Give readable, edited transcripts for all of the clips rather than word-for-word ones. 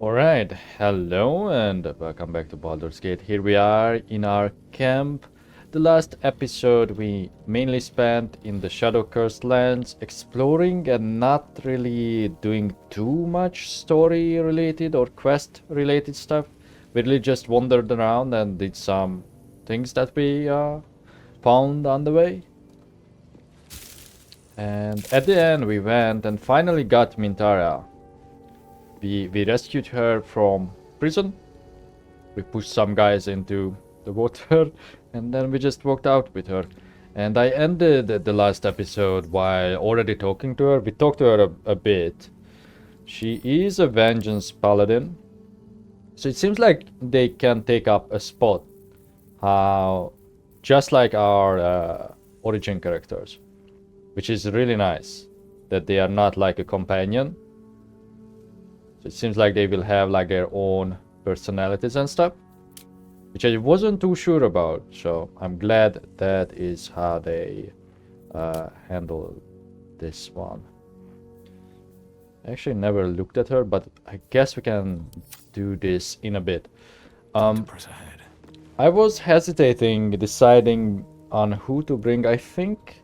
Alright, hello and welcome back to Baldur's Gate. Here we are in our camp. The last episode we mainly spent in the Shadow Cursed lands exploring and not really doing too much story related or quest related stuff. We really just wandered around and did some things that we found on the way. And at the end we went and finally got Minthara. We rescued her from prison. We pushed some guys into the water and then we just walked out with her. And I ended the last episode while already talking to her. We talked to her a bit. She is a vengeance paladin. So it seems like they can take up a spot. Just like our origin characters. Which is really nice. That they are not like a companion. So it seems like they will have like their own personalities and stuff, which I wasn't too sure about. So I'm glad that is how they handle this one. I actually never looked at her, but I guess we can do this in a bit. Press ahead. I was hesitating, deciding on who to bring. I think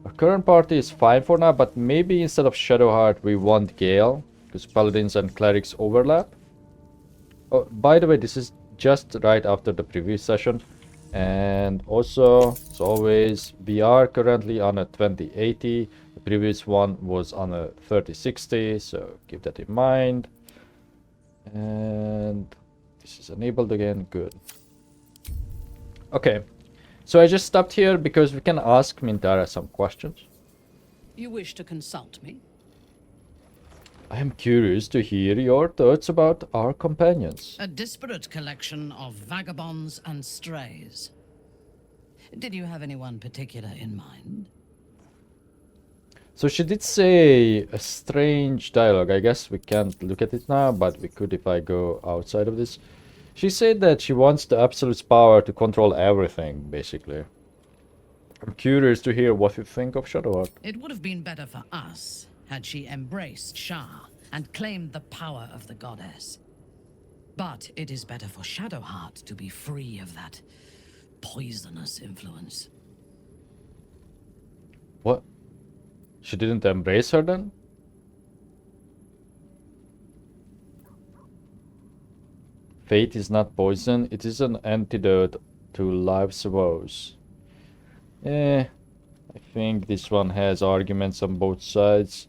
our current party is fine for now, but maybe instead of Shadowheart we want Gale. Because paladins and clerics overlap. Oh, by the way, this is just right after the previous session. And also, as always, we are currently on a 2080. The previous one was on a 3060, so keep that in mind. And this is enabled again, good. Okay, so I just stopped here because we can ask Minthara some questions. You wish to consult me? I am curious to hear your thoughts about our companions. A disparate collection of vagabonds and strays. Did you have anyone particular in mind? So she did say a strange dialogue. I guess we can't look at it now, but we could if I go outside of this. She said that she wants the absolute power to control everything, basically. I'm curious to hear what you think of Shadowheart. It would have been better for us had she embraced Shah and claimed the power of the goddess. But it is better for Shadowheart to be free of that poisonous influence. What? She didn't embrace her then? Fate is not poison, it is an antidote to life's woes. I think this one has arguments on both sides.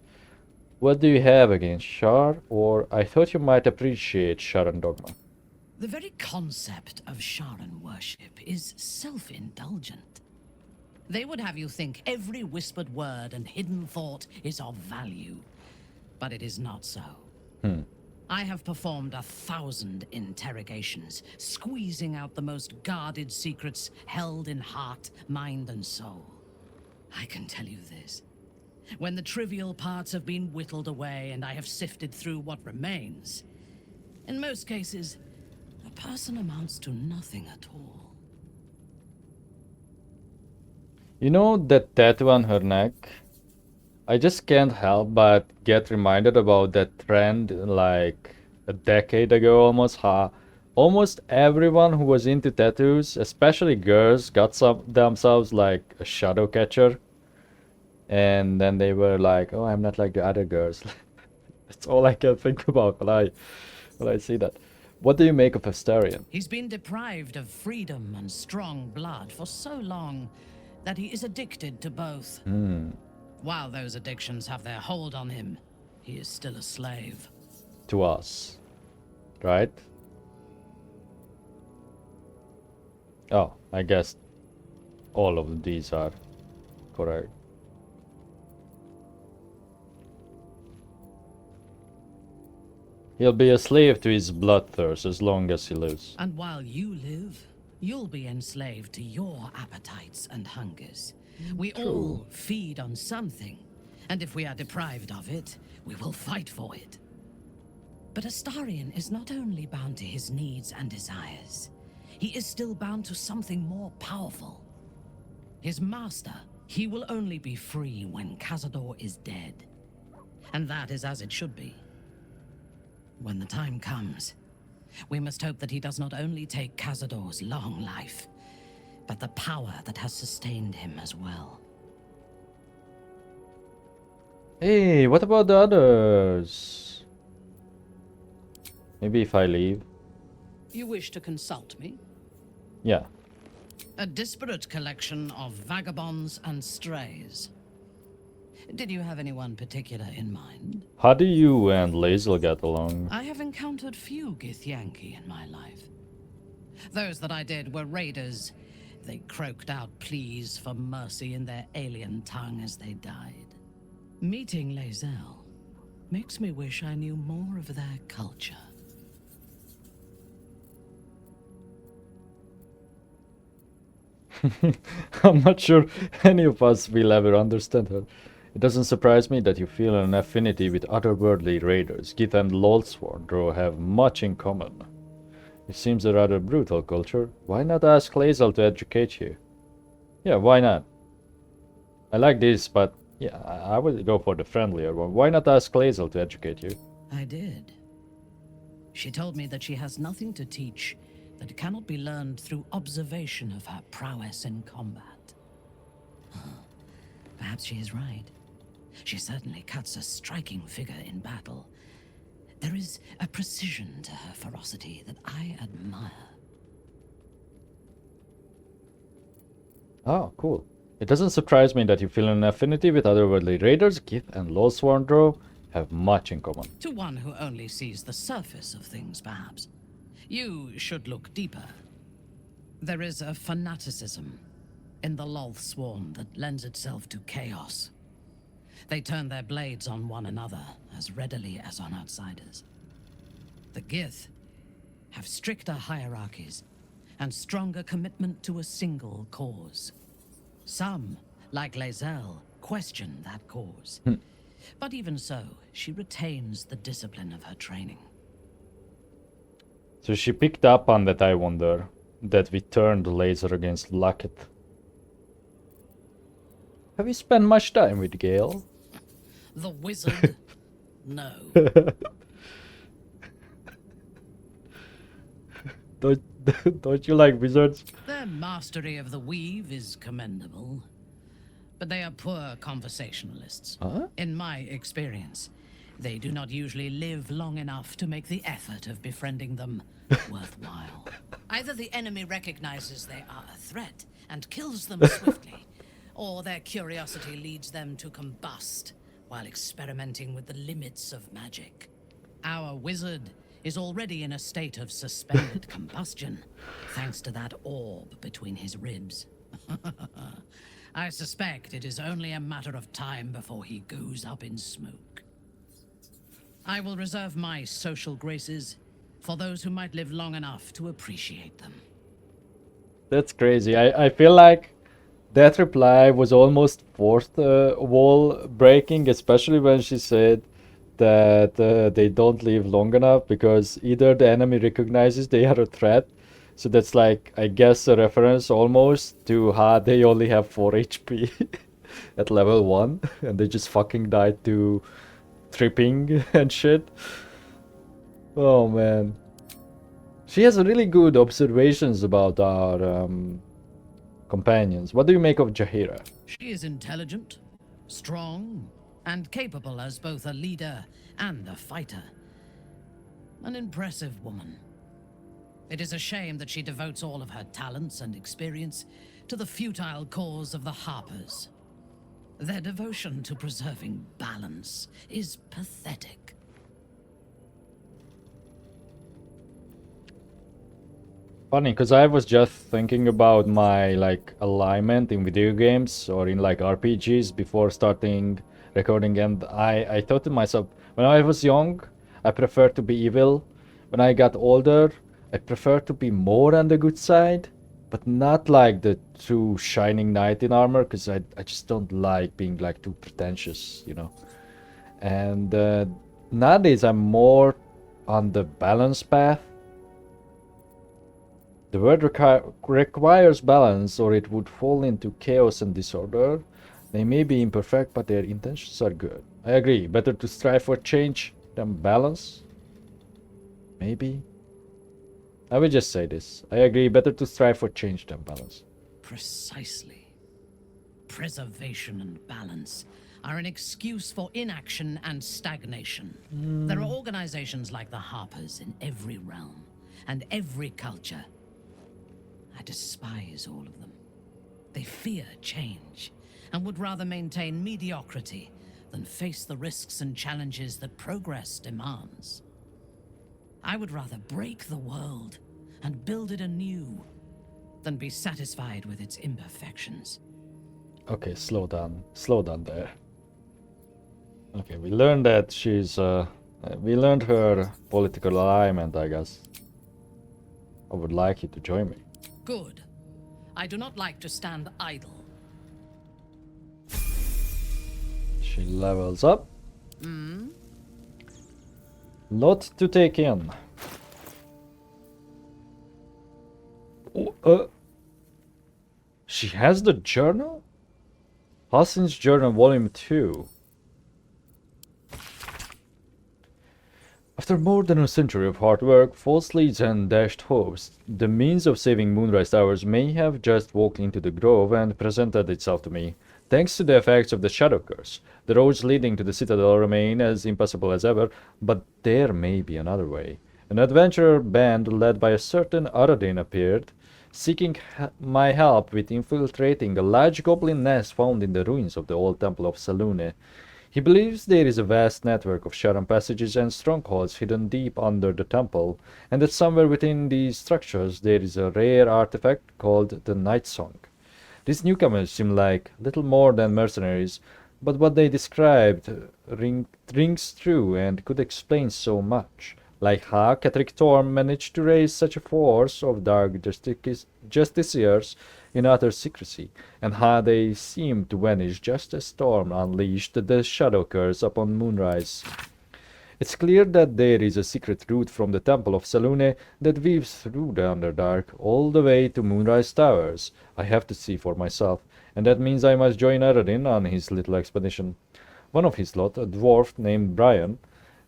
What do you have against Shar? Or I thought you might appreciate Sharan Dogma. The very concept of Sharan worship is self-indulgent. They would have you think every whispered word and hidden thought is of value. But it is not so. I have performed 1,000 interrogations, squeezing out the most guarded secrets held in heart, mind, and soul. I can tell you this. When the trivial parts have been whittled away and I have sifted through what remains, in most cases, a person amounts to nothing at all. You know that tattoo on her neck? I just can't help but get reminded about that trend like a decade ago almost. Almost everyone who was into tattoos, especially girls, got themselves like a shadow catcher. And then they were like, oh, I'm not like the other girls. That's all I can think about when I see that. What do you make of Astarion? He's been deprived of freedom and strong blood for so long that he is addicted to both. While those addictions have their hold on him, he is still a slave. To us, right? Oh, I guess all of these are correct. He'll be a slave to his bloodthirst as long as he lives. And while you live, you'll be enslaved to your appetites and hungers. We all feed on something, and if we are deprived of it, we will fight for it. But Astarion is not only bound to his needs and desires, he is still bound to something more powerful. His master, he will only be free when Cazador is dead. And that is as it should be. When the time comes, we must hope that he does not only take Cazador's long life, but the power that has sustained him as well. Hey, what about the others? Maybe if I leave? You wish to consult me? Yeah. A disparate collection of vagabonds and strays. Did you have anyone particular in mind? How do you and Lazel get along? I have encountered few Githyanki in my life. Those that I did were raiders. They croaked out pleas for mercy in their alien tongue as they died. Meeting Lazel makes me wish I knew more of their culture. I'm not sure any of us will ever understand her. It doesn't surprise me that you feel an affinity with otherworldly raiders. Gith and Lolswardro have much in common. It seems a rather brutal culture. Why not ask Lazel to educate you? Yeah, why not? I like this, but yeah, I would go for the friendlier one. Why not ask Lazel to educate you? I did. She told me that she has nothing to teach that cannot be learned through observation of her prowess in combat. Perhaps she is right. She certainly cuts a striking figure in battle. There is a precision to her ferocity that I admire. Oh, cool. It doesn't surprise me that you feel an affinity with otherworldly raiders. Gith and Lolswardro have much in common. To one who only sees the surface of things, perhaps. You should look deeper. There is a fanaticism in the Lolthsworn that lends itself to chaos. They turn their blades on one another as readily as on outsiders. The Gith have stricter hierarchies and stronger commitment to a single cause. Some, like Lazel, question that cause. But even so, she retains the discipline of her training. So she picked up on that, I wonder, that we turned the laser against Luckett. Have you spent much time with Gale? The wizard? No. Don't you like wizards? Their mastery of the weave is commendable, but they are poor conversationalists. Huh? In my experience, they do not usually live long enough to make the effort of befriending them worthwhile. Either the enemy recognizes they are a threat and kills them swiftly, or their curiosity leads them to combust while experimenting with the limits of magic. Our wizard is already in a state of suspended combustion, thanks to that orb between his ribs. I suspect it is only a matter of time before he goes up in smoke. I will reserve my social graces for those who might live long enough to appreciate them. That's crazy. I feel like that reply was almost fourth wall breaking, especially when she said that they don't live long enough because either the enemy recognizes they are a threat. So that's like, I guess, a reference almost to how they only have 4 HP at level 1 and they just fucking died to tripping and shit. Oh man. She has really good observations about our companions. What do you make of Jaheira? She is intelligent, strong, and capable as both a leader and a fighter. An impressive woman. It is a shame that she devotes all of her talents and experience to the futile cause of the Harpers. Their devotion to preserving balance is pathetic. Funny, because I was just thinking about my like alignment in video games or in like RPGs before starting recording, and I thought to myself, when I was young, I preferred to be evil. When I got older, I prefer to be more on the good side, but not like the true shining knight in armor, because I just don't like being like too pretentious, you know. And nowadays I'm more on the balance path. The word requires balance, or it would fall into chaos and disorder. They may be imperfect, but their intentions are good. I agree. Better to strive for change than balance. Maybe? I will just say this. I agree, better to strive for change than balance. Precisely. Preservation and balance are an excuse for inaction and stagnation. There are organizations like the Harpers in every realm and every culture. I despise all of them. They fear change and would rather maintain mediocrity than face the risks and challenges that progress demands. I would rather break the world and build it anew than be satisfied with its imperfections. Okay, slow down. Slow down there. Okay, we learned that she's, we learned her political alignment, I guess. I would like you to join me. Good. I do not like to stand idle. She levels up. Lot to take in. Oh, she has the journal? Hassan's Journal Volume 2. After more than a century of hard work, false leads and dashed hopes, the means of saving Moonrise Towers may have just walked into the grove and presented itself to me. Thanks to the effects of the Shadow Curse, the roads leading to the Citadel remain as impassable as ever, but there may be another way. An adventurer band led by a certain Aradin appeared, seeking my help with infiltrating a large goblin nest found in the ruins of the old Temple of Selûne. He believes there is a vast network of Sharon passages and strongholds hidden deep under the temple, and that somewhere within these structures there is a rare artifact called the Night Song. These newcomers seem like little more than mercenaries, but what they described rings true and could explain so much, like how Catrick Torm managed to raise such a force of dark justiciars in utter secrecy, and how they seemed to vanish just as Storm unleashed the Shadow Curse upon Moonrise. It's clear that there is a secret route from the Temple of Selûne that weaves through the Underdark all the way to Moonrise Towers. I have to see for myself, and that means I must join Aradin on his little expedition. One of his lot, a dwarf named Brian,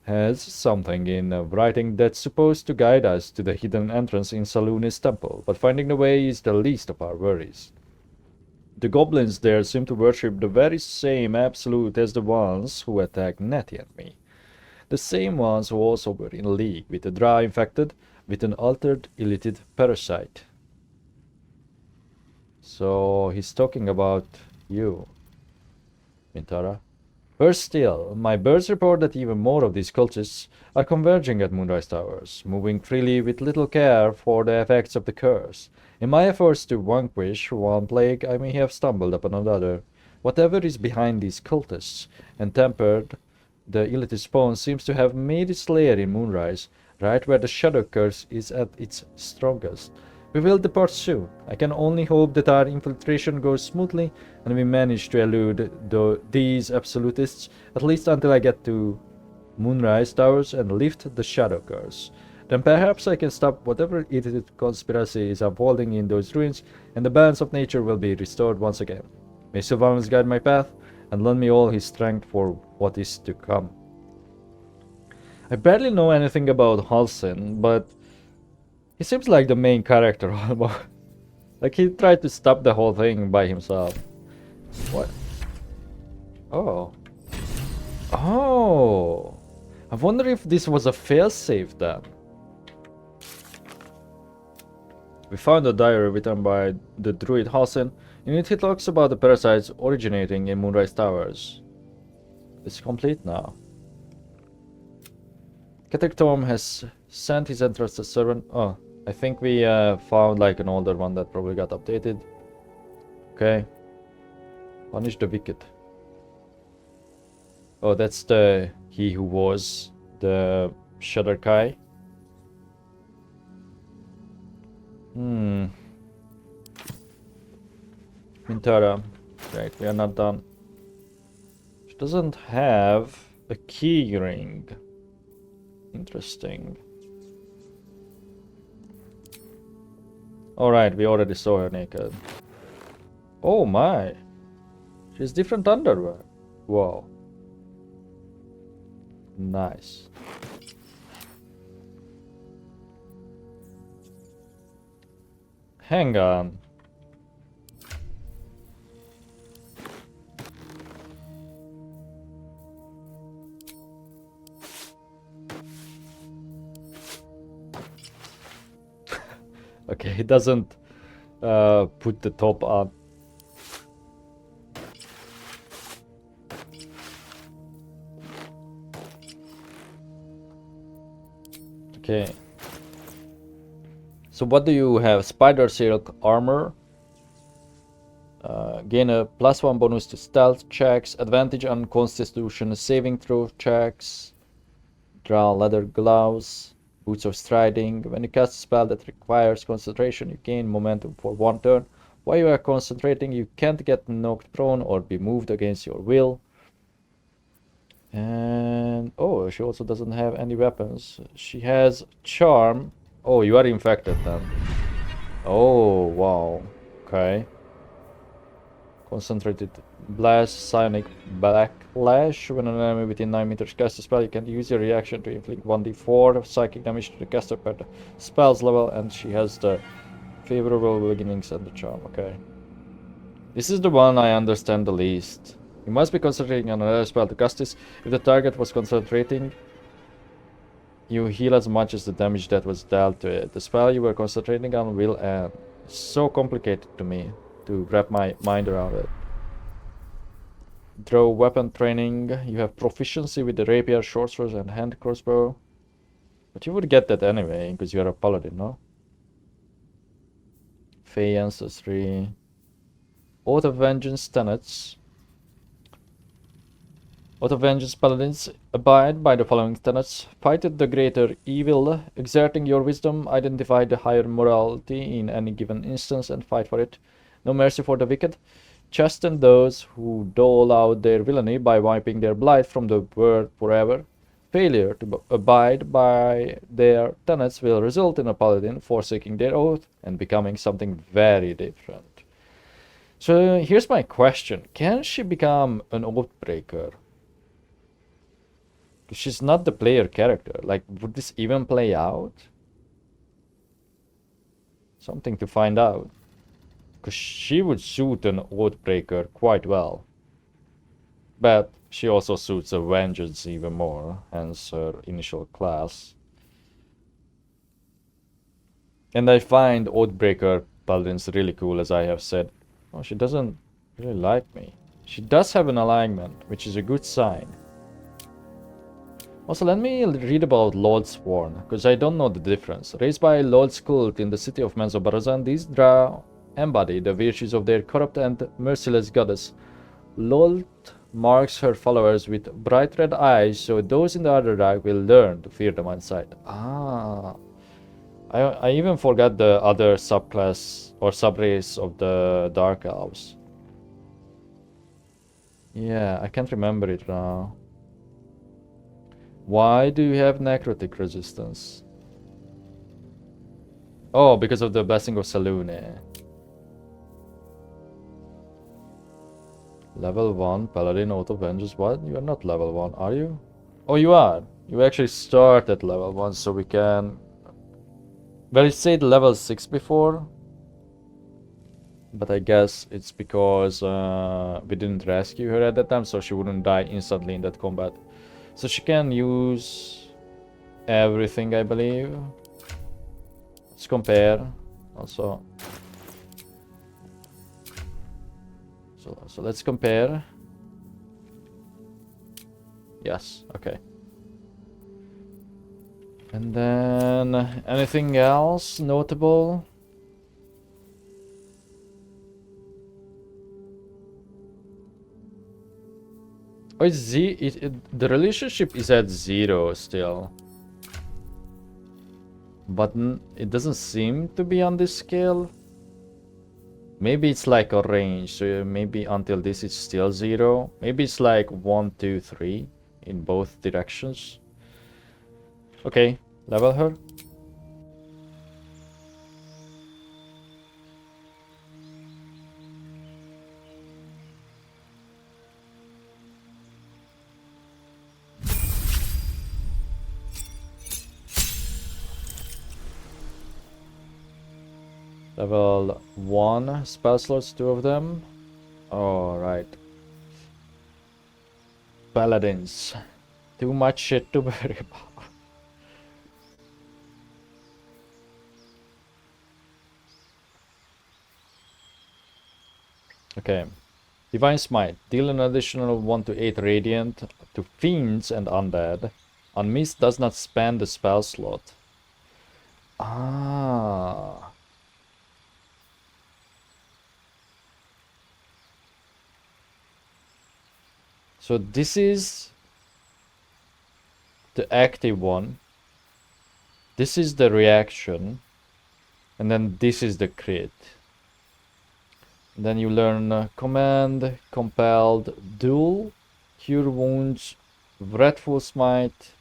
has something in writing that's supposed to guide us to the hidden entrance in Selûne's temple, but finding the way is the least of our worries. The goblins there seem to worship the very same absolute as the ones who attacked Nettie and me. The same ones who also were in league with the Drow infected with an altered illithid parasite. So he's talking about you, Minthara. Worse still, my birds report that even more of these cultists are converging at Moonrise Towers, moving freely with little care for the effects of the curse. In my efforts to vanquish one plague, I may have stumbled upon another. Whatever is behind these cultists, and tempered, the illithid spawn seems to have made its lair in Moonrise, right where the Shadow Curse is at its strongest. We will depart soon. I can only hope that our infiltration goes smoothly and we manage to elude these absolutists, at least until I get to Moonrise Towers and lift the Shadow Curse. Then perhaps I can stop whatever illithid conspiracy is unfolding in those ruins, and the balance of nature will be restored once again. May Sylvanus guide my path and lend me all his strength for what is to come. I barely know anything about Halsin, but he seems like the main character almost. Like he tried to stop the whole thing by himself. What? Oh. Oh. I wonder if this was a failsafe then. We found a diary written by the druid Halsin. In it he talks about the parasites originating in Moonrise Towers. It's complete now. Catrick Torm has sent his entrusted servant. Oh, I think we found like an older one that probably got updated. Okay. Punish the wicked. Oh, that's the he who was the Shadar-kai. Minthara. Right, we are not done. She doesn't have a key ring. Interesting. Alright, we already saw her naked. Oh my! She has different underwear. Wow. Nice. Hang on. Okay, he doesn't put the top on. Okay. So what do you have? Spider silk armor. Gain a +1 bonus to stealth checks. Advantage on constitution saving throw checks. Draw leather gloves. Boots of striding. When you cast a spell that requires concentration, you gain momentum for 1 turn. While you are concentrating, you can't get knocked prone or be moved against your will. And oh, she also doesn't have any weapons. She has charm. Oh, you are infected then. Oh, wow. Okay. Concentrated blast, psionic backlash. When an enemy within 9 meters casts a spell, you can use your reaction to inflict 1d4 of psychic damage to the caster per the spell's level, and she has the favorable beginnings and the charm. Okay. This is the one I understand the least. You must be concentrating on another spell to cast this. If the target was concentrating, you heal as much as the damage that was dealt to it. The spell you were concentrating on will end. It's so complicated to me to wrap my mind around it. Draw weapon training. You have proficiency with the rapier, short swords, and hand crossbow. But you would get that anyway, because you are a paladin, no? Fey ancestry. Oath of Vengeance tenets. Oath of Vengeance paladins abide by the following tenets. Fight the greater evil, exerting your wisdom, identify the higher morality in any given instance and fight for it. No mercy for the wicked. Chasten those who dole out their villainy by wiping their blight from the world forever. Failure to abide by their tenets will result in a paladin forsaking their oath and becoming something very different. So here's my question. Can she become an oath breaker? She's not the player character. Like, would this even play out? Something to find out. Because she would suit an Oathbreaker quite well. But she also suits a Vengeance even more, hence her initial class. And I find Oathbreaker paladins really cool, as I have said. Oh, she doesn't really like me. She does have an alignment, which is a good sign. Also, let me read about Lord's Sworn, because I don't know the difference. Raised by Lord's cult in the city of Menzoberranzan, these Drow embody the virtues of their corrupt and merciless goddess. Lord marks her followers with bright red eyes, so those in the other dark will learn to fear them on sight. Ah, I even forgot the other subclass or subrace of the Dark Elves. Yeah, I can't remember it now. Why do you have necrotic resistance? Oh, because of the Blessing of Selûne. Level 1, Paladin, Oath of Vengeance. What? You are not level 1, are you? Oh, you are. You actually start at level 1, so we can... Well, it said level 6 before. But I guess it's because we didn't rescue her at that time, so she wouldn't die instantly in that combat. So she can use everything, I believe. Let's compare. Also, so let's compare. Yes, okay. And then anything else notable? Oh, it's the relationship is at 0 still. But it doesn't seem to be on this scale. Maybe it's like a range, so maybe until this it's still 0. Maybe it's like 1, 2, 3 in both directions. Okay, level her. Level 1 spell slots, 2 of them. Alright. Paladins. Too much shit to worry about. Okay. Divine Smite. Deal an additional 1 to 8 radiant to fiends and undead. On Mist does not spend the spell slot. Ah. So this is the active one. This is the reaction. And then this is the crit. Then you learn Command, Compelled, Duel, Cure Wounds, Wrathful Smite.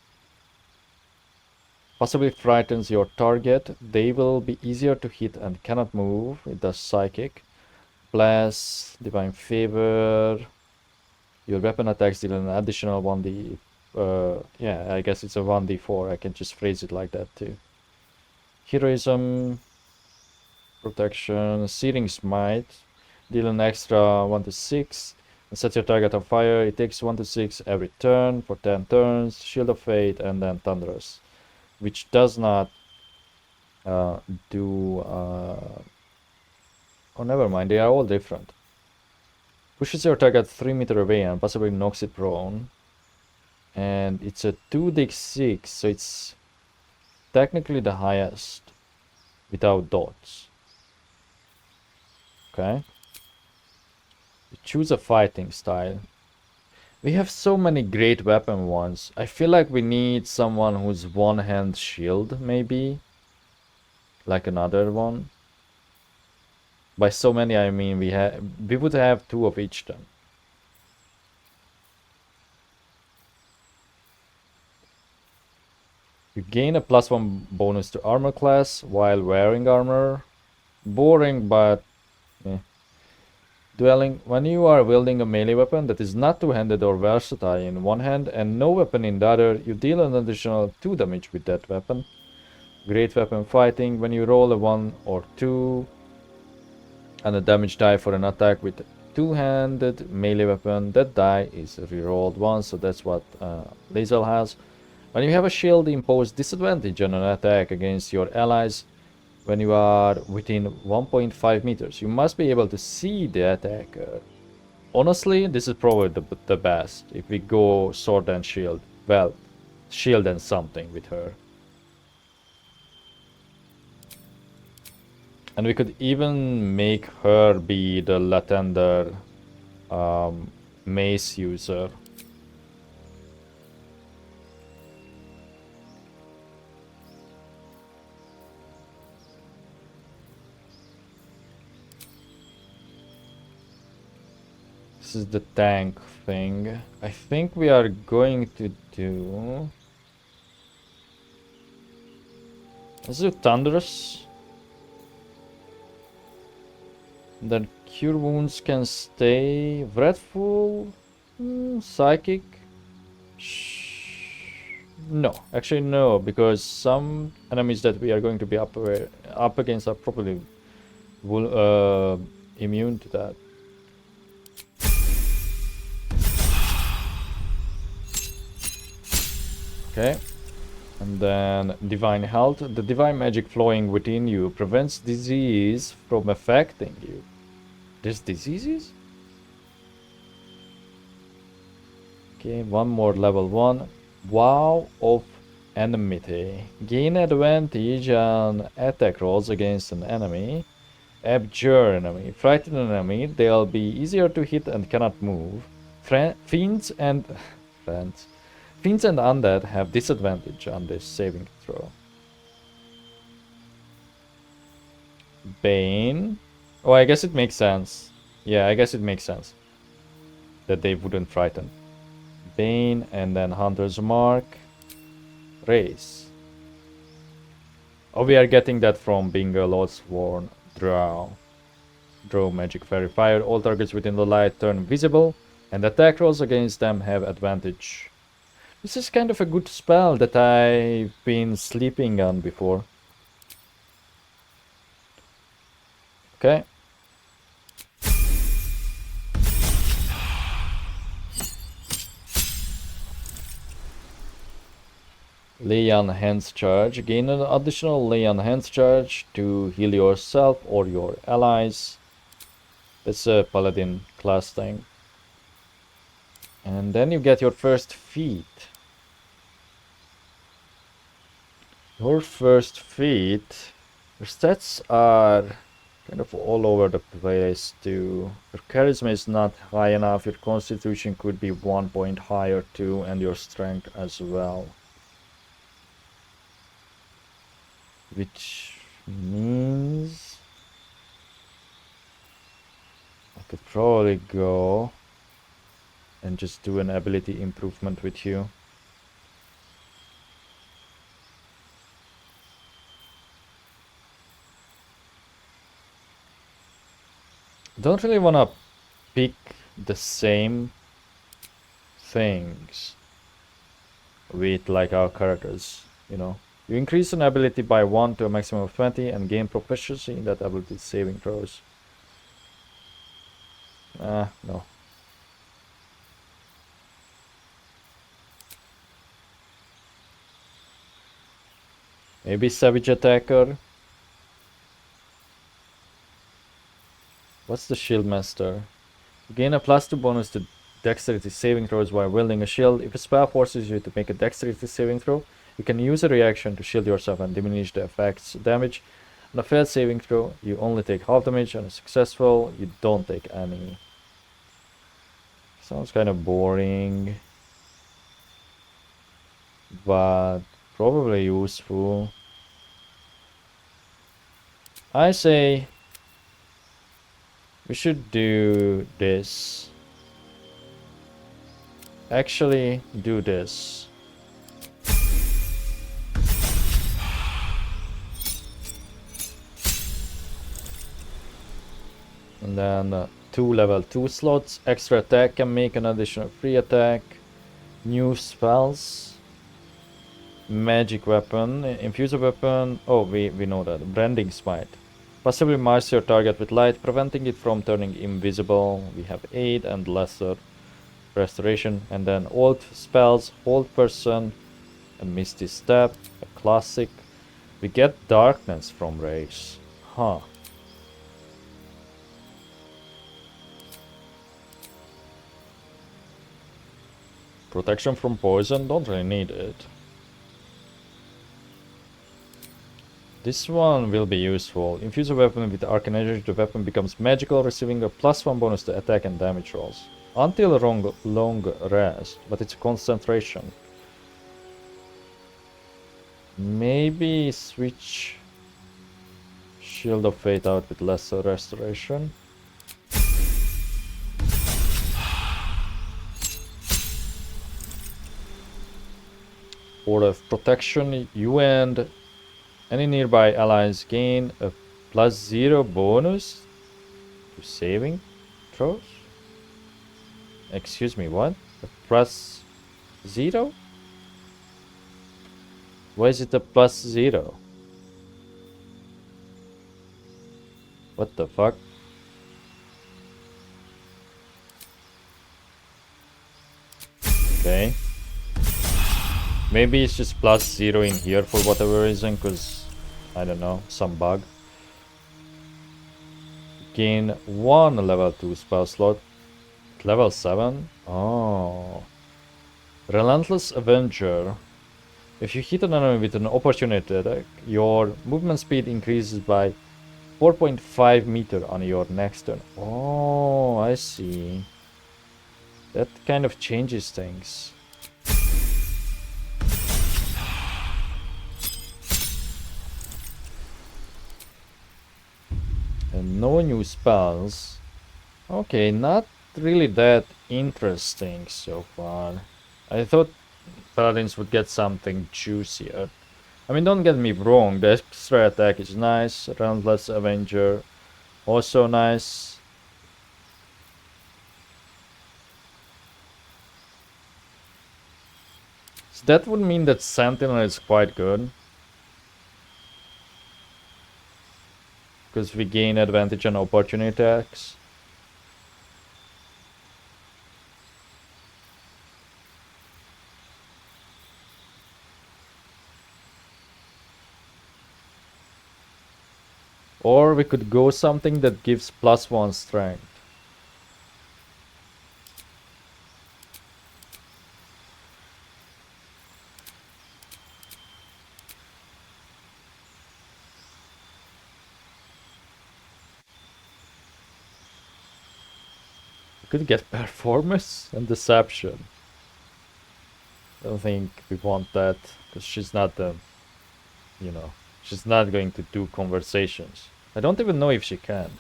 Possibly frightens your target. They will be easier to hit and cannot move. It does Psychic. Bless, Divine Favor. Your weapon attacks deal an additional 1d. Yeah, I guess it's a 1d4. I can just phrase it like that too. Heroism, Protection, Searing Smite. Deal an extra 1 to 6 and set your target on fire. It takes 1 to 6 every turn for 10 turns. Shield of Fate and then Thunderous, which does not do. Oh, never mind. They are all different. Pushes your target 3 meters away and possibly knocks it prone. And it's a 2d6, so it's technically the highest without dots. Okay. Choose a fighting style. We have so many great weapon ones. I feel like we need someone who's one-hand shield, maybe. Like another one. By so many, I mean we would have 2 of each then. You gain a +1 bonus to armor class while wearing armor. Boring, but Dueling. When you are wielding a melee weapon that is not two-handed or versatile in one hand and no weapon in the other, you deal an additional 2 damage with that weapon. Great weapon fighting. When you roll a 1 or 2 and a damage die for an attack with a two-handed melee weapon, that die is rerolled once, so that's what Lae'zel has. When you have a shield, impose disadvantage on an attack against your allies when you are within 1.5 meters. You must be able to see the attacker. Honestly, this is probably the best if we go sword and shield. Well, shield and something with her. And we could even make her be the Latender mace user. This is the tank thing. I think we are going to do... Let's do Thunderous. Then Cure Wounds can stay. Wrathful? Psychic? No, actually no, because some enemies that we are going to be up against are probably immune to that. Okay, and then Divine Health. The divine magic flowing within you prevents disease from affecting you. There's diseases? Okay, one more level 1. Vow of Enmity. Gain advantage on attack rolls against an enemy. Abjure enemy. Frighten an enemy. They'll be easier to hit and cannot move. Fiends and... Friends. Fiends and undead have disadvantage on this saving throw. Bane. Oh, I guess it makes sense. Yeah, I guess it makes sense that they wouldn't frighten. Bane and then Hunter's Mark. Race. Oh, we are getting that from being a Lodsworn Drow. Drow magic fairy fire. All targets within the light turn visible, and attack rolls against them have advantage. This is kind of a good spell that I've been sleeping on before. Okay. Lay on hands charge. Gain an additional lay on hands charge to heal yourself or your allies. That's a paladin class thing. And then you get your first feat. Your first feat. Your stats are kind of all over the place too. Your charisma is not high enough. Your constitution could be 1 point higher too, and your strength as well. Which means I could probably go and just do an ability improvement with you. Don't really want to pick the same things with like our characters, you know. You increase an ability by 1 to a maximum of 20 and gain proficiency in that ability's saving throws. No. Maybe Savage Attacker. What's the Shield Master? Gain a +2 bonus to Dexterity saving throws while wielding a shield. If a spell forces you to make a Dexterity saving throw, you can use a reaction to shield yourself and diminish the effect's damage. On a failed saving throw, you only take half damage. On a successful, you don't take any. Sounds kind of boring, but probably useful. I say we should do this. Actually, do this. And then 2 level 2 slots. Extra attack can make an additional free attack. New spells. Magic weapon. Infuser weapon. Oh, we know that. Branding smite. Possibly marks your target with light, preventing it from turning invisible. We have aid and lesser restoration. And then old spells. Hold person. A misty step. A classic. We get darkness from race. Huh. Protection from poison, don't really need it. This one will be useful. Infuse a weapon with arcane energy, the weapon becomes magical, receiving a +1 bonus to attack and damage rolls. Until long rest, but it's concentration. Maybe switch Shield of Fate out with lesser restoration. Or of protection, you and any nearby allies gain a +0 bonus to saving throws. Excuse me, what? A +0? Why is it a +0? What the fuck? Okay. Maybe it's just +0 in here for whatever reason, because, I don't know, some bug. Gain 1 level 2 spell slot. Level 7? Oh. Relentless Avenger. If you hit an enemy with an opportunity attack, your movement speed increases by 4.5 meter on your next turn. Oh, I see. That kind of changes things. And no new spells. Okay, not really that interesting so far. I thought Paladins would get something juicier. I mean, don't get me wrong, the extra attack is nice. Relentless Avenger, also nice. So that would mean that Sentinel is quite good. because we gain advantage on opportunity attacks. Or we could go something that gives +1 strength. We could get performance and deception. I don't think we want that, because she's not the, you know, she's not going to do conversations. I don't even know if she can.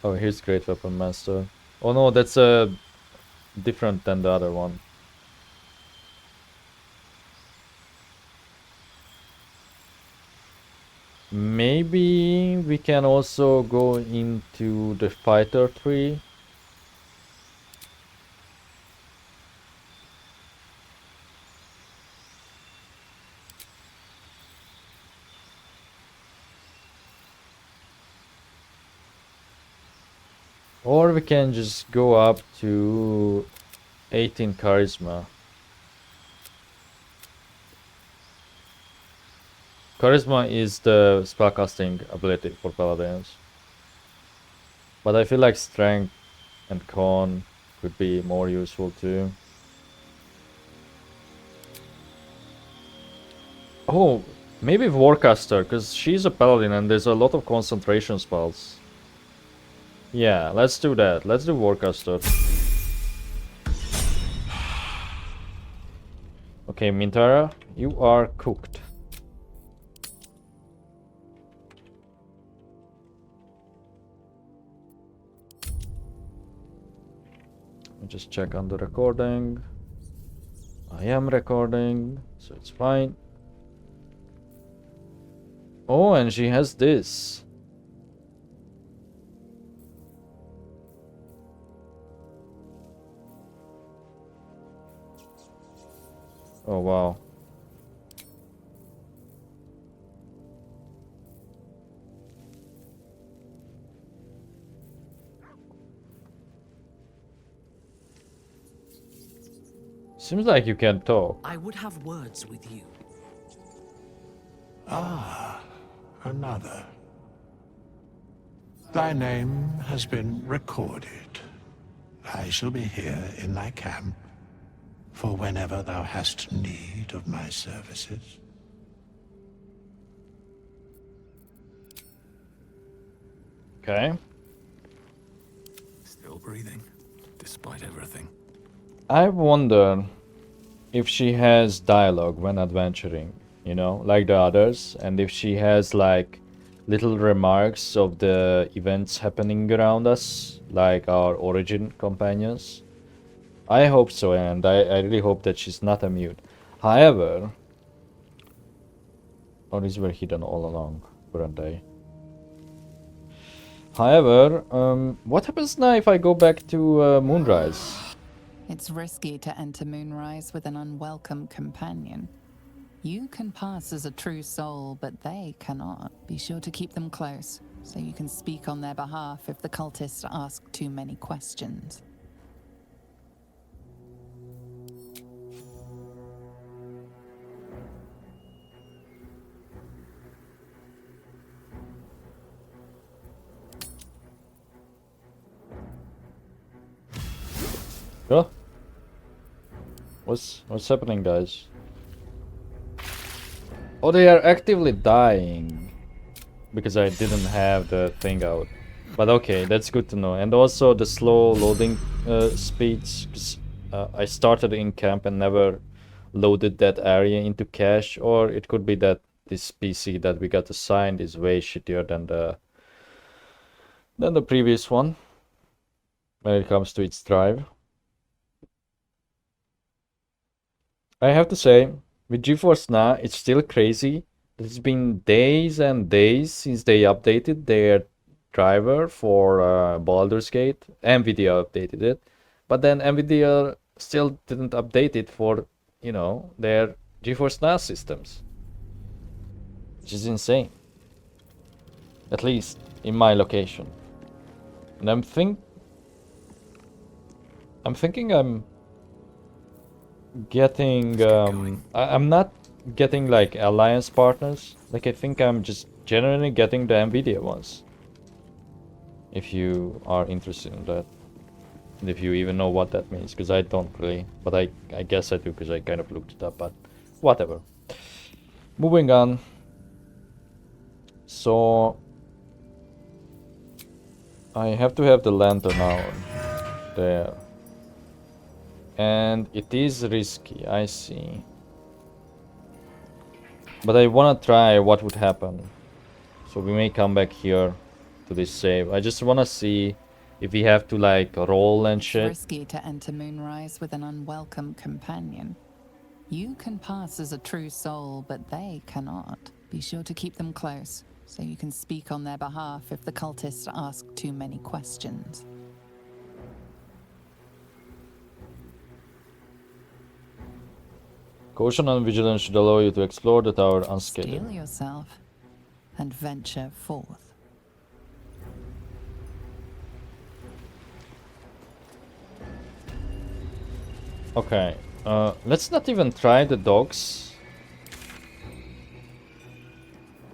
Oh, here's Great Weapon Master. Oh no, that's different than the other one. Maybe we can also go into the fighter tree. Or we can just go up to 18 charisma. Charisma is the spellcasting ability for paladins. But I feel like strength and con could be more useful too. Oh, maybe Warcaster, because she's a paladin and there's a lot of concentration spells. Yeah, let's do that. Let's do Warcaster. Okay, Minthara, you are cooked. Let me just check on the recording. I am recording, so it's fine. Oh, and she has this. Oh, wow. Seems like you can talk. I would have words with you. Another. Thy name has been recorded. I shall be here in thy camp for whenever thou hast need of my services. Okay. Still breathing, despite everything. I wonder if she has dialogue when adventuring, you know, like the others, and if she has like little remarks of the events happening around us, like our origin companions. I hope so, and I really hope that she's not a mute. However, or these were hidden all along, weren't they? However, what happens now if I go back to Moonrise? It's risky to enter Moonrise with an unwelcome companion. You can pass as a true soul, but they cannot. Be sure to keep them close, so you can speak on their behalf if the cultists ask too many questions. Huh? What's happening, guys? Oh, they are actively dying because I didn't have the thing out. But okay, that's good to know. And also the slow loading speeds, 'cause, I started in camp and never loaded that area into cache, or it could be that this PC that we got assigned is way shittier than the previous one when it comes to its drive. I have to say, with GeForce Now, it's still crazy. It's been days and days since they updated their driver for Baldur's Gate. NVIDIA updated it, but then NVIDIA still didn't update it for, you know, their GeForce Now systems. which is insane. At least in my location. And I'm thinking I'm getting I'm not getting like alliance partners. Like I think I'm just generally getting the Nvidia ones. If you are interested in that. And if you even know what that means, because I don't really, but I guess I do because I kind of looked it up, but whatever. Moving on. So I have to have the lantern now there. And it is risky, I see. But I wanna try what would happen. So we may come back here to this save. I just wanna see if we have to like roll and It's shit. risky to enter Moonrise with an unwelcome companion. You can pass as a true soul, but they cannot. Be sure to keep them close, so you can speak on their behalf if the cultists ask too many questions. Caution and vigilance should allow you to explore the tower unscathed. Steel yourself and venture forth. Okay, let's not even try the dogs.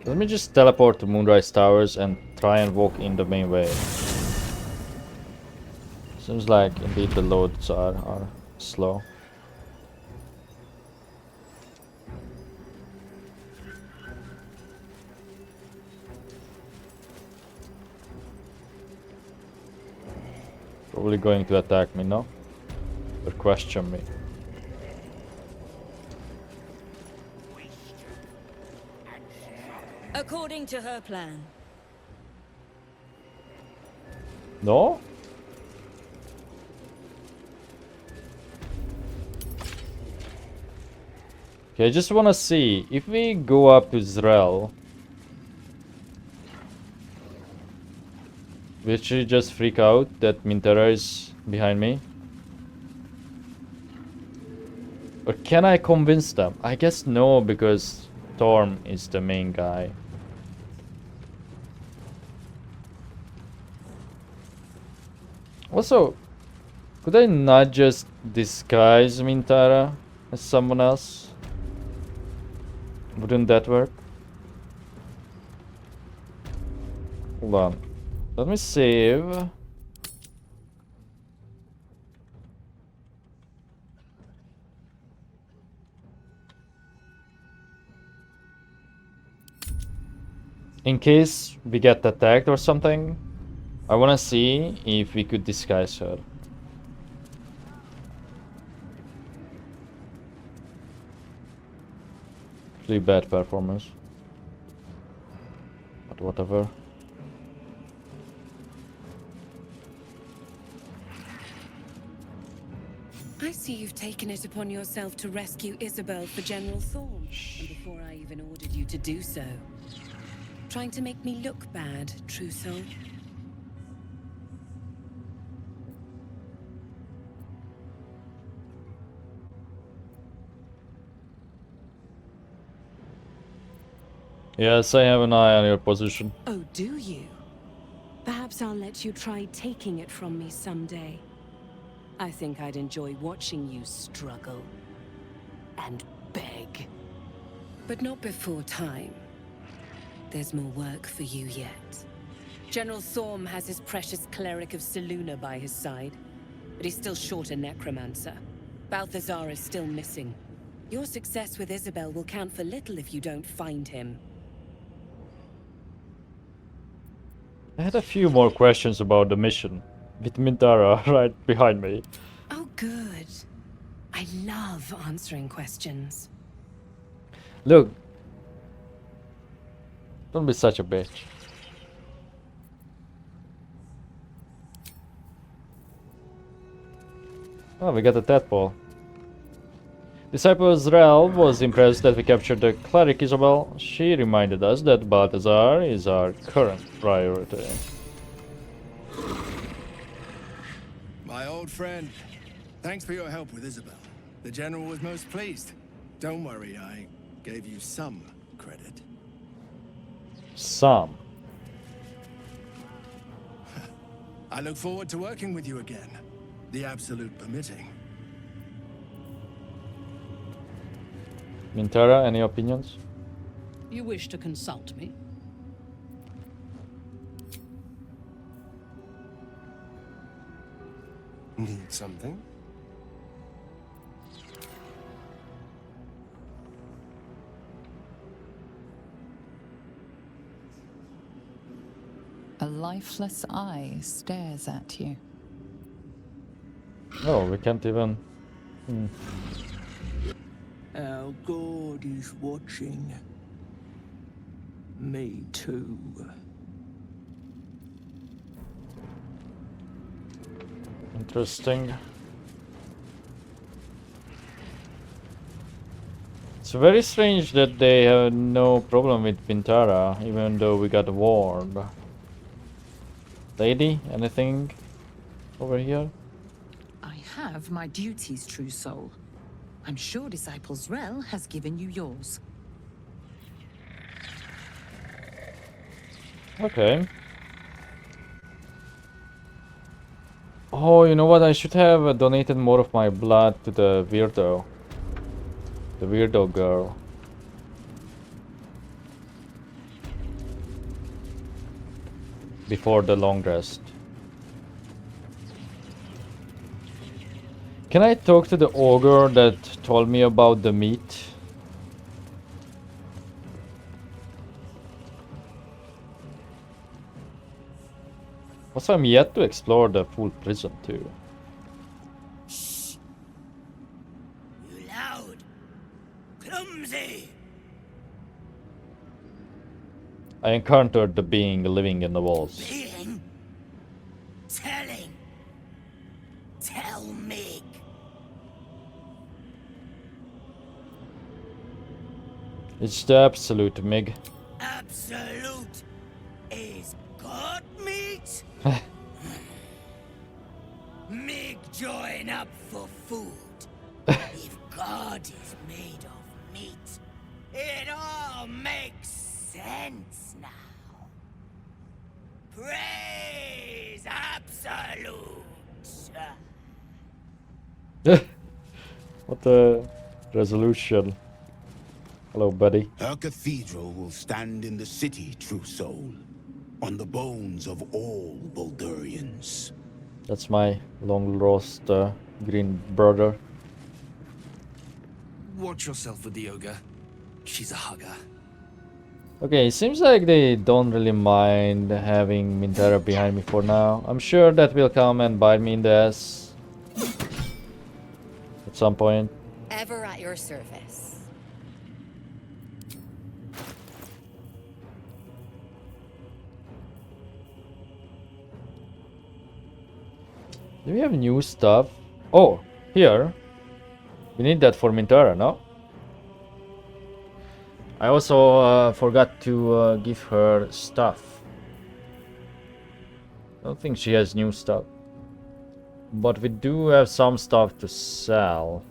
Let me just teleport to Moonrise Towers and try and walk in the main way. Seems like indeed the loads are slow. Probably going to attack me, no? Or question me. According to her plan. No? Okay, I just wanna see if we go up to Zrel. Will she just freak out that Minthara is behind me? Or can I convince them? I guess no, because Storm is the main guy. Also, could I not just disguise Minthara as someone else? Wouldn't that work? Hold on. Let me save. In case we get attacked or something, I wanna see if we could disguise her. Pretty bad performance. But whatever. I see you've taken it upon yourself to rescue Isabel for General Thorm, and before I even ordered you to do so. Trying to make me look bad, true soul. Yes, I have an eye on your position. Oh, do you? Perhaps I'll let you try taking it from me someday. I think I'd enjoy watching you struggle. And beg. But not before time. There's more work for you yet. General Thorm has his precious cleric of Selûne by his side, but he's still short a necromancer. Balthazar is still missing. Your success with Isabel will count for little if you don't find him. I had a few more questions about the mission, with Minthara right behind me. Oh, good. I love answering questions. Look. Don't be such a bitch. Oh, we got a tadpole. Disciple Zrel was impressed that we captured the cleric Isabel. She reminded us that Balthazar is our current priority. My old friend, thanks for your help with Isabel. The General was most pleased. Don't worry, I gave you some credit. Some. I look forward to working with you again. The absolute permitting. Minthara, any opinions? You wish to consult me? Need something? A lifeless eye stares at you. Oh, we can't even. Our God is watching. Me too. Interesting. It's very strange that they have no problem with Minthara, even though we got warned. Lady, anything over here? I have my duties, true soul. I'm sure Disciples Rel has given you yours. Okay. Oh, you know what? I should have donated more of my blood to the weirdo. The weirdo girl. Before the long rest. Can I talk to the ogre that told me about the meat? Also, I'm yet to explore the full prison too. You loud. Clumsy. I encountered the being living in the walls. Being. Telling. Tell Mig. It's the absolute, Mig. Absolute is God meat? Mig join up for food. If God is made of meat, it all makes sense now. Praise Absolute. What a resolution. Hello, buddy. Her cathedral will stand in the city, true soul, on the bones of all Baldurians. That's my long lost green brother. Watch yourself with the ogre. She's a hugger. Okay, it seems like they don't really mind having Minthara behind me for now. I'm sure that will come and bite me in the ass at some point. Ever at your service. Do we have new stuff? Oh, here. We need that for Minthara, no? I also forgot to give her stuff. I don't think she has new stuff. But we do have some stuff to sell.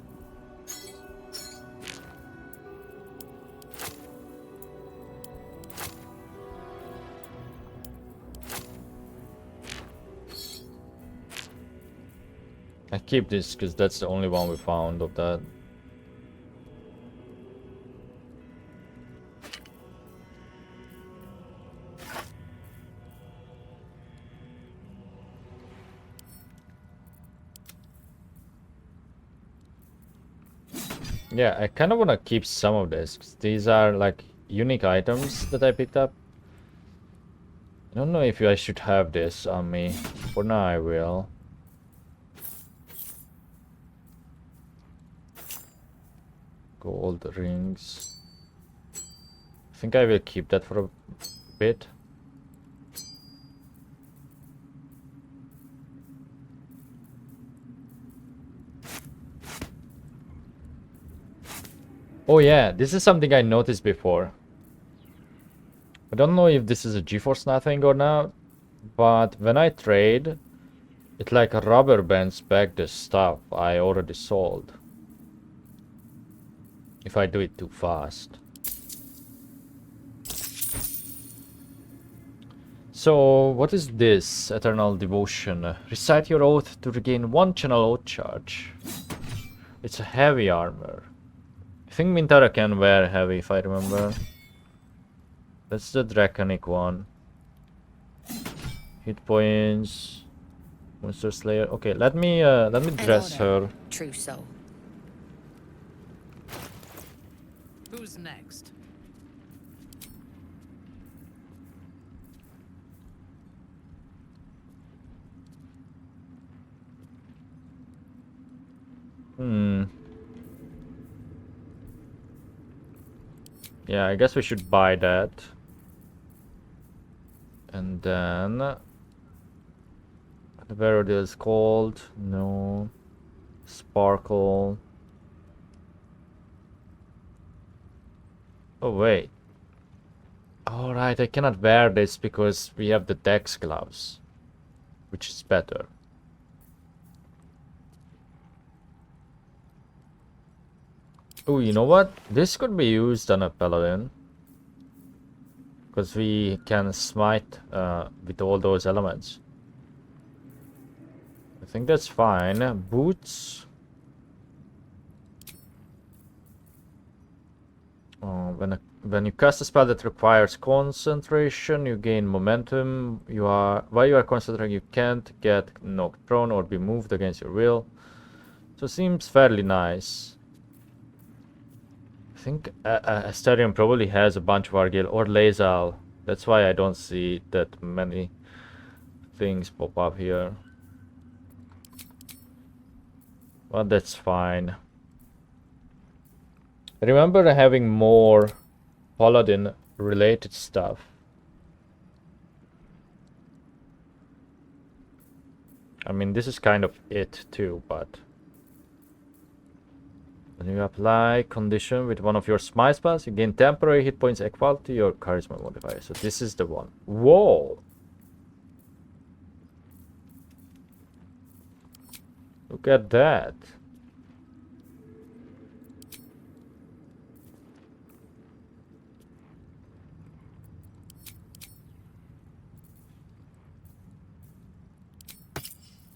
I keep this because that's the only one we found of that. Yeah, I kind of want to keep some of this 'cause these are like unique items that I picked up. I don't know if I should have this on me. For now I will. Gold rings. I think I will keep that for a bit. Oh yeah, this is something I noticed before. I don't know if this is a GeForce Now thing or not, but when I trade, it like rubber bands back the stuff I already sold. If I do it too fast. So, what is this? Eternal Devotion. Recite your oath to regain 1 channel oath charge. It's a heavy armor. I think Minthara can wear heavy if I remember. That's the Draconic one. Hit points. Monster Slayer. Okay, let me dress her. True soul. Who's next? Yeah, I guess we should buy that. And then the variant is called no sparkle. Oh wait. All right, I cannot wear this because we have the Dex gloves, which is better. Oh, you know what? This could be used on a paladin. Because we can smite with all those elements. I think that's fine. Boots. When you cast a spell that requires concentration, you gain momentum. While you are concentrating, you can't get knocked prone or be moved against your will. So it seems fairly nice. I think Asterion probably has a bunch of Argyle or Lazal. That's why I don't see that many things pop up here. But that's fine. I remember having more Paladin related stuff. I mean, this is kind of it too, but when you apply condition with one of your smite spells, you gain temporary hit points equal to your charisma modifier. So this is the one. Whoa! Look at that.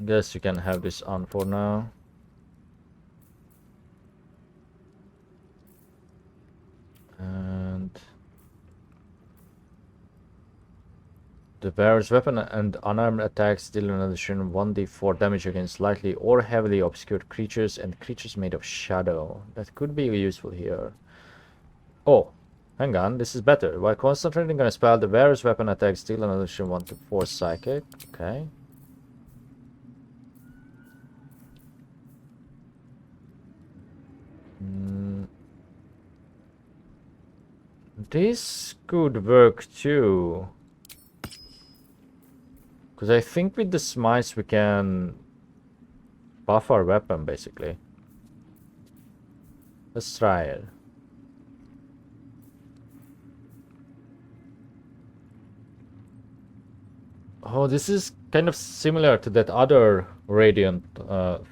Guess you can have this on for now. And the bearer's weapon and unarmed attacks deal in addition 1d4 damage against lightly or heavily obscured creatures and creatures made of shadow. That could be useful here. Oh, hang on, this is better. While concentrating on a spell, the bearer's weapon attacks deal in addition 1d4 psychic. Okay. This could work too. Because I think with the smites we can buff our weapon basically. Let's try it. Oh, this is kind of similar to that other Radiant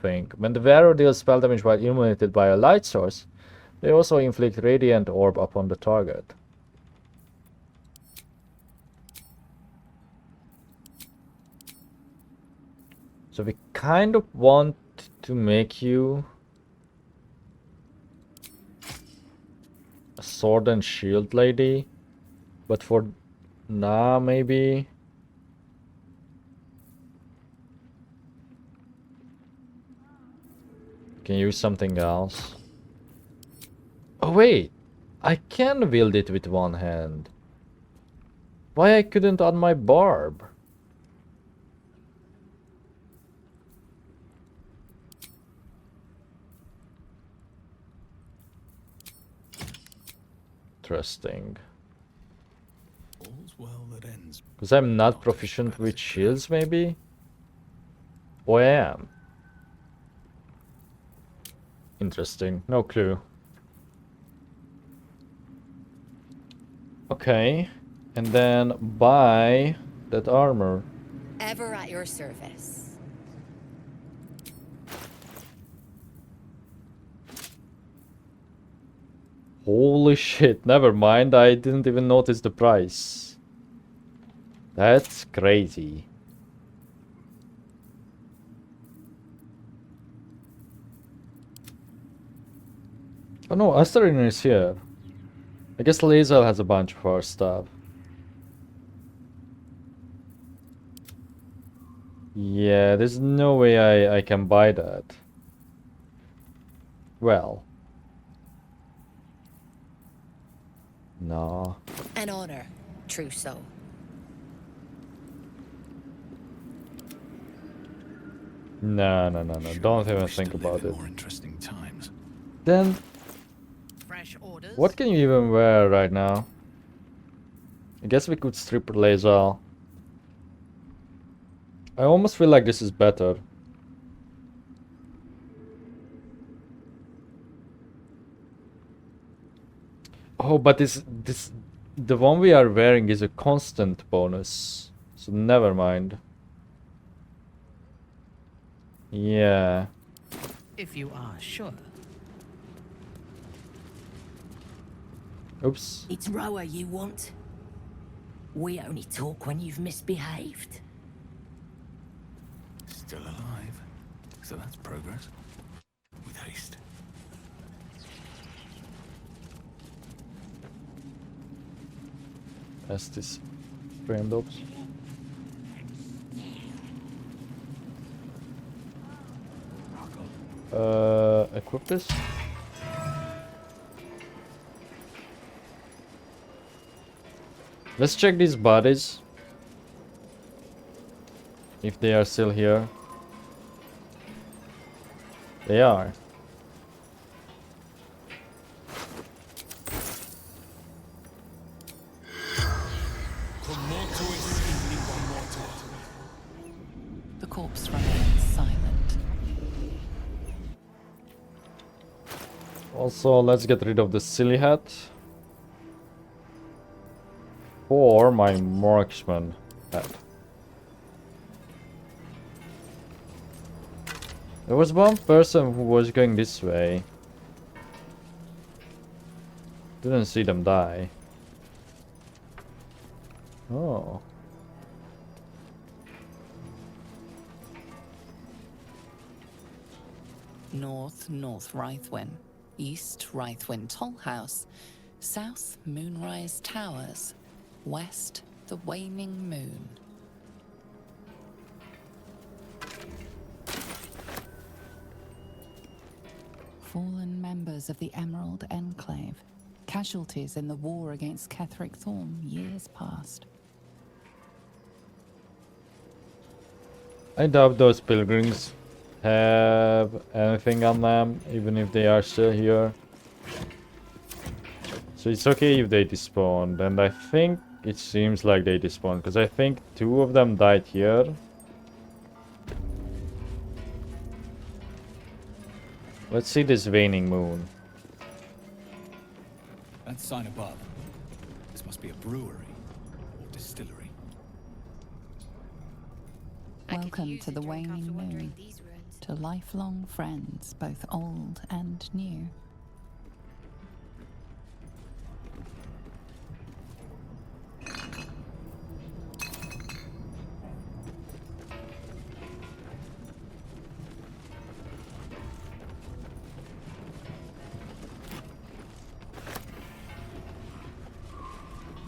thing. When the wearer deals spell damage while illuminated by a light source, they also inflict Radiant Orb upon the target. So we kind of want to make you a sword and shield lady, but for now maybe we can use something else. Oh wait, I can wield it with one hand. Why I couldn't on my barb? Interesting. All's well that ends. Because I'm not proficient with shields, maybe? Or I am. Interesting. No clue. Okay. And then buy that armor. Ever at your service. Holy shit, never mind, I didn't even notice the price. That's crazy. Oh no, Asterin is here. I guess Lae'zel has a bunch of our stuff. Yeah, there's no way I can buy that. Well. No. An honor, true soul. No. Don't even think about it. More interesting times. Then, Fresh orders? what can you even wear right now? I guess we could strip Lae'zel. I almost feel like this is better. Oh, but this the one we are wearing is a constant bonus. So never mind. Yeah. If you are sure. Oops. It's Roa you want. We only talk when you've misbehaved. Still alive. So that's progress. With haste. As this framed up. Equip this. Let's check these bodies. If they are still here. They are. The corpse remains silent. Also, let's get rid of the silly hat. For my marksman hat. There was one person who was going this way. Didn't see them die. Oh. North Rythwin. East Rythwin Tollhouse. South Moonrise Towers. West the Waning Moon. Fallen members of the Emerald Enclave. Casualties in the war against Ketheric Thorm years past. I doubt those pilgrims have anything on them, even if they are still here. So it's okay if they despawned, and I think it seems like they despawned, because I think 2 of them died here. Let's see this waning moon. That sign above. This must be a brewery or distillery. Welcome to the Waning Moon. To lifelong friends, both old and new.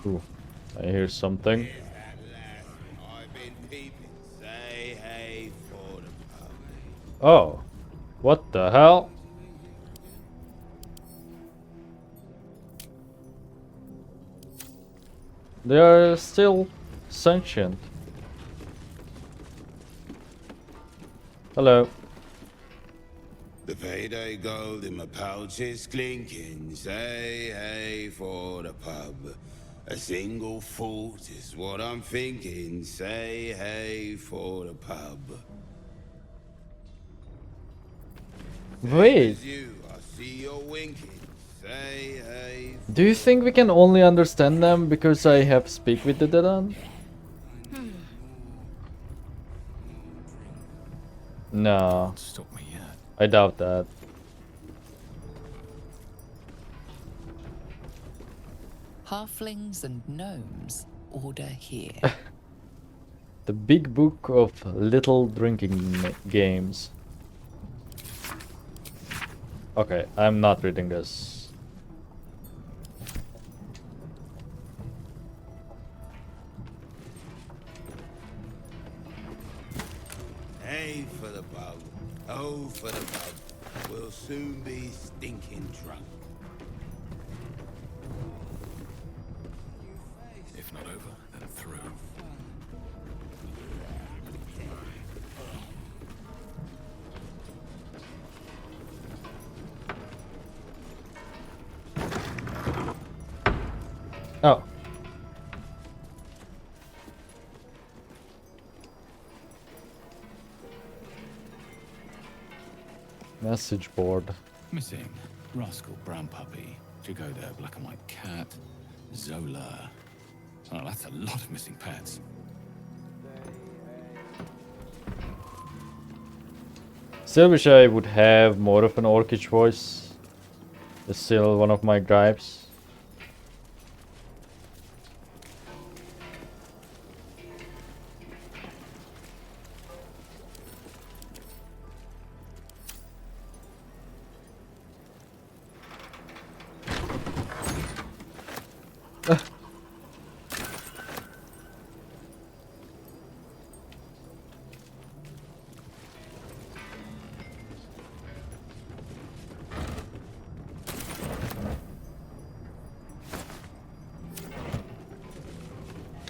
Ooh, I hear something. Oh, what the hell? They are still sentient. Hello. The payday gold in my pouch is clinking. Say hey for the pub. A single thought is what I'm thinking. Say hey for the pub. Wait. You, I see you're winking. Say hey. Do you think we can only understand them because I have speak with the dead on? No. Stop me yet. I doubt that. Halflings and gnomes order here. The Big Book of Little Drinking Games. Okay, I'm not reading this. Hey for the pub, oh for the pub. We'll soon be stinking drunk. If not over, then through. Oh. Message board. Missing. Rascal brown puppy. Jagoda black and white cat. Zola. Oh, that's a lot of missing pets. Still wish I would have more of an orcish voice. It's still one of my gripes.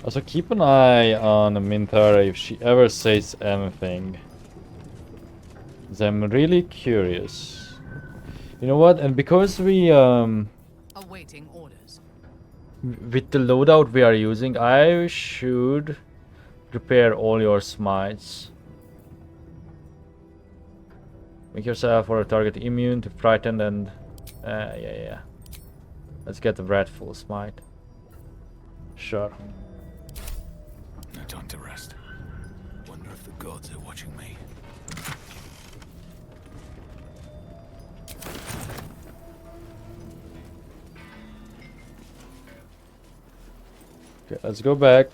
Also keep an eye on Minthara if she ever says anything. 'Cause I'm really curious. You know what? And because we Awaiting orders. with the loadout we are using, I should repair all your smites. Make yourself or a target immune to frightened and yeah. Let's get the Wrathful Smite. Sure. No time to rest. Wonder if the gods are watching me. Okay, let's go back.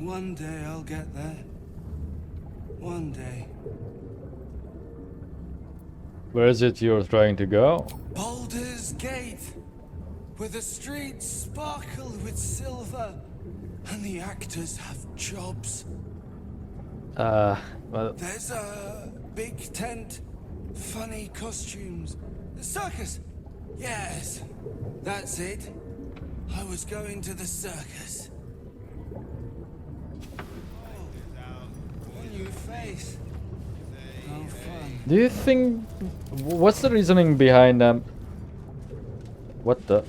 One day I'll get there. One day. Where is it you're trying to go? Baldur's Gate, where the streets sparkle with silver, and the actors have jobs. Well... There's a big tent, funny costumes. The circus! Yes, that's it. I was going to the circus. New face. No fun. Do you think... What's the reasoning behind them? What the...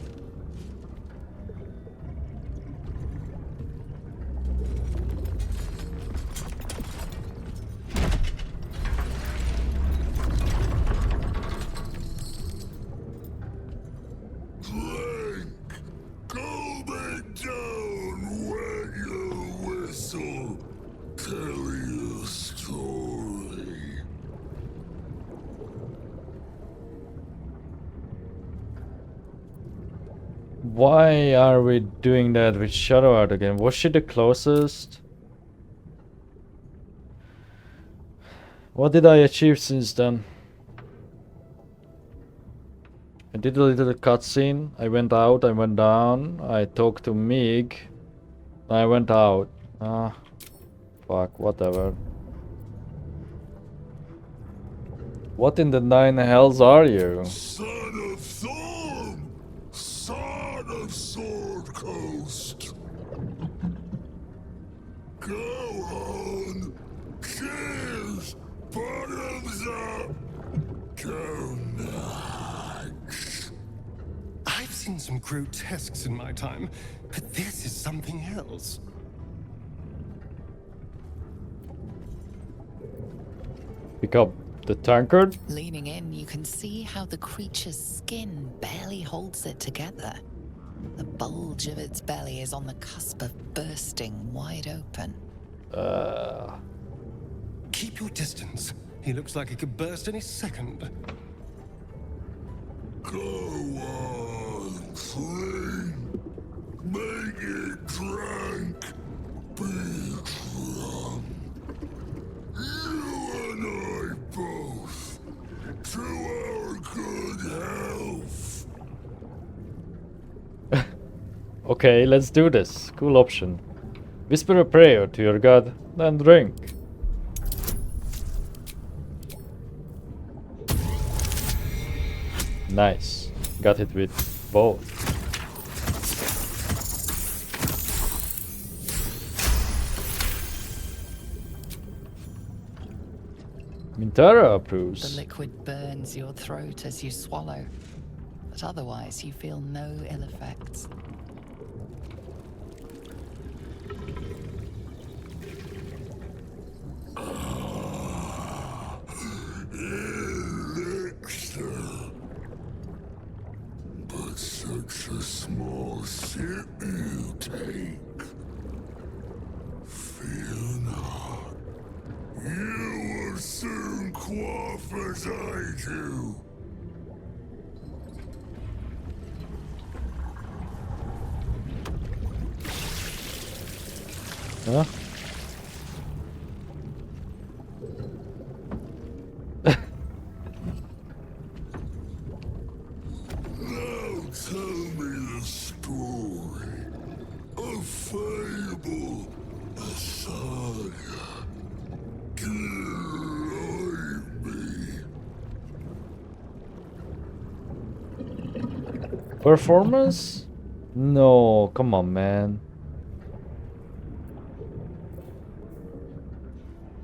Why are we doing that with Shadow Art again? Was she the closest? What did I achieve since then? I did a little cutscene. I went out, I went down, I talked to Mig. I went out. Ah, fuck, whatever. What in the nine hells are you? Son of Thorn! Son of Sword Coast! Go on! Cheers! Bottoms up! Go nuts! I've seen some grotesques in my time, but this is something else. Pick up the tankard. Leaning in, you can see how the creature's skin barely holds it together. The bulge of its belly is on the cusp of bursting wide open. Keep your distance. He looks like he could burst any second. Go on, train. Make it drunk. Be drunk. You and I both. To our good health. Okay, let's do this. Cool option. Whisper a prayer to your god, then drink. Nice. Got it with both. Minthara approves. The liquid burns your throat as you swallow, but otherwise you feel no ill effects. Elixir. But such a small sip you take. Fear not. You will soon quaff as I do. Huh? Now tell me the story. A fable, a saga. Delight me. Performance? No, come on, man.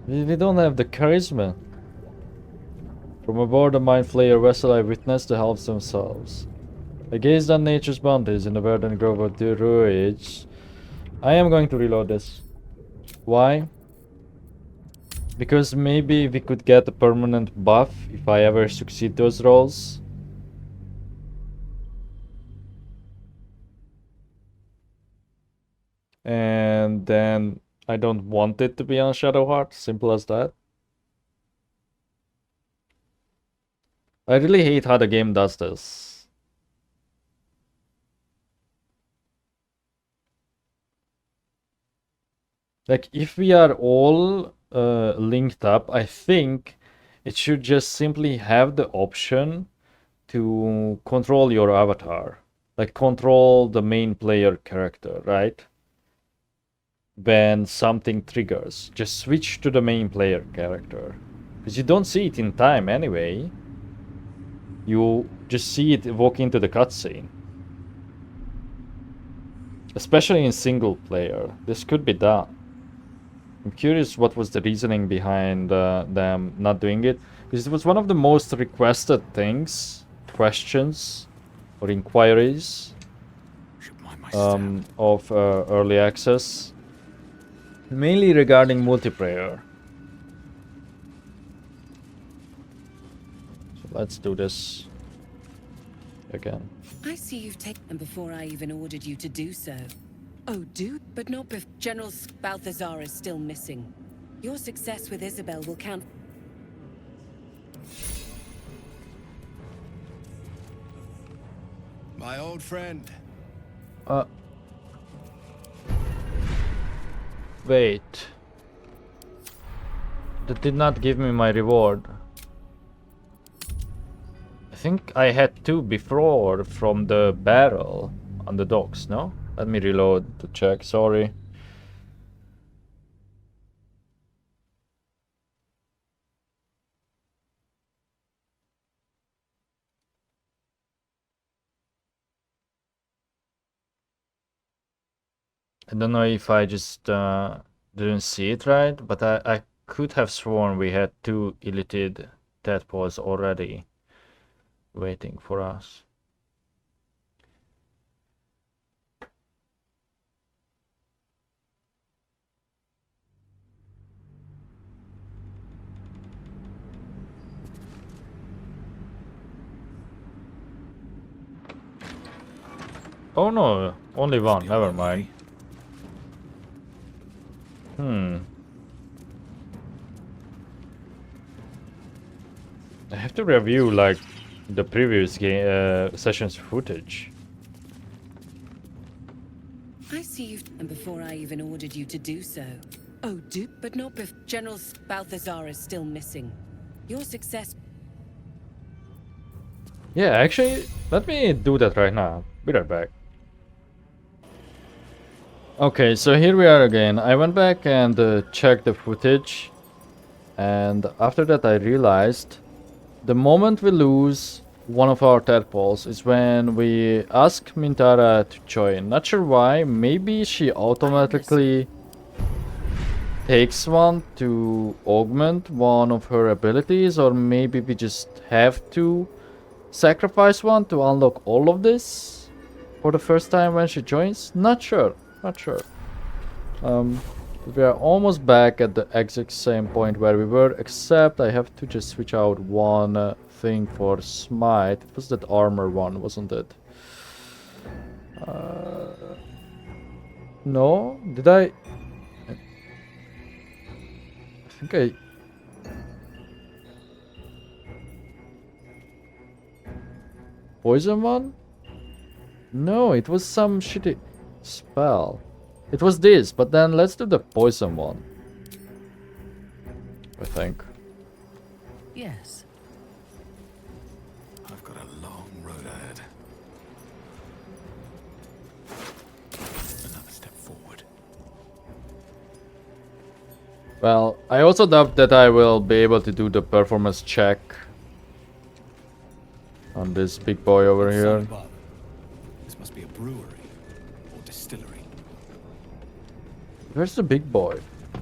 We don't have the charisma. From aboard the Mind Flayer vessel, I witnessed the helps themselves. I gazed on nature's bounties in the verdant grove of the Druids. I am going to reload this. Why? Because maybe we could get a permanent buff if I ever succeed those roles. And then I don't want it to be on Shadowheart, simple as that. I really hate how the game does this. Like, if we are all linked up, I think it should just simply have the option to control your avatar. Like, control the main player character, right? When something triggers, just switch to the main player character. Because you don't see it in time anyway. You just see it walk into the cutscene. Especially in single player. This could be done. I'm curious what was the reasoning behind them not doing it. Because it was one of the most requested things, questions, or inquiries of early access. Mainly regarding multiplayer. So let's do this again. I see you've taken them before I even ordered you to do so. Oh, do? But not before. General Balthazar is still missing. Your success with Isabel will count. My old friend. Wait. That did not give me my reward. I think I had two before from the barrel on the docks, no? Let me reload to check, sorry. I don't know if I just didn't see it right, but I could have sworn we had two elite tadpoles already waiting for us. Oh no, only one. Never mind. I have to review like the previous game session's footage. I see you've... And before I even ordered you to do so. Oh, do? But not before... General Balthazar is still missing. Your success... Yeah, actually, let me do that right now. Be right back. Okay, so here we are again. I went back and checked the footage. And after that I realized the moment we lose one of our tadpoles is when we ask Minthara to join. Not sure why. Maybe she automatically takes one to augment one of her abilities, or maybe we just have to sacrifice one to unlock all of this for the first time when she joins. Not sure. We are almost back at the exact same point where we were, except I have to just switch out one thing for smite. It was that armor one, wasn't it? No? Did I think I... Poison one? No, it was some shitty spell. It was this, but then let's do the poison one. I think. Yes. I've got a long road ahead. Another step forward. Well, I also doubt that I will be able to do the performance check on this big boy over here. This must be a brewery or distillery. Where's the big boy?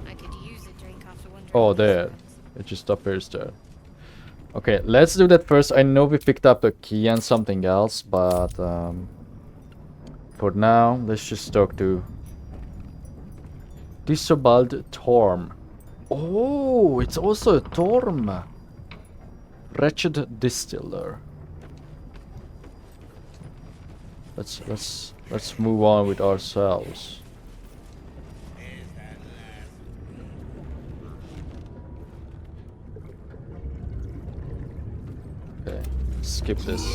I could use a drink after one. Oh, there. It just appears there. Okay, let's do that first. I know we picked up a key and something else, but for now, let's just talk to Disobald Torm. Oh, it's also a Torm. Wretched Distiller. Let's move on with ourselves. Okay, skip this.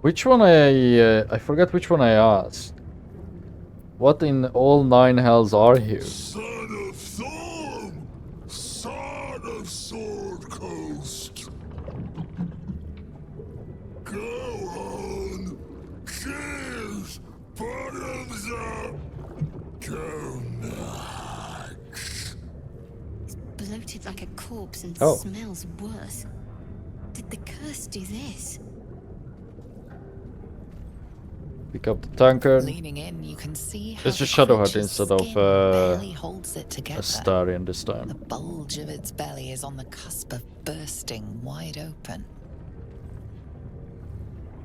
Which one I forgot which one I asked. What in all nine hells are here? Son of Thorm, son of Sword Coast. Go on, cheers, bottoms up. Go next. It's bloated like a corpse and Oh. smells worse. Did the curse do this? Pick up the tanker. Leaning in, you can see how It's the just Shadowheart creature's instead of skin barely holds it a together. Starion this time. The bulge of its belly is on the cusp of bursting wide open.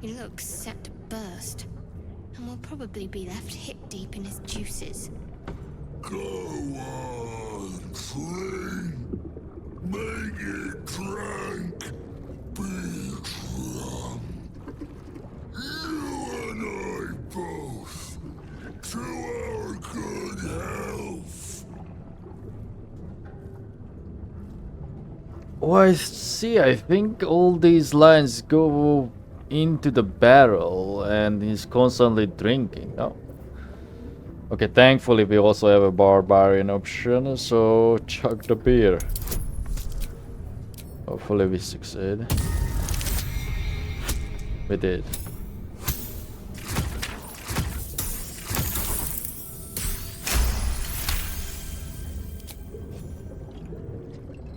He looks set to burst, and will probably be left hip deep in his juices. Go on, clean. Make it drink. Be drunk. You and I both. To our good health. Oh, I see. I think all these lines go into the barrel and he's constantly drinking. No? Okay, thankfully we also have a barbarian option, so chug the beer. Hopefully we succeed. We did.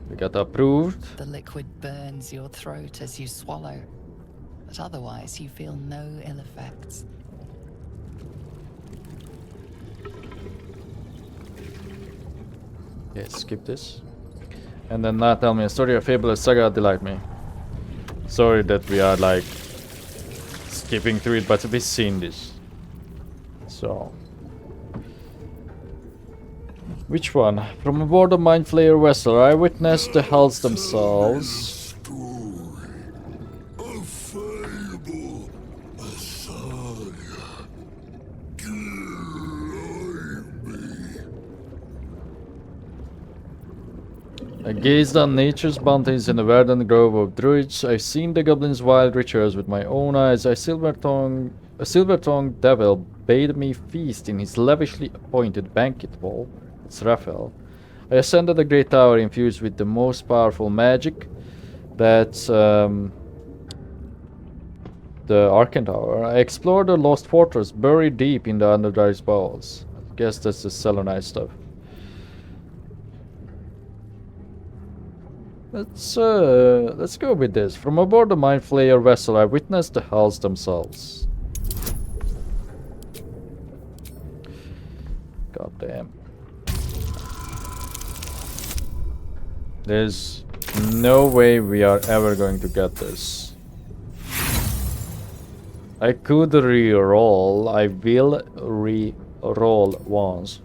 We got approved. The liquid burns your throat as you swallow, but otherwise you feel no ill effects. Okay, skip this. And then now tell me a story of fabulous saga delight me. Sorry that we are like skipping through it, but we've seen this. So. Which one? From aboard a mind flayer vessel, I witnessed the hulls themselves. I gazed on nature's bounties in the verdant grove of druids. I've seen the goblin's wild rituals with my own eyes. A silver-tongued devil bade me feast in his lavishly appointed banquet hall. It's Raphael. I ascended a great tower infused with the most powerful magic. That's the Arcane Tower. I explored the lost fortress buried deep in the Underdark's bowels. I guess that's the Selenite stuff. Let's go with this. From aboard the mind flayer vessel, I witnessed the hulls themselves. God damn. There's no way we are ever going to get this. I could re-roll. I will re-roll once.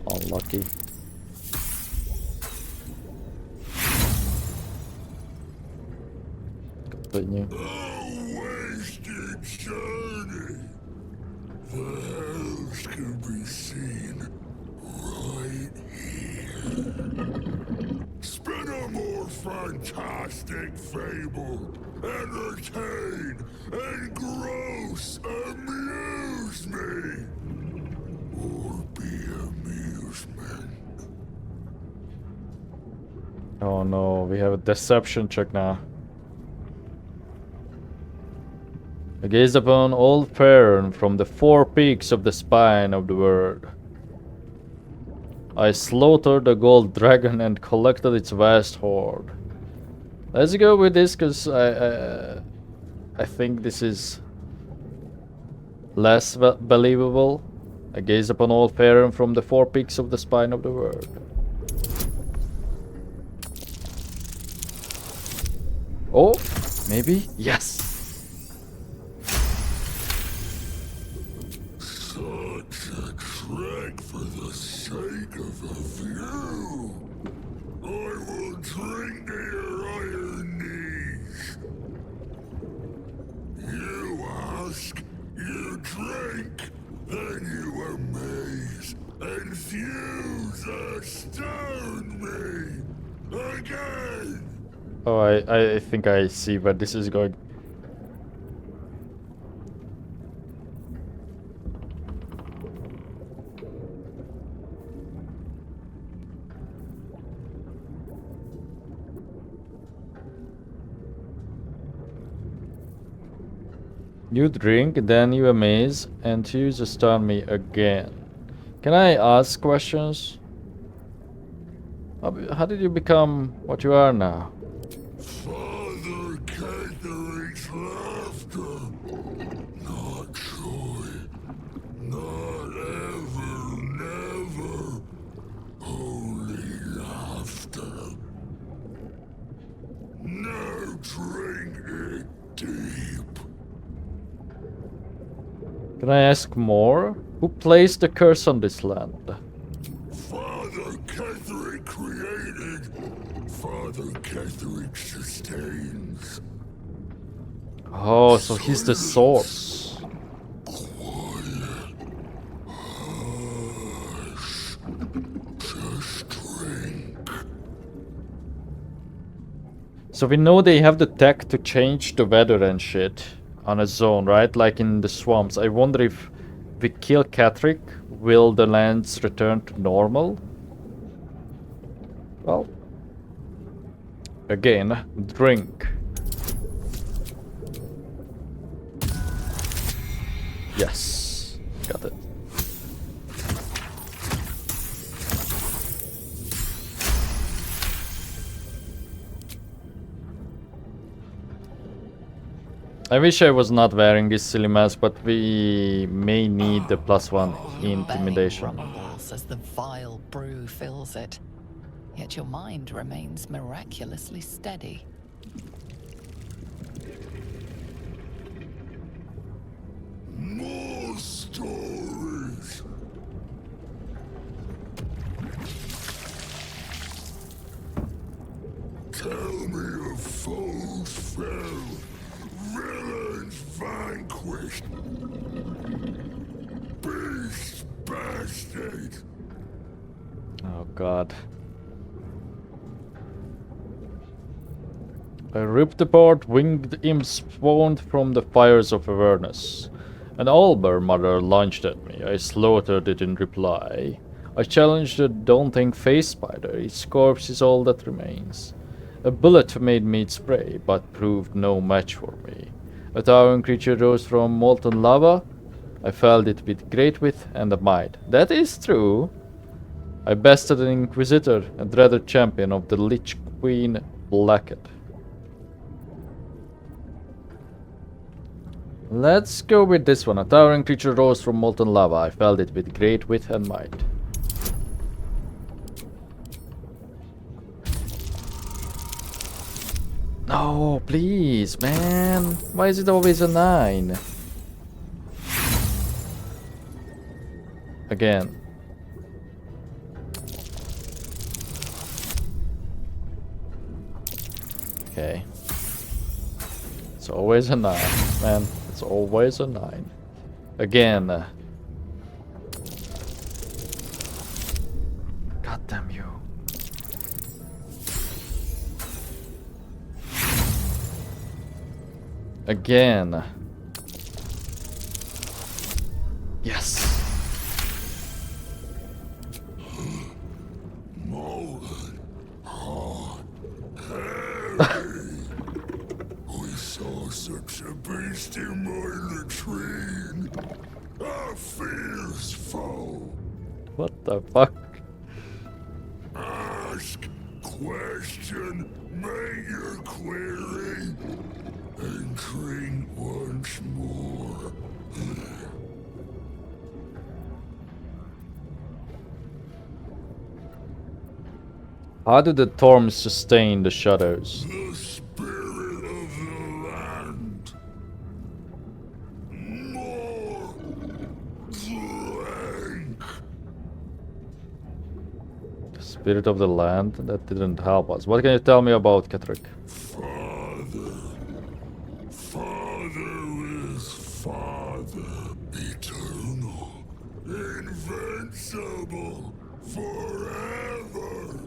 Unlucky. Continue. A wasted journey. The hells can be seen right here. Spin a more fantastic fable. Entertain and gross amuse me. Or be amusement. Oh no, we have a deception check now. I gazed upon old Faerun from the 4 peaks of the spine of the world. I slaughtered the gold dragon and collected its vast hoard. Let's go with this, cause I think this is less believable. I gazed upon old Faerun from the 4 peaks of the spine of the world. Oh, maybe? Yes! Such a trek for the sake of a view. I will drink to your iron knees. You ask, you drink, then you amaze, infuse, astound me again. Oh, I think I see where this is going. You drink, then you amaze, and you astound me again. Can I ask questions? How did you become what you are now? Father Catherine's laughter, not joy, not ever, never, only laughter. Now drink it deep. Can I ask more? Who placed the curse on this land? Father Catherick created, Father Catherick sustains. Oh, so he's the source. Quiet. Hush. Just drink. So we know they have the tech to change the weather and shit on a zone, right? Like in the swamps. I wonder if we kill Catherick, will the lands return to normal? Well, again, drink. Yes, got it. I wish I was not wearing this silly mask, but we may need the +1 intimidation. Rumbles as the vile brew fills it. Yet your mind remains miraculously steady. More stories. Tell me of foes fell, villains vanquished, beasts bastard. Oh god. I ripped apart winged imps spawned from the fires of awareness. An Albar mother lunged at me. I slaughtered it in reply. I challenged the daunting face spider. Its corpse is all that remains. A bullet made me its prey, but proved no match for me. A towering creature rose from molten lava. I felled it with great wit and might. That is true. I bested an inquisitor, a dreaded champion of the Lich Queen Blackhead. Let's go with this one. A towering creature rose from molten lava. I felled it with great wit and might. No, please, man. Why is it always a 9? Again. Okay. It's always a 9, man. It's always a 9. Again. God damn you. Again. Yes. Molten, hot, heavy. We saw such a beast in my latrine. A fierce foe. What the fuck? Ask, question, make your query, and drink once more. How do the Torms sustain the shadows? The spirit of the land. More drink. The spirit of the land? That didn't help us. What can you tell me about Ketherick? Father is Father. Eternal. Invincible. Forever.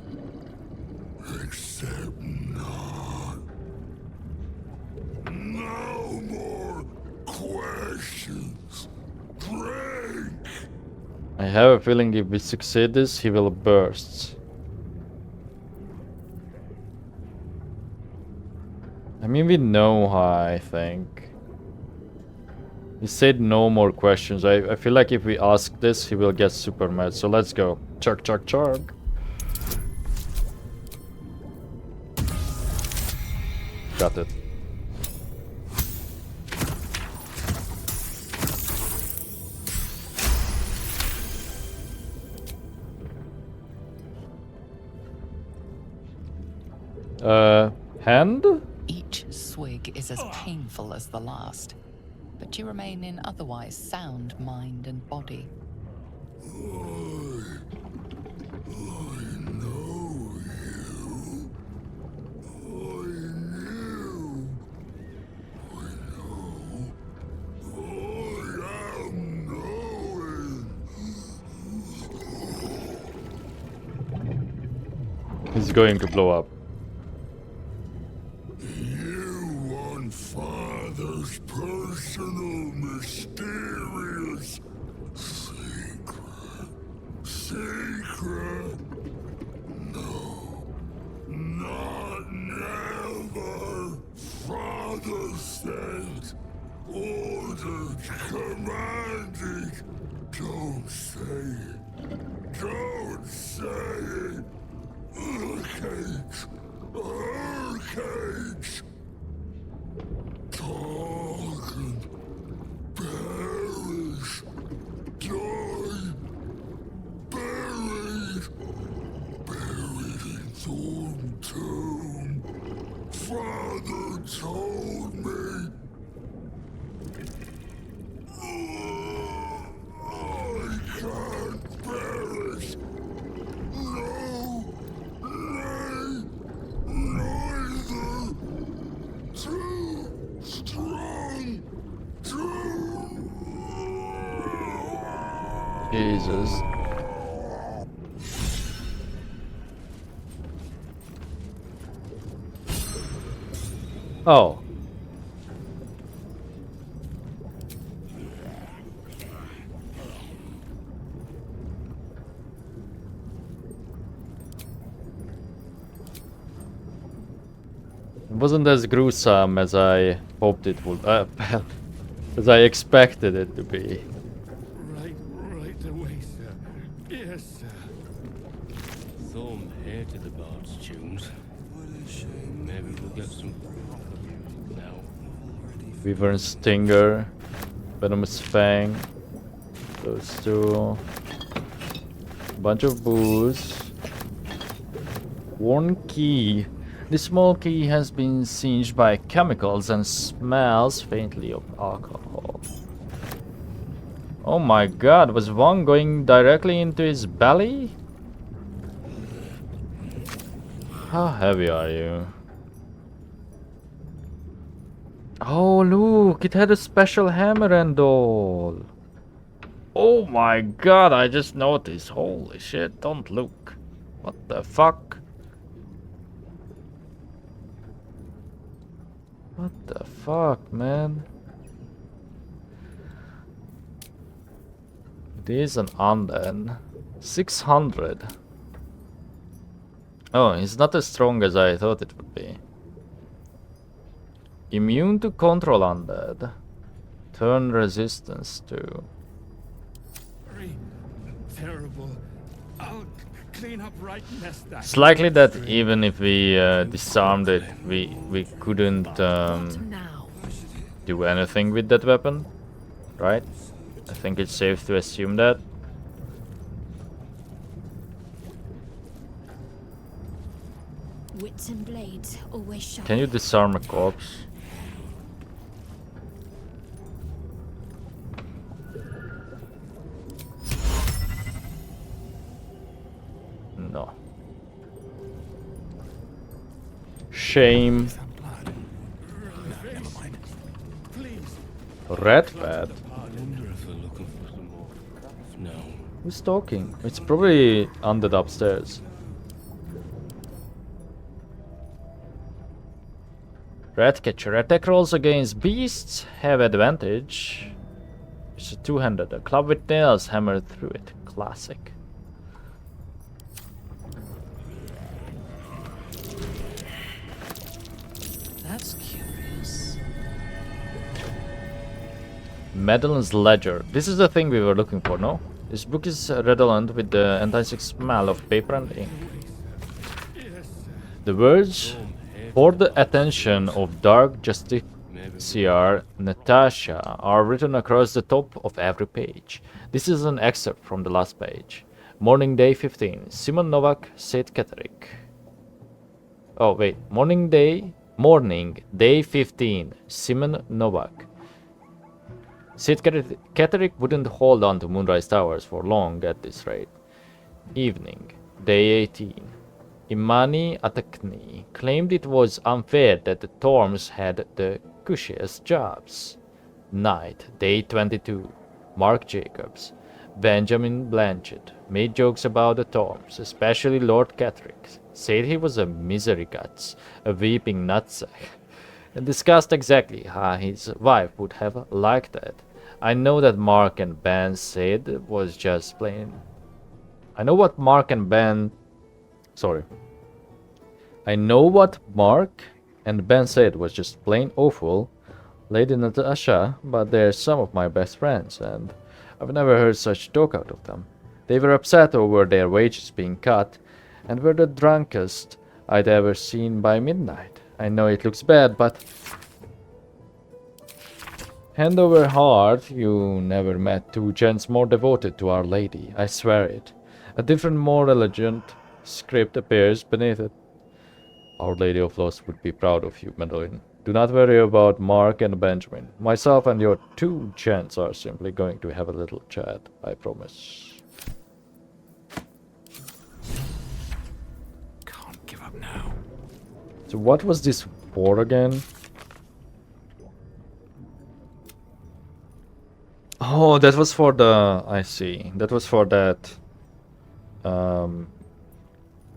Except not. No more questions. Drink. I have a feeling if we succeed this, he will burst. I mean, we know how, I think. He said no more questions. I feel like if we ask this, he will get super mad. So let's go. Chug, chug, chug. Got it. Hand? Each swig is as painful as the last, but you remain in otherwise sound mind and body. He's going to blow up. You want Father's personal, mysterious secret. Secret? No. Not never. Father said, ordered, commanded. Don't say it. Don't say it. Cage. Cage. Talk and perish. Die. Buried. Buried in Thorn Tomb. Father Jesus. Oh. It wasn't as gruesome as I hoped it would, as I expected it to be. Right away, sir. Yes, sir. Thorn here to the bard's tunes. Maybe we'll get some now. Wyvern Stinger, Venomous Fang, those two. Bunch of booze. Worn key. This small key has been singed by chemicals and smells faintly of alcohol. Oh my god, was one going directly into his belly? How heavy are you? Oh look, it had a special hammer and all. Oh my god, I just noticed. Holy shit, don't look. What the fuck? What the fuck, man? It is an undead. 600. Oh, it's not as strong as I thought it would be. Immune to control undead. Turn resistance to. Very terrible. I'll clean up right next time. It's likely that even if we disarmed it, we couldn't do anything with that weapon, right? I think it's safe to assume that. Wits and blades always sharp. Can you disarm a corpse? No. Shame. Red pad. No. Who's talking? It's probably undead upstairs. Ratcatcher. Attack rolls against beasts have advantage. It's a two-handed. A club with nails hammered through it. Classic. That's curious. Madeline's Ledger. This is the thing we were looking for, no? This book is redolent with the antiseptic smell of paper and ink. The words, for the attention of Dark Justiciar Natasha, are written across the top of every page. This is an excerpt from the last page. Morning day 15. Simon Novak, St. Catterick. Oh, wait. Morning day 15. Simon Novak. St. Catterick wouldn't hold on to Moonrise Towers for long at this rate. Evening, day 18. Imani Atakni claimed it was unfair that the Torms had the cushiest jobs. Night, day 22. Mark Jacobs. Benjamin Blanchett made jokes about the Torms, especially Lord Catterick. Said he was a misery guts, a weeping nutsack, and discussed exactly how his wife would have liked it. I know that Mark and Ben said was just plain. I know what Mark and Ben said was just plain awful, Lady Natasha, but they're some of my best friends, and I've never heard such talk out of them. They were upset over their wages being cut, and were the drunkest I'd ever seen by midnight. I know it looks bad, but hand over heart, you never met two gents more devoted to Our Lady, I swear it. A different, more elegant script appears beneath it. Our Lady of Loss would be proud of you, Madeline. Do not worry about Mark and Benjamin. Myself and your two gents are simply going to have a little chat, I promise. Can't give up now. So what was this for again? Oh, that was for the... I see. That was for that...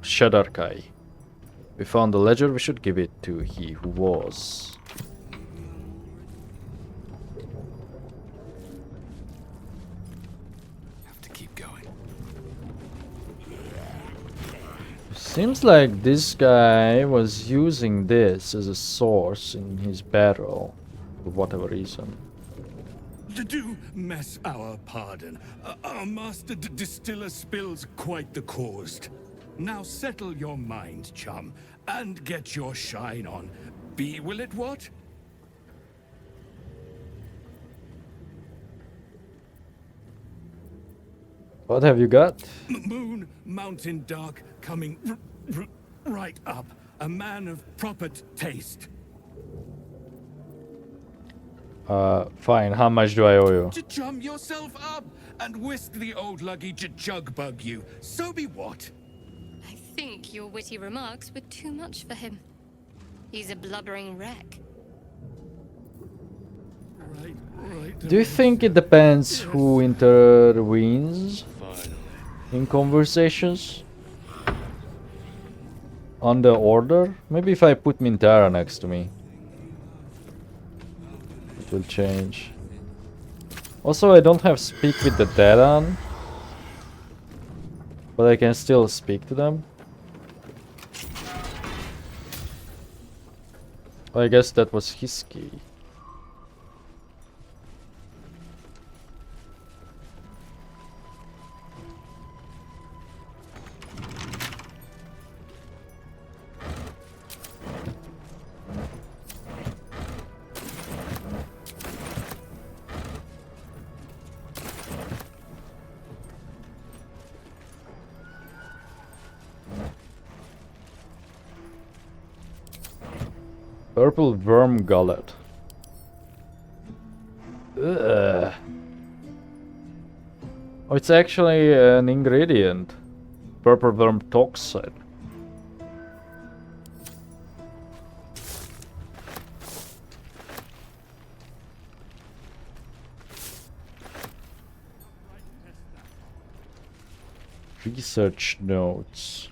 Shadar-kai. We found the ledger, we should give it to he who was. Have to keep going. Seems like this guy was using this as a source in his battle, for whatever reason. Do mess our pardon. Our master distiller spills quite the cause. Now settle your mind, chum, and get your shine on. Be will it what? What have you got? Moon, mountain dark, coming right up. A man of proper taste. Fine, how much do I owe you? To chum yourself up and whisk the old luggy jug bug you. So be what? I think your witty remarks were too much for him. He's a blubbering wreck. Right. Do you think it depends who intervenes in conversations? On the order? Maybe if I put Minthara next to me. It will change. Also, I don't have speak with the dead on. But I can still speak to them. I guess that was his key. Purple worm gullet. Ugh. Oh, it's actually an ingredient. Purple worm toxin. Research notes.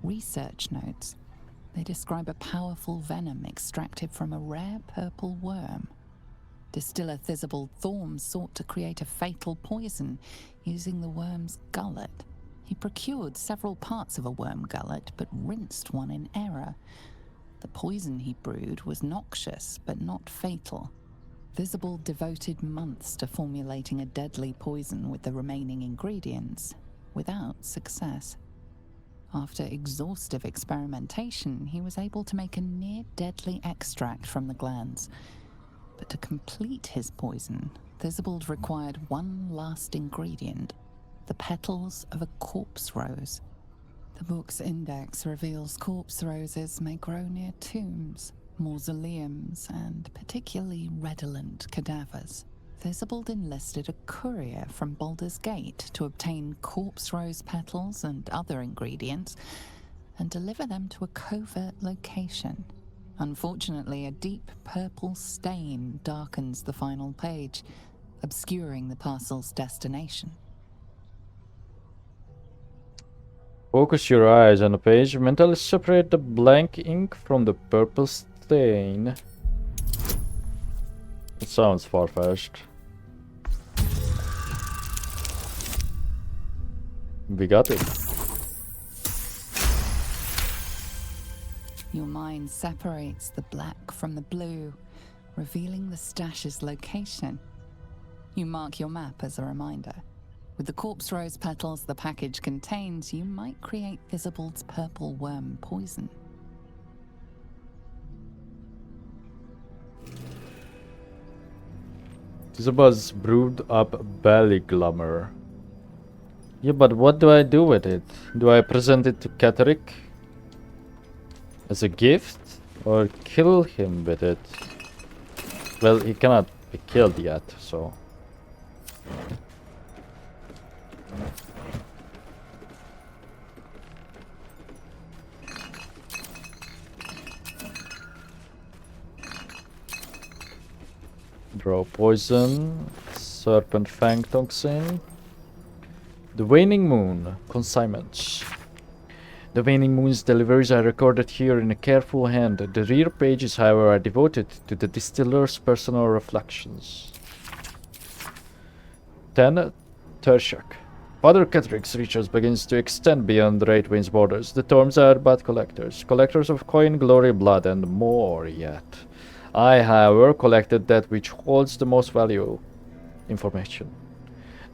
Research notes. They describe a powerful venom extracted from a rare purple worm. Distiller Thisibald Thorm sought to create a fatal poison using the worm's gullet. He procured several parts of a worm gullet, but rinsed one in error. The poison he brewed was noxious, but not fatal. Thisibald devoted months to formulating a deadly poison with the remaining ingredients, without success. After exhaustive experimentation, he was able to make a near-deadly extract from the glands. But to complete his poison, Thisibald required one last ingredient, the petals of a corpse rose. The book's index reveals corpse roses may grow near tombs, mausoleums, and particularly redolent cadavers. Thisibald enlisted a courier from Baldur's Gate to obtain corpse rose petals and other ingredients and deliver them to a covert location. Unfortunately, a deep purple stain darkens the final page, obscuring the parcel's destination. Focus your eyes on a page. Mentally separate the blank ink from the purple stain. It sounds far-fetched. We got it. Your mind separates the black from the blue, revealing the stash's location. You mark your map as a reminder. With the corpse rose petals the package contains, you might create Thisibald's purple worm poison. Thisibald's brewed up belly glamour. Yeah, but what do I do with it? Do I present it to Catterick as a gift or kill him with it? Well, he cannot be killed yet, so... Raw poison. Serpent fang toxin. The Waning Moon. Consignments. The Waning Moon's deliveries are recorded here in a careful hand. The rear pages, however, are devoted to the distiller's personal reflections. 10. Tertiak. Father Kettrik's reaches begins to extend beyond Wraithwane's borders. The Torms are but collectors. Collectors of coin, glory, blood, and more yet. I, however, collected that which holds the most value. Information.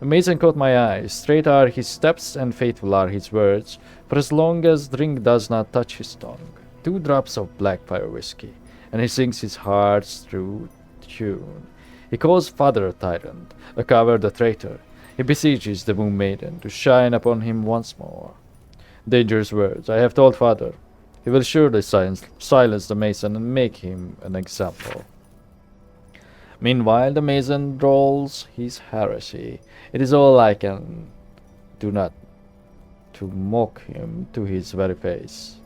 The mason caught my eye. Straight are his steps and faithful are his words, for as long as drink does not touch his tongue. 2 drops of Blackfire whiskey, and he sings his heart's true tune. He calls Father a tyrant, a coward a traitor. He beseeches the Moon Maiden to shine upon him once more. Dangerous words, I have told Father. He will surely silence the mason and make him an example. Meanwhile, the mason drawls his heresy. It is all I can do not to mock him to his very face.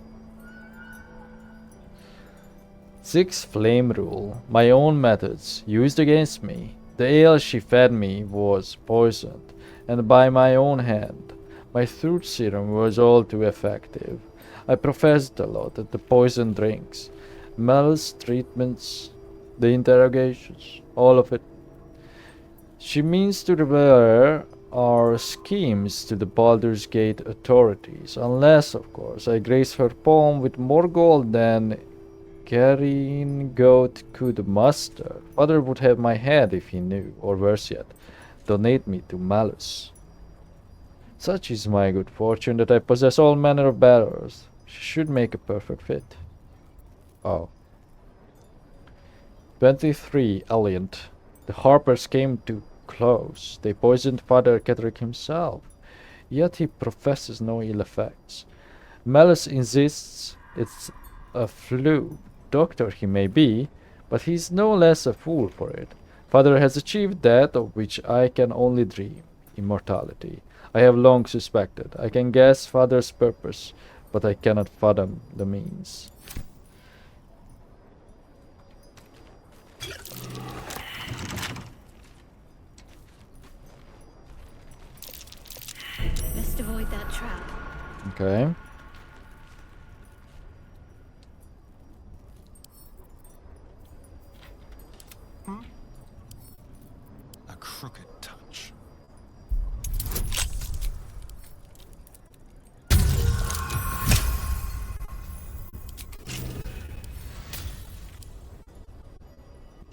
6. Flame rule. My own methods, used against me. The ale she fed me was poisoned, and by my own hand. My throat serum was all too effective. I professed a lot at the poison drinks, Mel's treatments, the interrogations, all of it. She means to reveal our schemes to the Baldur's Gate authorities, unless, of course, I grace her palm with more gold than carrying goat could muster. Father would have my head if he knew, or worse yet, donate me to Malus. Such is my good fortune that I possess all manner of barrels. She should make a perfect fit. Oh. 23. Alliant. The Harpers came too close. They poisoned Father Ketrick himself. Yet he professes no ill effects. Malus insists it's a fluke. Doctor he may be, but he's no less a fool for it. Father has achieved that of which I can only dream. Immortality. I have long suspected. I can guess Father's purpose, but I cannot fathom the means. Best avoid that trap. Okay. A crooked touch.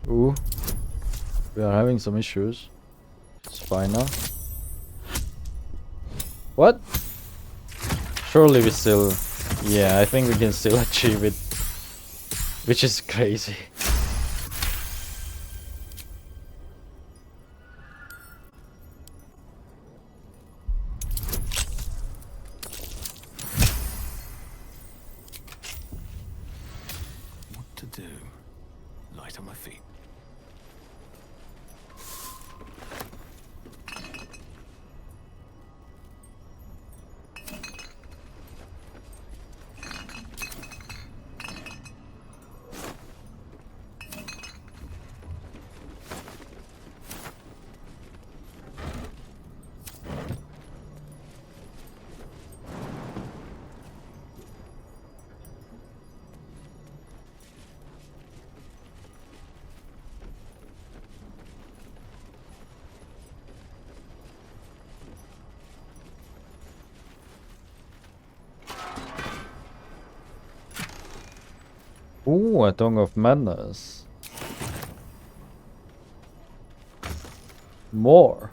Ooh. We are having some issues. It's fine now. What? Surely we still... Yeah, I think we can still achieve it. Which is crazy. What to do? Light on my feet. Ooh, a Tongue of Madness. More.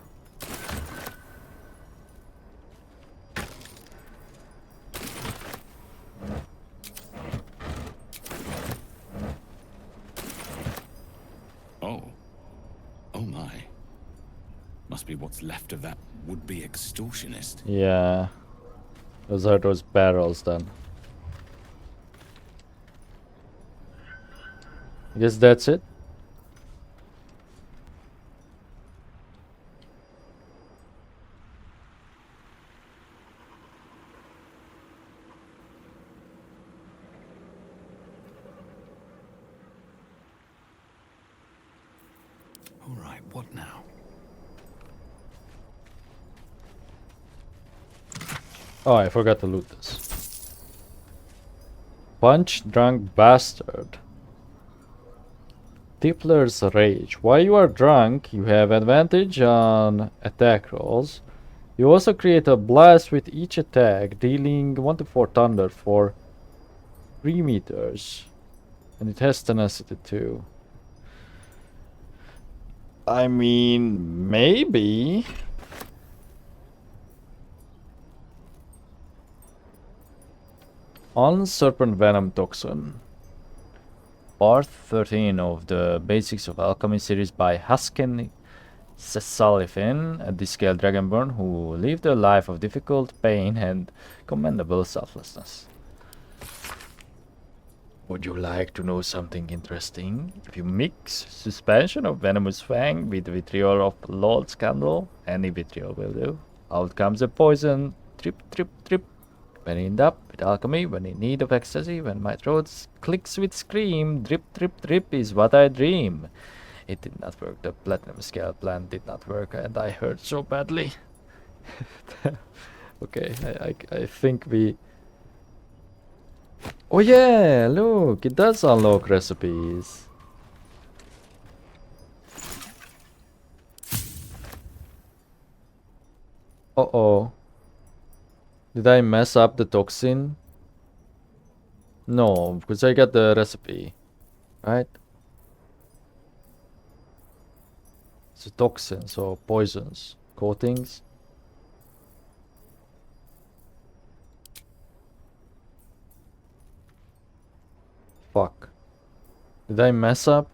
Oh. Oh my. Must be what's left of that would-be extortionist. Yeah. Those are those barrels then. I guess that's it. Right, what now? Oh, I forgot to loot this. Punch drunk bastard. Tippler's Rage. While you are drunk, you have advantage on attack rolls. You also create a blast with each attack, dealing 1 to 4 thunder for 3 meters. And it has tenacity too. I mean, maybe. On Serpent Venom Toxin. Part 13 of the Basics of Alchemy series by Hasken Cesalifin, a descaled dragonborn who lived a life of difficult pain and commendable selflessness. Would you like to know something interesting? If you mix suspension of venomous fang with vitriol of Lord's candle, any vitriol will do, out comes a poison. Trip, trip, trip. When in up with alchemy, when in need of ecstasy, when my throat clicks with scream, drip, drip, drip is what I dream. It did not work. The platinum scale plan did not work, and I hurt so badly. Okay, I think we... Oh yeah, look, it does unlock recipes. Uh-oh. Did I mess up the toxin? No, because I got the recipe, right? It's a toxin, so poisons, coatings. Fuck. Did I mess up?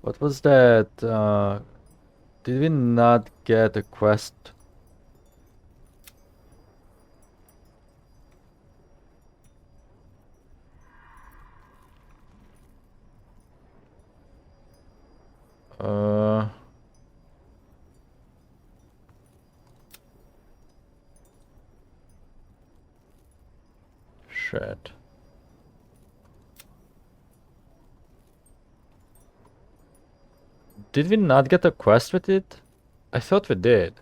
What was that? Did we not get a quest? Shit. Did we not get a quest with it? I thought we did.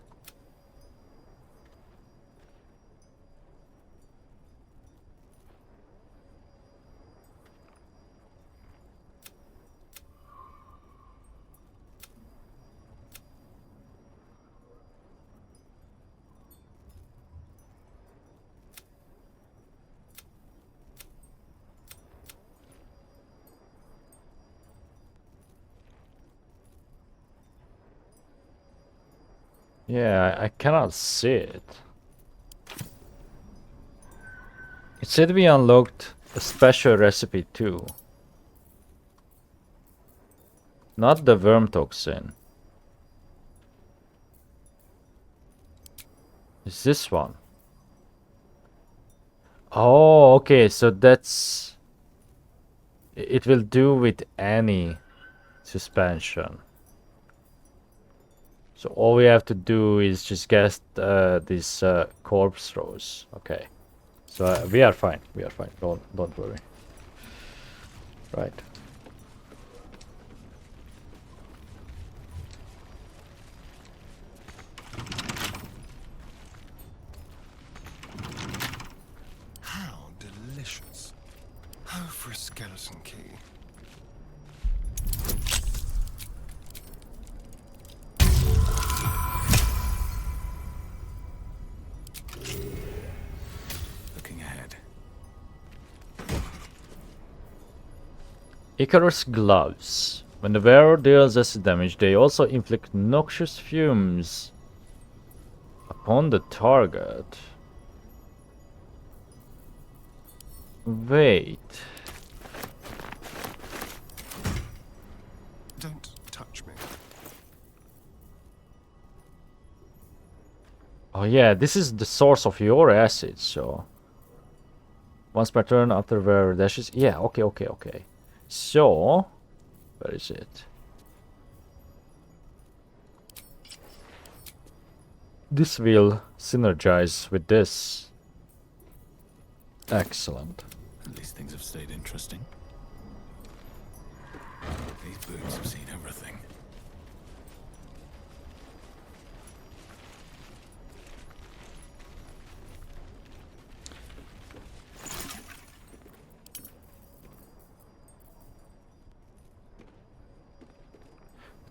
Yeah, I cannot see it. It said we unlocked a special recipe too. Not the worm toxin. It's this one. Oh, okay, so that's... It will do with any suspension. So all we have to do is just get this corpse rose. Okay. So we are fine. We are fine. Don't worry. Right. How delicious. Oh, for a skeleton key. Icarus gloves. When the wearer deals acid damage, they also inflict noxious fumes upon the target. Wait. Don't touch me. Oh yeah, this is the source of your acid, so... Once per turn after wearer dashes... Yeah, okay. So... Where is it? This will synergize with this. Excellent. At least things have stayed interesting. These boots have seen everything.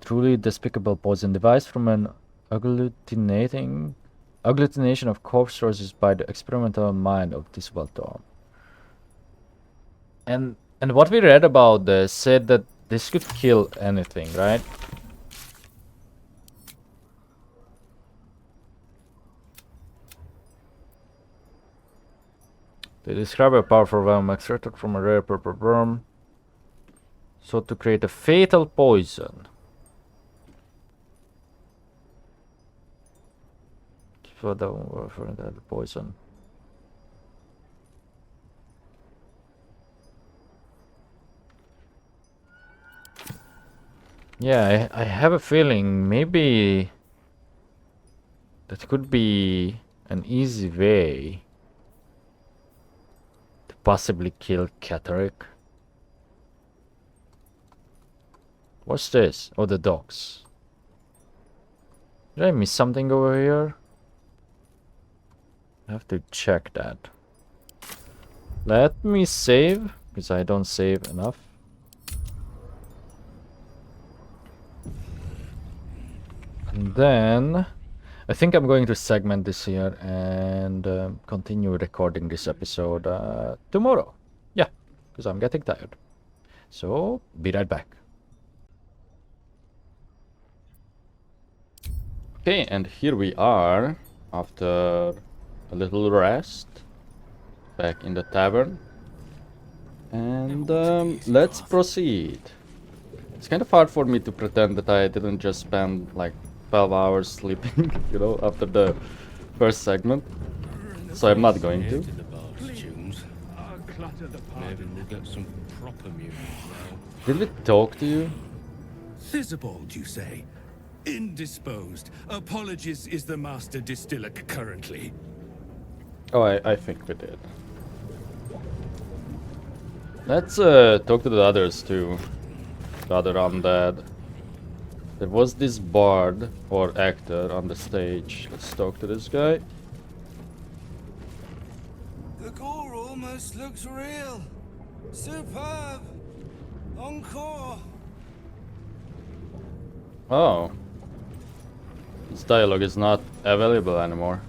Truly despicable poison device from an agglutination of corpse sources by the experimental mind of this Baldur. And what we read about this said that this could kill anything, right? They describe a powerful realm extracted from a rare purple worm, so to create a fatal poison. For the poison. Yeah, I have a feeling maybe that could be an easy way to possibly kill Catterick. What's this? Oh, the dogs. Did I miss something over here? I have to check that. Let me save, because I don't save enough. And then I think I'm going to segment this here and continue recording this episode tomorrow. Yeah, because I'm getting tired. So, be right back. Okay, and here we are after a little rest back in the tavern, and let's proceed. It's kind of hard for me to pretend that I didn't just spend like 12 hours sleeping, you know, after the first segment, so I'm not going to. Maybe we'll get some proper music now. Did we talk to you? Theobald, you say? Indisposed. Apologies is the master distiller currently. Oh, I think we did. Let's talk to the others too. The other undead. There was this bard or actor on the stage. Let's talk to this guy. The gore almost looks real. Superb. Encore. Oh. This dialogue is not available anymore.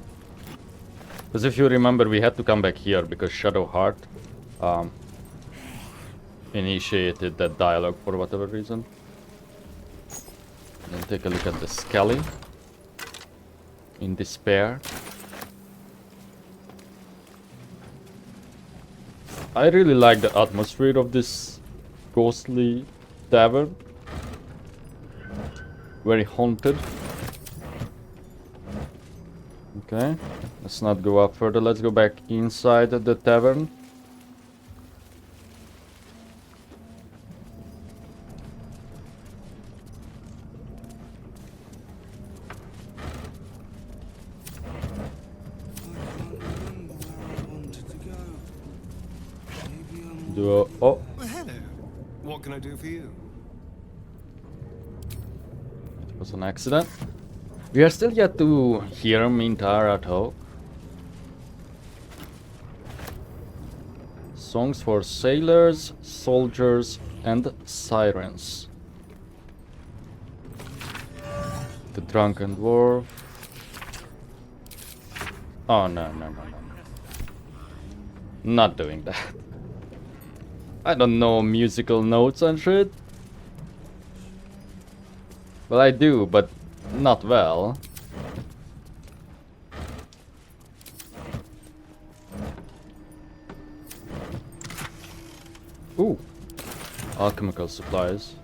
Because if you remember, we had to come back here because Shadowheart initiated that dialogue for whatever reason. And take a look at the Skelly. In despair. I really like the atmosphere of this ghostly tavern. Very haunted. Okay, let's not go up further. Let's go back inside the tavern. Oh. Well, hello. What can I do for you? It was an accident. We are still yet to hear Minthara talk. Songs for sailors, soldiers, and sirens. The drunken dwarf. Oh, no. Not doing that. I don't know musical notes and shit. Well, I do, but not well. Ooh. Alchemical supplies.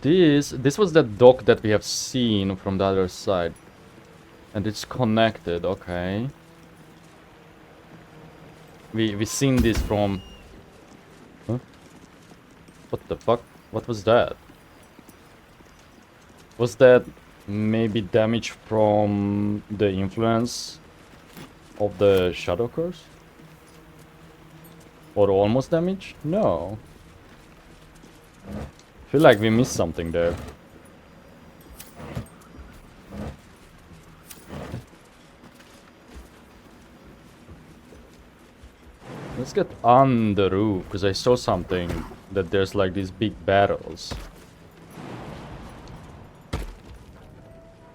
This was the dock that we have seen from the other side. And it's connected, okay. We've seen this from... Huh? What the fuck? What was that? Was that maybe damage from the influence of the Shadow Curse? Or almost damage? No. Feel like we missed something there. Let's get on the roof, because I saw something that there's like these big barrels.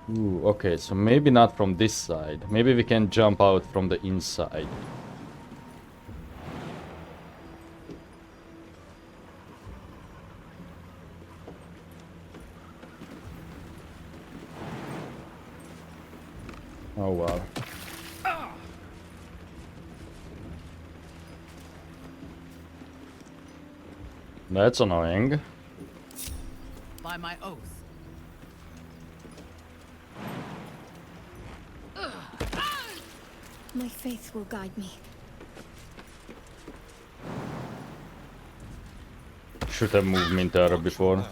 Ooh, okay, so maybe not from this side. Maybe we can jump out from the inside. Oh wow. That's annoying. By my oath. My faith will guide me. Should have moved Minthara before.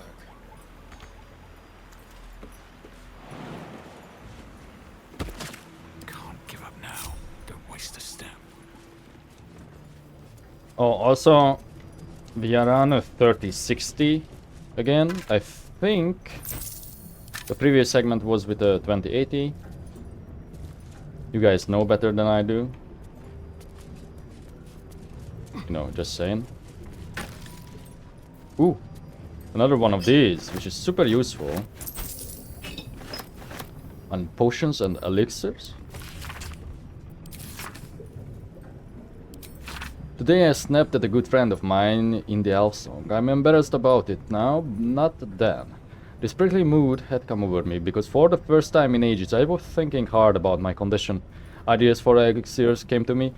Can't give up now. Don't waste a step. Oh, also, we are on a 3060 again. I think the previous segment was with a 2080. You guys know better than I do. You know, just saying. Ooh, another one of these, which is super useful. On potions and elixirs. Today I snapped at a good friend of mine in the elf song. I'm embarrassed about it now, not then. This prickly mood had come over me, because for the first time in ages I was thinking hard about my condition. Ideas for elixirs came to me.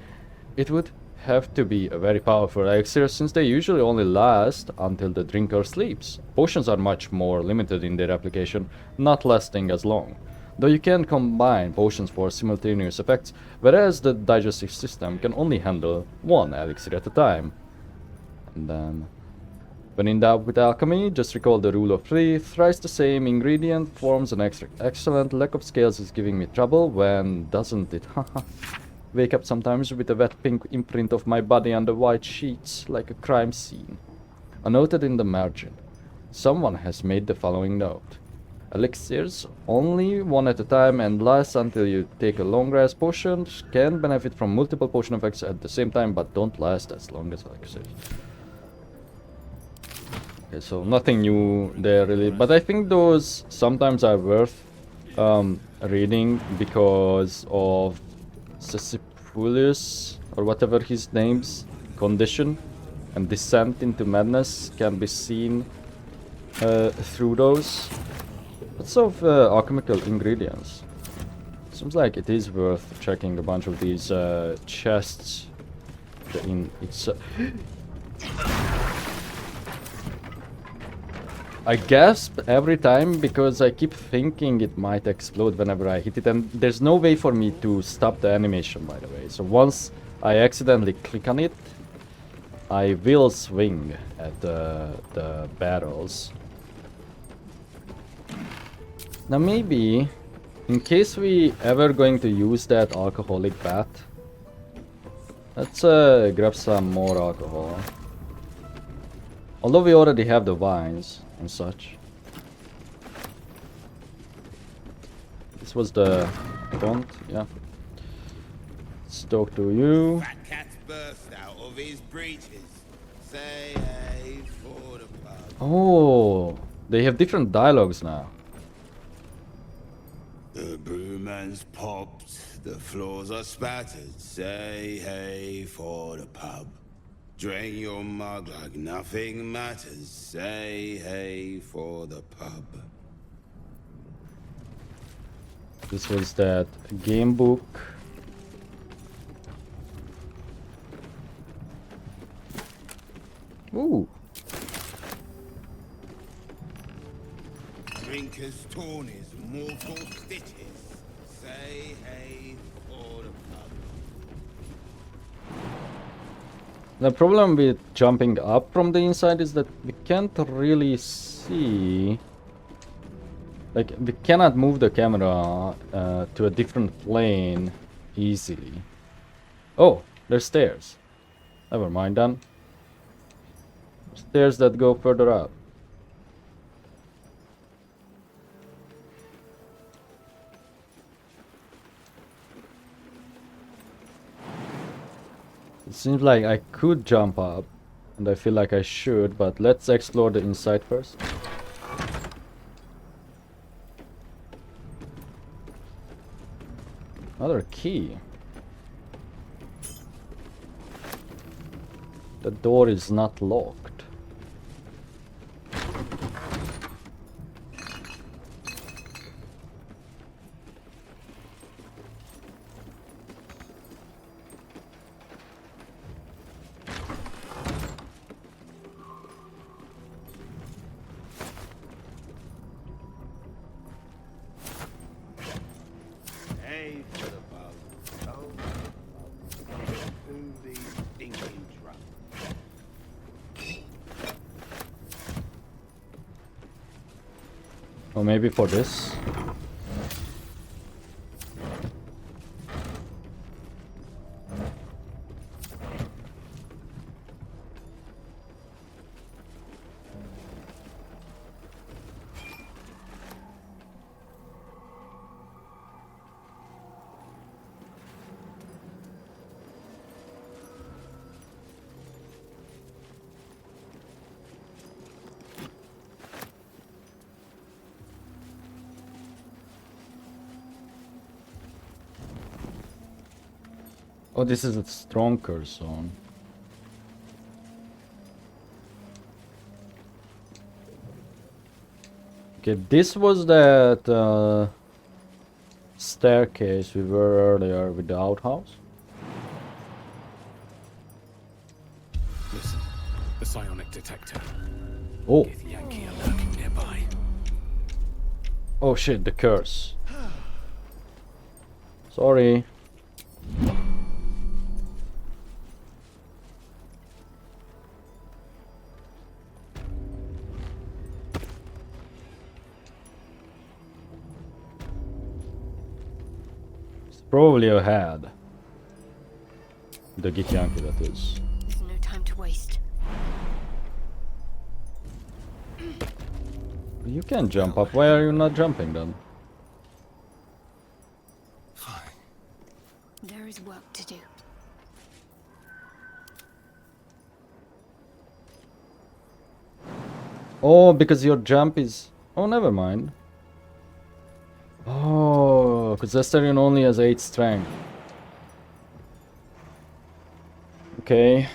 It would have to be a very powerful elixir, since they usually only last until the drinker sleeps. Potions are much more limited in their application, not lasting as long. Though you can combine potions for simultaneous effects, whereas the digestive system can only handle one elixir at a time. And then, when in doubt with alchemy, just recall the rule of three. Thrice the same ingredient forms an excellent. Lack of scales is giving me trouble. When doesn't it? Haha. Wake up sometimes with a wet pink imprint of my body on the white sheets, like a crime scene. Noted in the margin. Someone has made the following note. Elixirs, only one at a time and last until you take a long rest. Potions can benefit from multiple potion effects at the same time, but don't last as long as elixirs. Okay, so nothing new there really, but I think those sometimes are worth reading because of Sisyphus, or whatever his name's condition, and descent into madness can be seen through those. Lots of alchemical ingredients. Seems like it is worth checking a bunch of these chests in its. I gasp every time because I keep thinking it might explode whenever I hit it, and there's no way for me to stop the animation, by the way. So once I accidentally click on it, I will swing at the barrels. Now maybe, in case we ever going to use that alcoholic bath, let's grab some more alcohol. Although we already have the wines and such. This was the font, yeah. Let's talk to you. Fat cat's burst out of his breeches. Say hey for the pub. Oh, they have different dialogues now. The brewman's popped, the floors are spattered. Say hey for the pub. Drain your mug like nothing matters. Say hey for the pub. This was that game book. Ooh. Drinker's torn his mortal stitches. Say hey for the pub. The problem with jumping up from the inside is that we can't really see. Like, we cannot move the camera to a different plane easily. Oh, there's stairs. Never mind then. Stairs that go further up. It seems like I could jump up, and I feel like I should, but let's explore the inside first. Another key. The door is not locked. Hey for the pub. Oh, to the stinking drunk. Or maybe for this. Oh, this is a stronger zone. Okay, this was that staircase we were earlier with the outhouse. Listen, the psionic detector. Oh. Gith Yankee are lurking nearby. Oh shit, the curse. Sorry. Probably ahead. The Githyanki, that is. There's no time to waste. You can jump up. Why are you not jumping then? There is work to do. Oh, because your jump is... Oh, never mind. Oh, because Astarion only has 8 strength. Okay.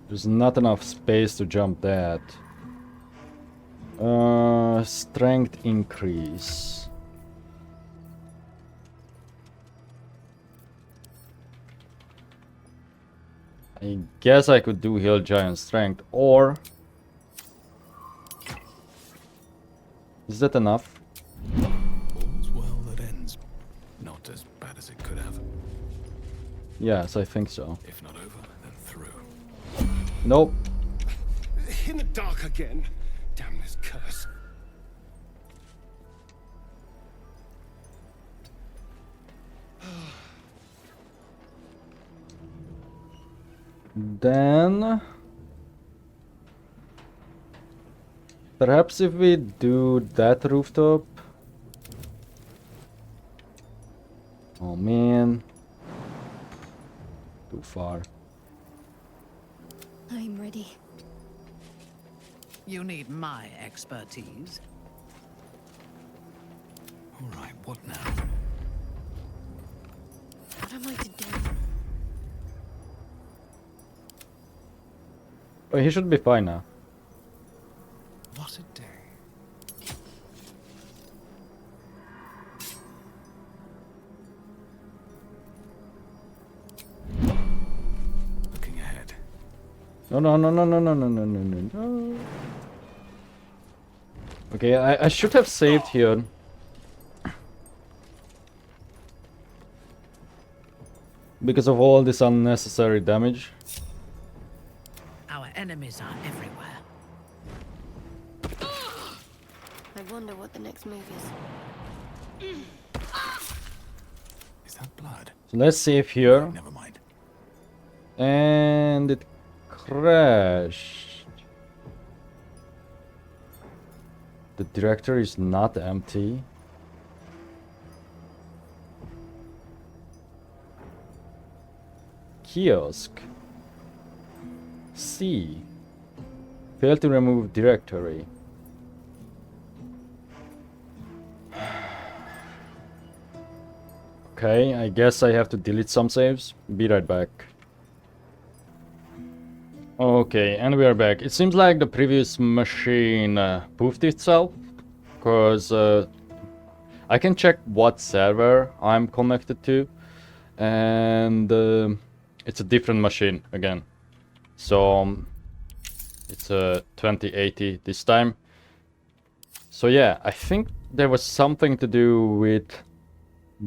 There's not enough space to jump that. Strength increase. I guess I could do Hill Giant Strength, or... Is that enough? All's well that ends. Not as bad as it could have. Yes, I think so. If not over, then through. Nope. In the dark again. Damn this curse. Then... Perhaps if we do that rooftop... Oh man. Too far. I'm ready. You need my expertise. All right, what now? What am I to do? Oh, he should be fine now. What a day. Looking ahead. No, no, no, no, no, no, no, no, no, no, no. Okay, I should have saved here. Because of all this unnecessary damage. Our enemies are everywhere. wonder what the next move is. Is that blood? So let's save here. Never mind. And it crashed. The directory is not empty. Kiosk. C. Failed to remove directory. Okay, I guess I have to delete some saves. Be right back. Okay, and we are back. It seems like the previous machine poofed itself, because I can check what server I'm connected to, and it's a different machine again. So it's a 2080 this time. So yeah, I think there was something to do with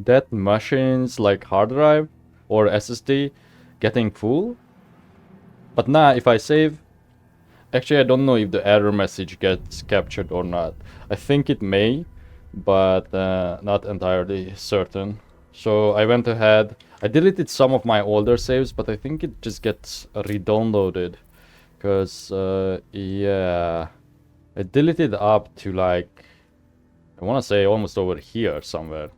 that machine's like hard drive or SSD getting full. But now if I save, actually I don't know if the error message gets captured or not. I think it may, but not entirely certain. So I went ahead, I deleted some of my older saves, but I think it just gets re-downloaded. Because, yeah, I deleted up to like, I want to say almost over here somewhere.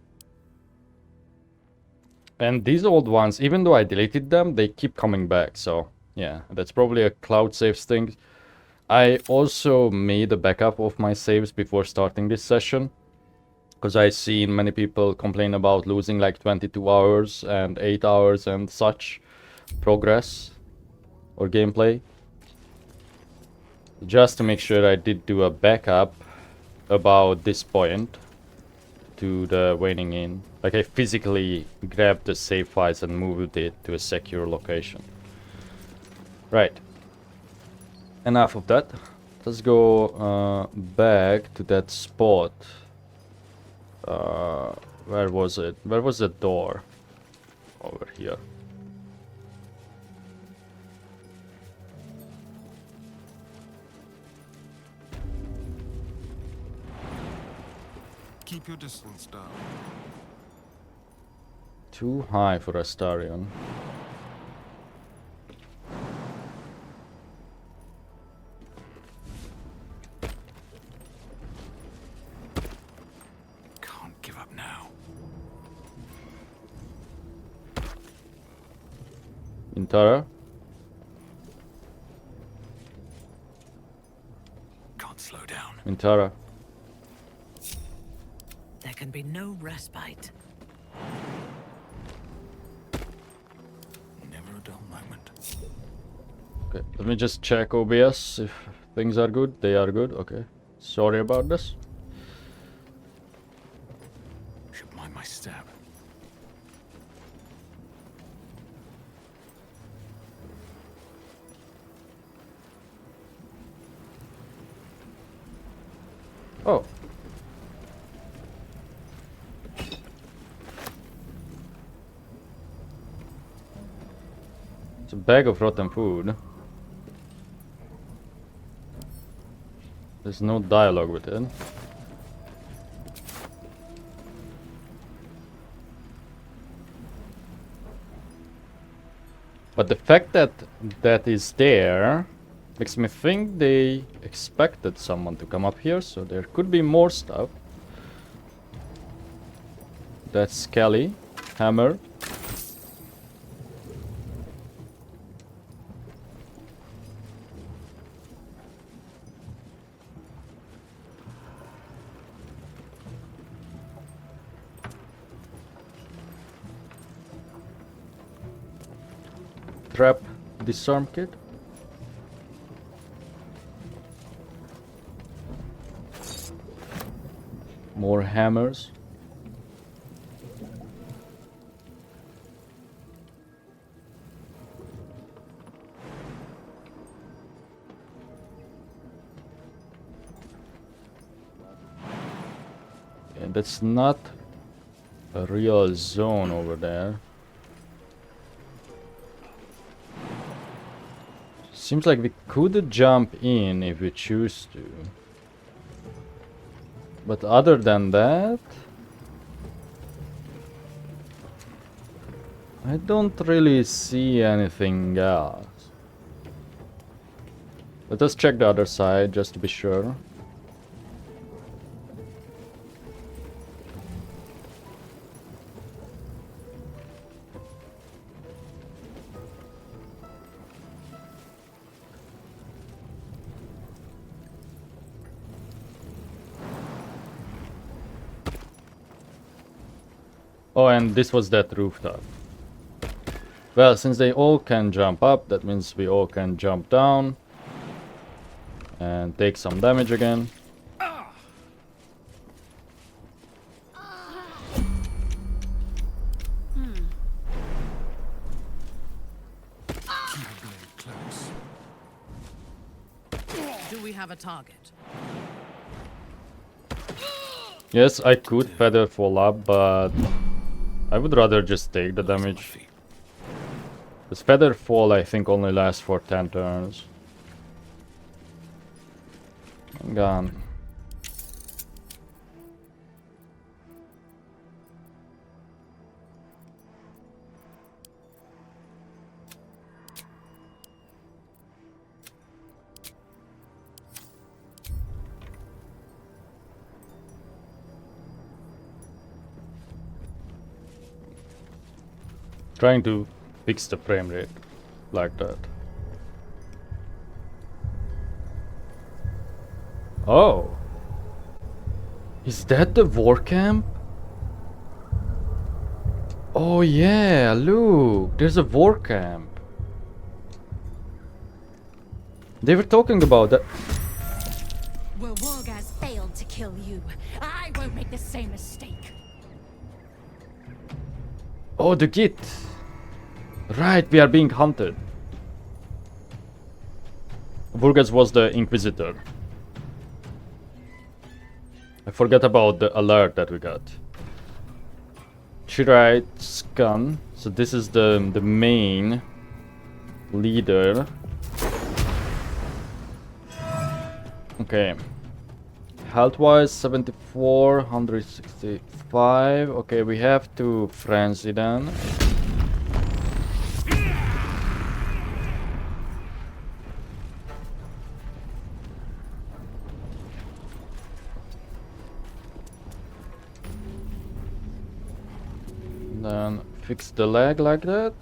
And these old ones, even though I deleted them, they keep coming back, so yeah, that's probably a cloud saves thing. I also made a backup of my saves before starting this session, because I've seen many people complain about losing like 22 hours and 8 hours and such progress or gameplay. Just to make sure, I did do a backup about this point to the Waning Inn. Like I physically grabbed the save files and moved it to a secure location. Right. Enough of that. Let's go back to that spot. Where was it? Where was the door? Over here. Keep your distance down. Too high for Astarion. Can't give up now. Minthara. Can't slow down. Minthara. There can be no respite. Never a dull moment. Okay, let me just check OBS if things are good. They are good, okay. Sorry about this. Should mind my step. Oh. It's a bag of rotten food. There's no dialogue with it. But the fact that that is there makes me think they expected someone to come up here, so there could be more stuff. That's Skelly, hammer. Trap disarm kit. More hammers. And that's not a real zone over there. Seems like we could jump in if we choose to. But other than that, I don't really see anything else. Let us check the other side just to be sure. Oh, and this was that rooftop. Well, since they all can jump up, that means we all can jump down and take some damage again. Do we have a target? Yes, I could feather fall up, but I would rather just take the damage. This feather fall, I think, only lasts for 10 turns. I'm gone. Trying to fix the frame rate like that. Oh, is that the war camp? Oh yeah, look, there's a war camp. They were talking about that. Well, Wargaz failed to kill you. I won't make the same mistake. Oh, the Git. Right, we are being hunted. Burgas was the Inquisitor. I forgot about the alert that we got. Chirite gun. So this is the main leader. Okay. Health-wise, 74, 165. Okay, we have to frenzy then. Then fix the leg like that.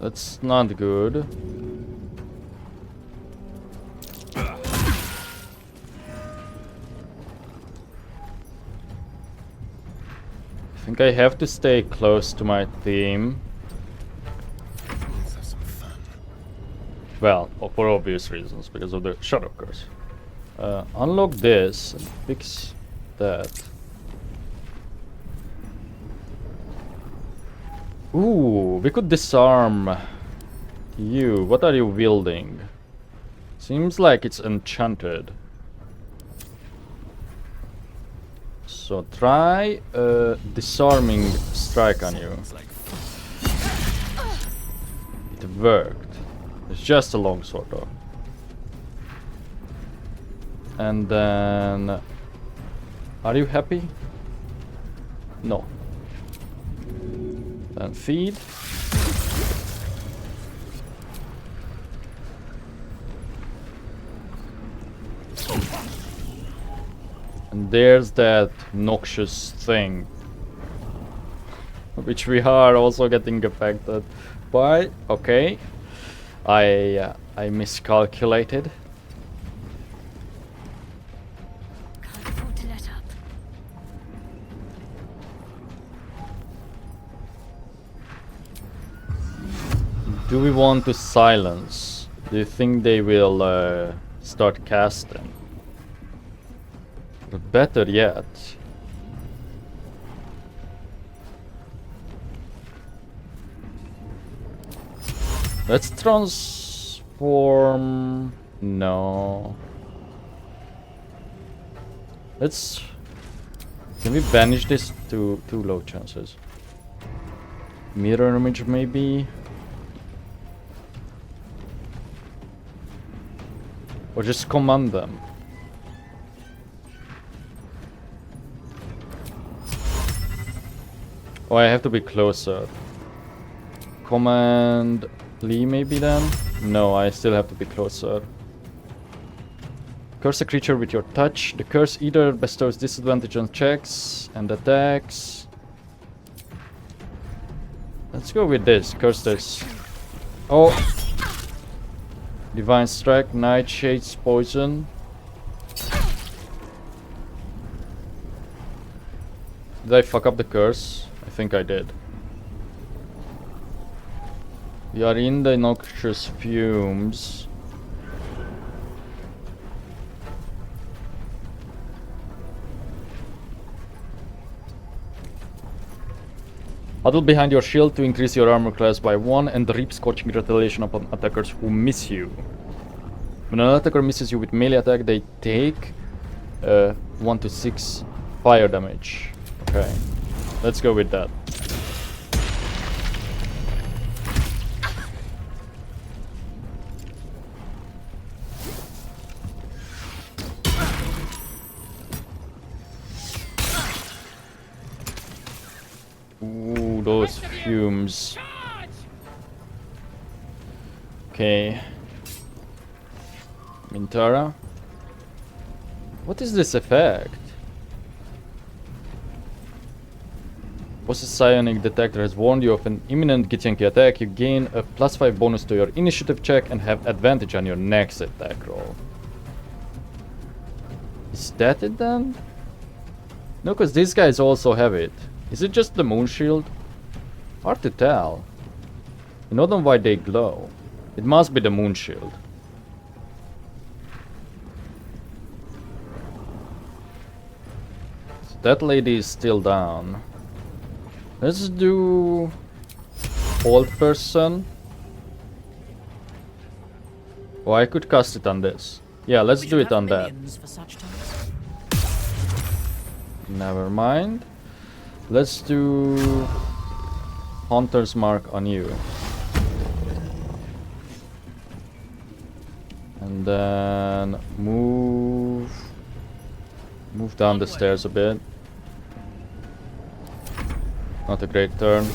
That's not good. I think I have to stay close to my team. Well, for obvious reasons, because of the shadow curse. Unlock this and fix that. Ooh, we could disarm you. What are you wielding? Seems like it's enchanted. So try a disarming strike on you. It worked. It's just a longsword though. And then... Are you happy? No. Then feed. And there's that noxious thing. Which we are also getting affected by. Okay. I miscalculated. Can't afford to let up. Do we want to silence? Do you think they will start casting? But better yet, let's transform. No. Let's Can we banish this? Too low chances. Mirror image maybe? Or just command them? Oh, I have to be closer. Command Lee maybe then? No, I still have to be closer. Curse a creature with your touch. The curse either bestows disadvantage on checks and attacks. Let's go with this. Curse this. Oh! Divine Strike, Nightshade's Poison. Did I fuck up the curse? I think I did. We are in the noxious fumes. Huddle behind your shield to increase your armor class by 1 and reap scorching retaliation upon attackers who miss you. When an attacker misses you with melee attack, they take 1 to 6 fire damage. Okay, let's go with that. Ooh, those fumes. Okay. Minthara. What is this effect? Once a psionic detector has warned you of an imminent Githyanki attack, you gain a +5 bonus to your initiative check and have advantage on your next attack roll. Is that it then? No, because these guys also have it. Is it just the moon shield? Hard to tell. I know them why they glow. It must be the moon shield. So that lady is still down. Let's do old person. Oh, I could cast it on this. Yeah, let's do it on that. Never mind. Let's do Hunter's Mark on you. And then move down the stairs a bit. Not a great turn.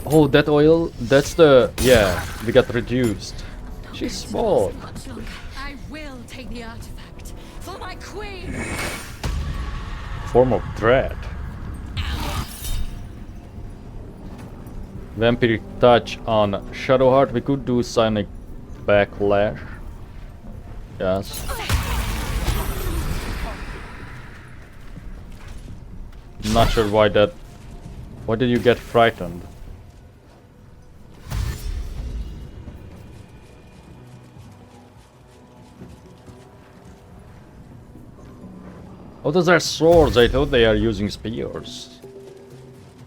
Oh, that oil, that's the, yeah, we got reduced. She's small. I will take the artifact for my queen. Form of dread. Vampiric touch on Shadowheart. We could do Psionic Backlash. Yes. Not sure why that. Why did you get frightened? Oh, those are swords. I thought they are using spears.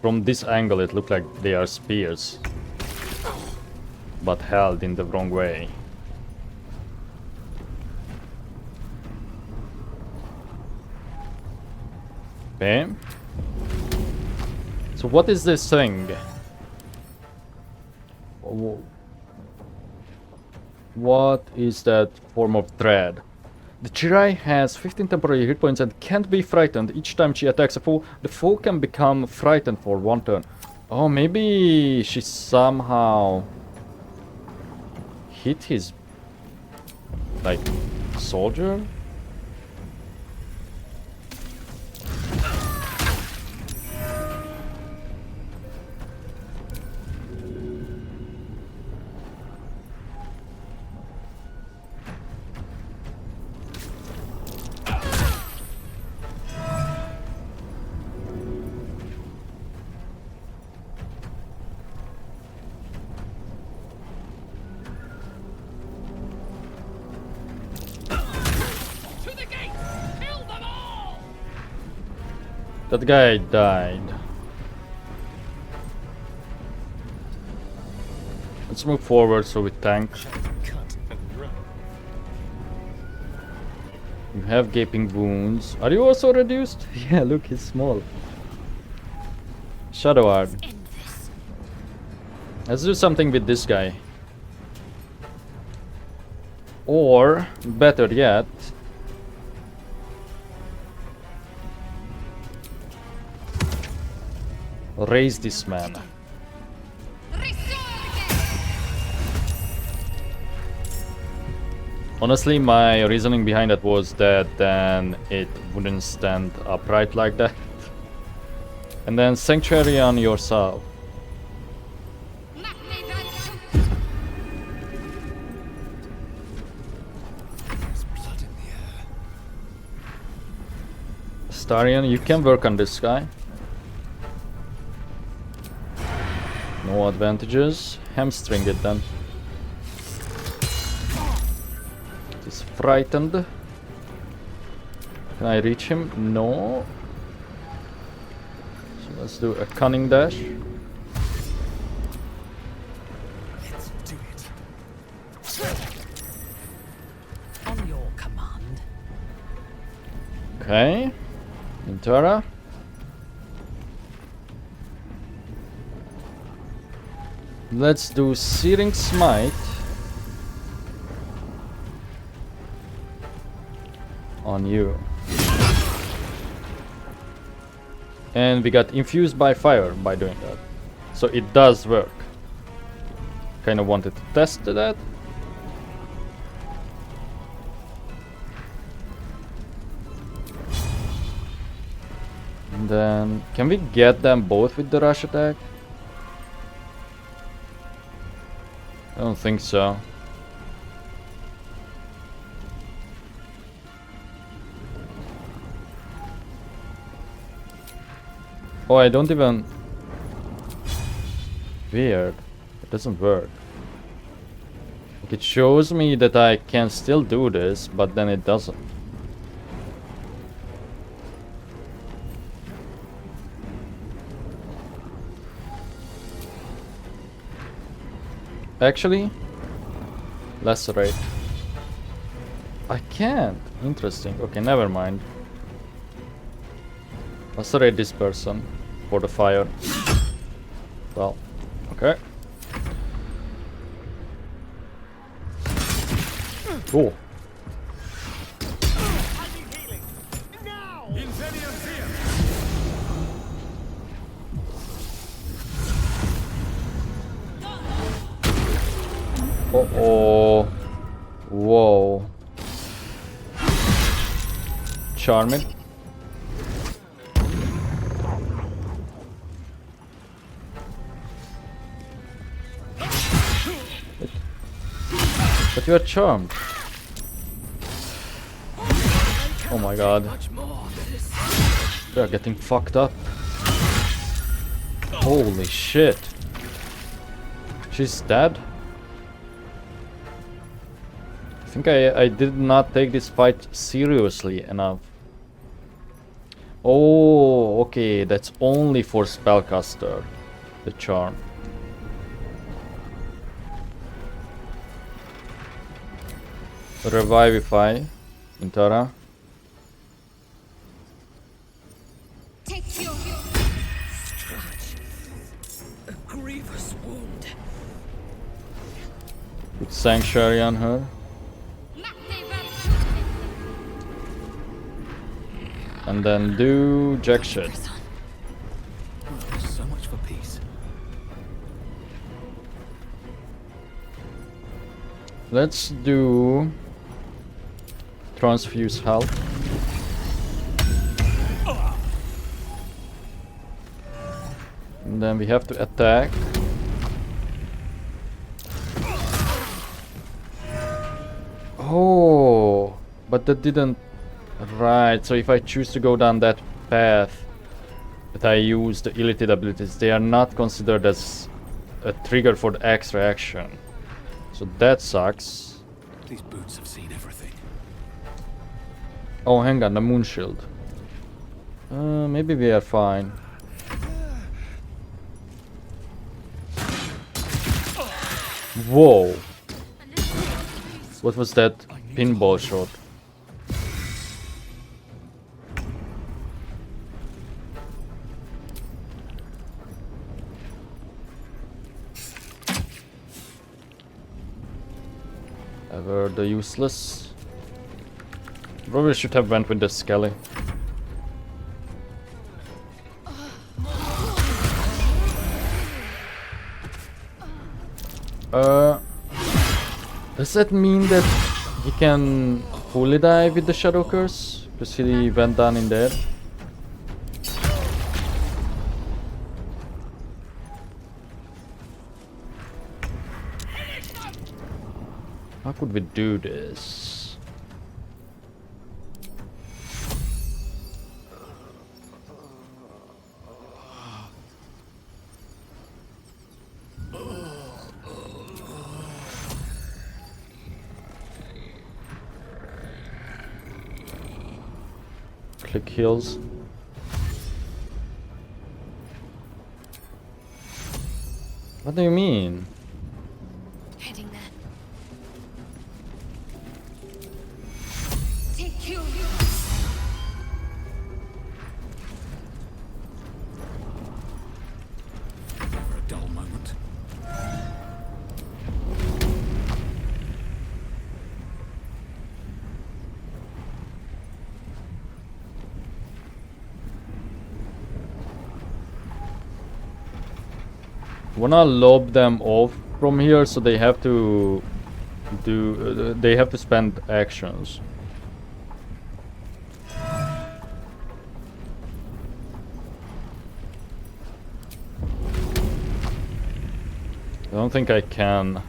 From this angle, it looked like they are spears, but held in the wrong way. Okay. So what is this thing? What is that form of dread? The Chirai has 15 temporary hit points and can't be frightened. Each time she attacks a foe, the foe can become frightened for 1 turn. Oh, maybe she somehow hit his, like, soldier? That guy died. Let's move forward so we tank. You have gaping wounds. Are you also reduced? Yeah, look, he's small. Shadow Art. Let's do something with this guy. Or, better yet, raise this man. Honestly, my reasoning behind that was that then it wouldn't stand upright like that. And then Sanctuary on yourself. Starion, you can work on this guy. No advantages. Hamstring it then. He's frightened. Can I reach him? No. So let's do a cunning dash. Let's do it. On your command. Okay. Minthara. Let's do Searing Smite on you. And we got infused by fire by doing that. So it does work. Kind of wanted to test that. And then, can we get them both with the rush attack? I don't think so. Oh, I don't even... Weird. It doesn't work. Like, it shows me that I can still do this, but then it doesn't. Actually, lacerate. I can't. Interesting. Okay, never mind. Lacerate this person for the fire. Well, okay. Cool. Uh-oh. Whoa. Charm it. But you are charmed. Oh my god. We are getting fucked up. Holy shit. She's dead? I think I did not take this fight seriously enough. Oh, okay, that's only for spellcaster, the charm. Revivify, Minthara. Take your scratch. A grievous wound. Put Sanctuary on her. And then do jack shit. So much for peace. Let's do transfuse health. And then we have to attack. Oh, but that didn't. Right, so if I choose to go down that path that I use the elite abilities, they are not considered as a trigger for the extra action. So that sucks. These boots have seen everything. Oh, hang on, the moon shield. Maybe we are fine. Whoa. What was that pinball shot? Ever the useless. Probably should have went with the Skelly. Does that mean that he can fully die with the Shadow Curse? Because he went down in there. How could we do this? Click heals. What do you mean? Heading there. Take you. For a dull moment. Wanna lob them off from here, so they have to do. They have to spend actions. I don't think I can.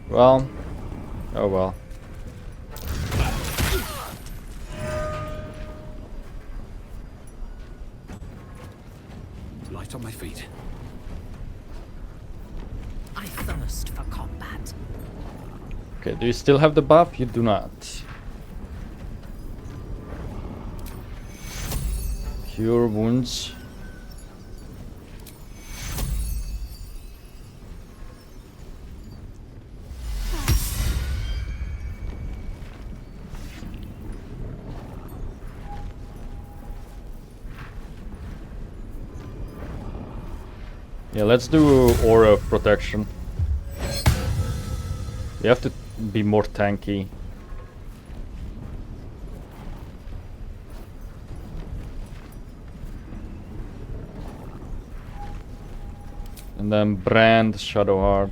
Well, oh well. Light on my feet. I thirst for combat. Okay, do you still have the buff? You do not. Cure wounds. Yeah, let's do Aura of Protection. You have to be more tanky. And then Brand Shadow Heart.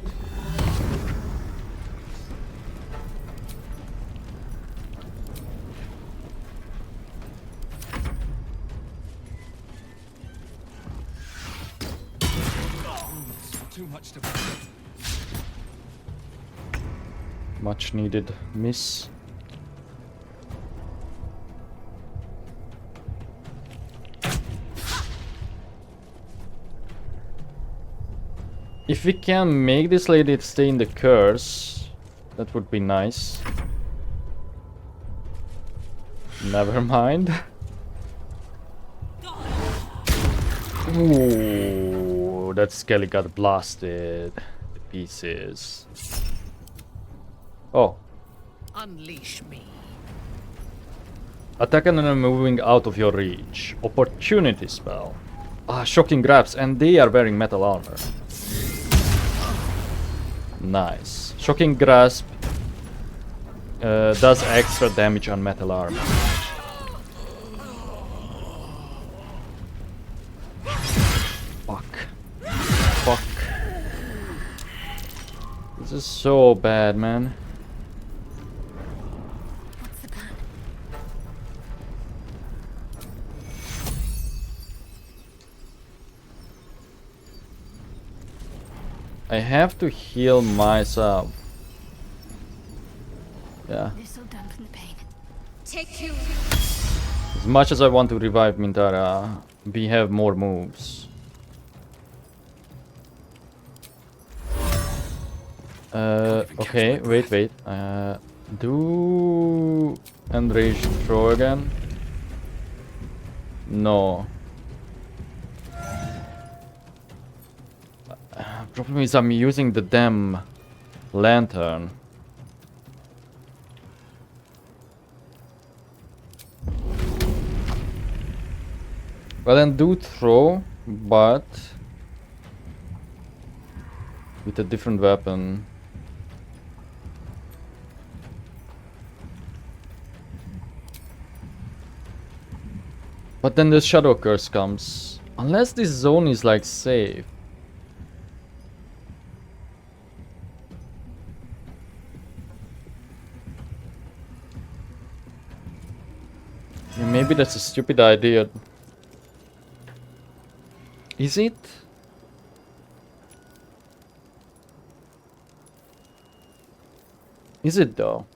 Too much to bear. Much needed miss. If we can make this lady stay in the curse, that would be nice. Never mind. Ooh, that Skelly got blasted to pieces. Oh. Unleash me. Attack an enemy moving out of your reach. Opportunity spell. Ah, shocking grabs, and they are wearing metal armor. Nice. Shocking grasp does extra damage on metal armor. Fuck. Fuck. This is so bad, man. What's the plan? I have to heal myself. Yeah. This'll dampen the pain. Take you. As much as I want to revive Minthara, we have more moves. Okay, wait. Do Enraged Throw again? No. Problem is I'm using the damn lantern. Well then do throw, but with a different weapon. But then the shadow curse comes. Unless this zone is like safe. Yeah, maybe that's a stupid idea. Is it? Is it though?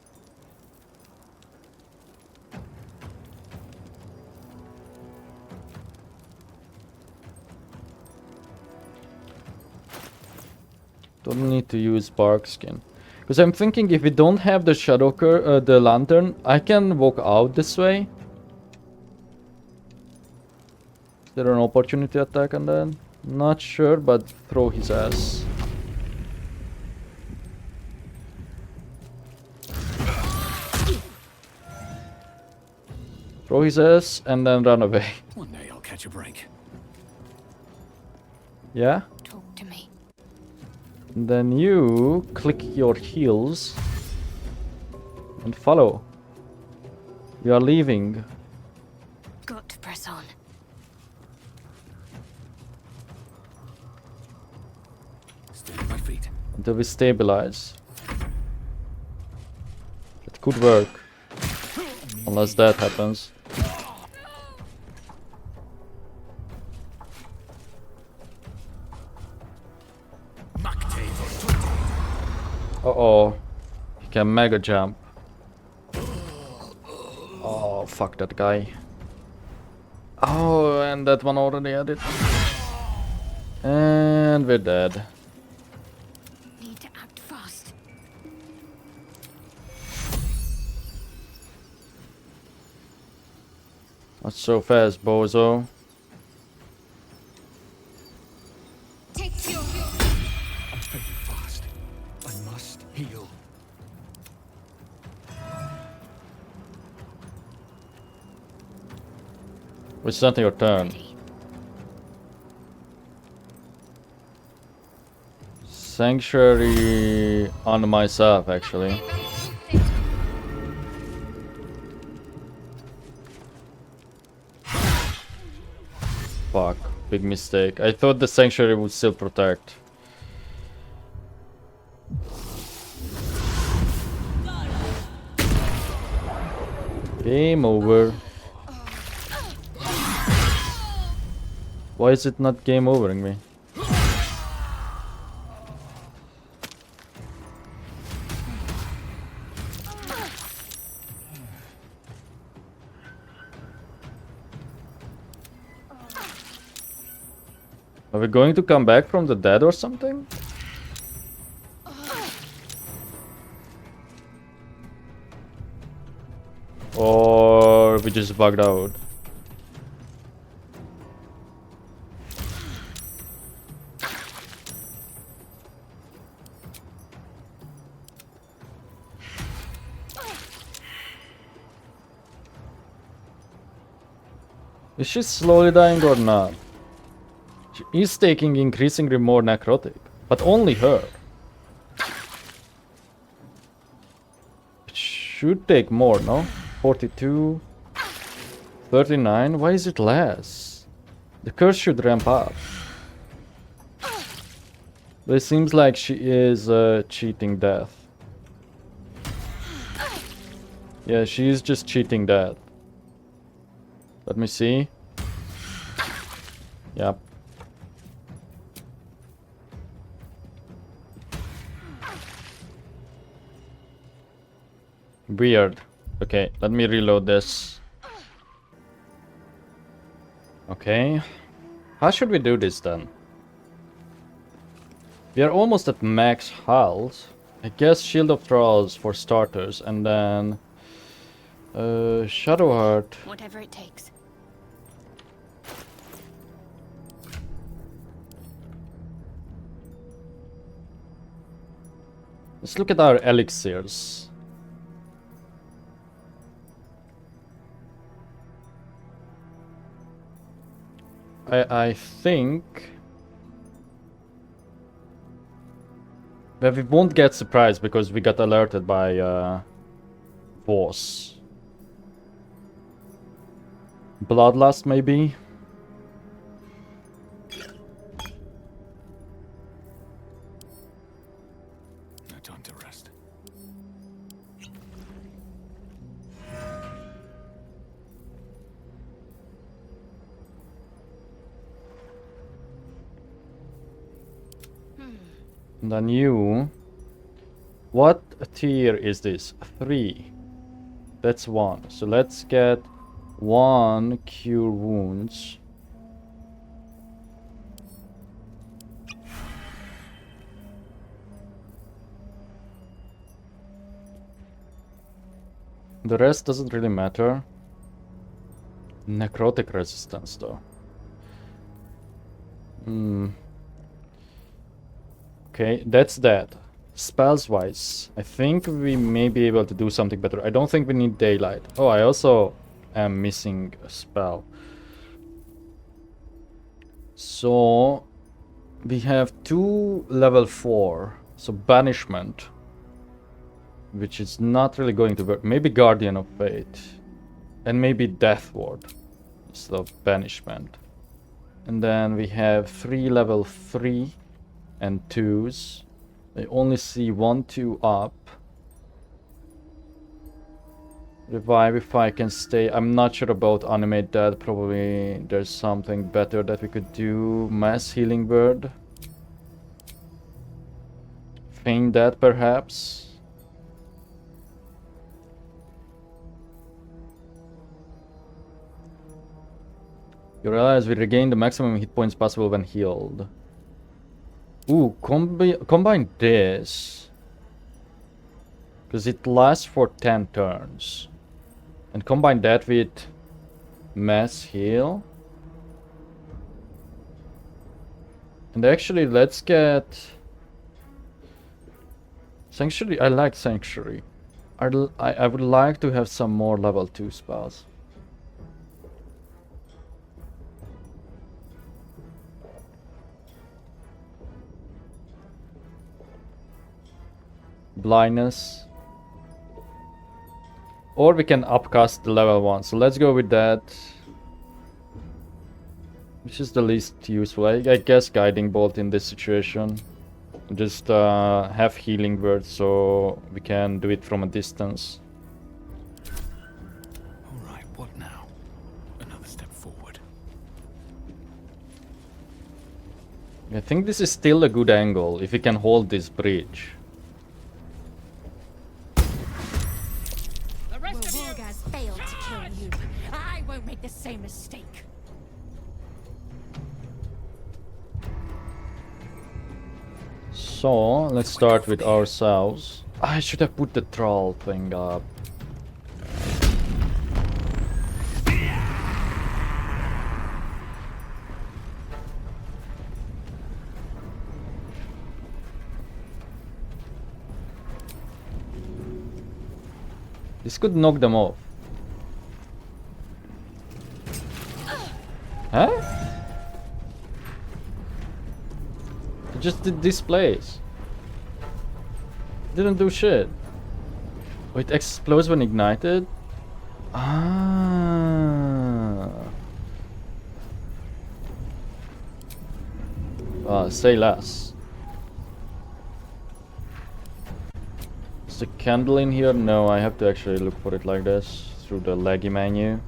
Don't need to use bark skin. Because I'm thinking if we don't have the the lantern, I can walk out this way. Is there an opportunity attack on that? Not sure, but throw his ass. Throw his ass and then run away. One day I'll catch a break. Yeah? Talk to me. And then you click your heels and follow. We are leaving. Got to press on. Stay on my feet. Until we stabilize. It could work. Unless that happens. Uh-oh. He can mega jump. Oh, fuck that guy. Oh, and that one already had it. And we're dead. Need to act fast. Not so fast, bozo. Take your... I'm fading fast. I must heal. It's not your turn. Sanctuary on myself, actually. Fuck, big mistake. I thought the sanctuary would still protect. Game over. Why is it not game overing me? Are we going to come back from the dead or something? Or we just bugged out? Is she slowly dying or not? She is taking increasingly more necrotic, but only her. It should take more, no? 42, 39, why is it less? The curse should ramp up. But it seems like she is cheating death. Yeah, she is just cheating death. Let me see. Yep. Weird. Okay, let me reload this. Okay. How should we do this then? We are almost at max health. I guess Shield of Thralls for starters, and then Shadow Heart. Whatever it takes. Let's look at our elixirs. I think But we won't get surprised because we got alerted by Force. Bloodlust, maybe? No time to rest. And then you... What tier is this? 3. That's 1. So let's get 1 cure wounds. The rest doesn't really matter. Necrotic resistance though. Okay, that's that. Spells wise, I think we may be able to do something better. I don't think we need daylight. Oh, I also am missing a spell. So we have 2 level 4. So banishment, which is not really going to work. Maybe Guardian of Fate. And maybe Death Ward instead of banishment. And then we have 3 level 3 and 2s. I only see 1, 2 up. Revive if I can stay. I'm not sure about animate that. Probably there's something better that we could do. Mass healing word. Feign that perhaps. You realize we regain the maximum hit points possible when healed. Ooh, combine this. Because it lasts for 10 turns. And combine that with mass heal. And actually, let's get Sanctuary. I like Sanctuary. I would like to have some more level 2 spells. Blindness. Or we can upcast the level 1. So let's go with that. Which is the least useful. I guess Guiding Bolt in this situation. Just have healing word so we can do it from a distance. Alright, what now? Another step forward. I think this is still a good angle if we can hold this bridge. Failed to kill you. I won't make the same mistake. So let's start with ourselves. I should have put the troll thing up. This could knock them off. Huh? It just did displays. Didn't do shit. Oh, it explodes when ignited? Ah. Say less. Is the candle in here? No, I have to actually look for it like this through the laggy menu.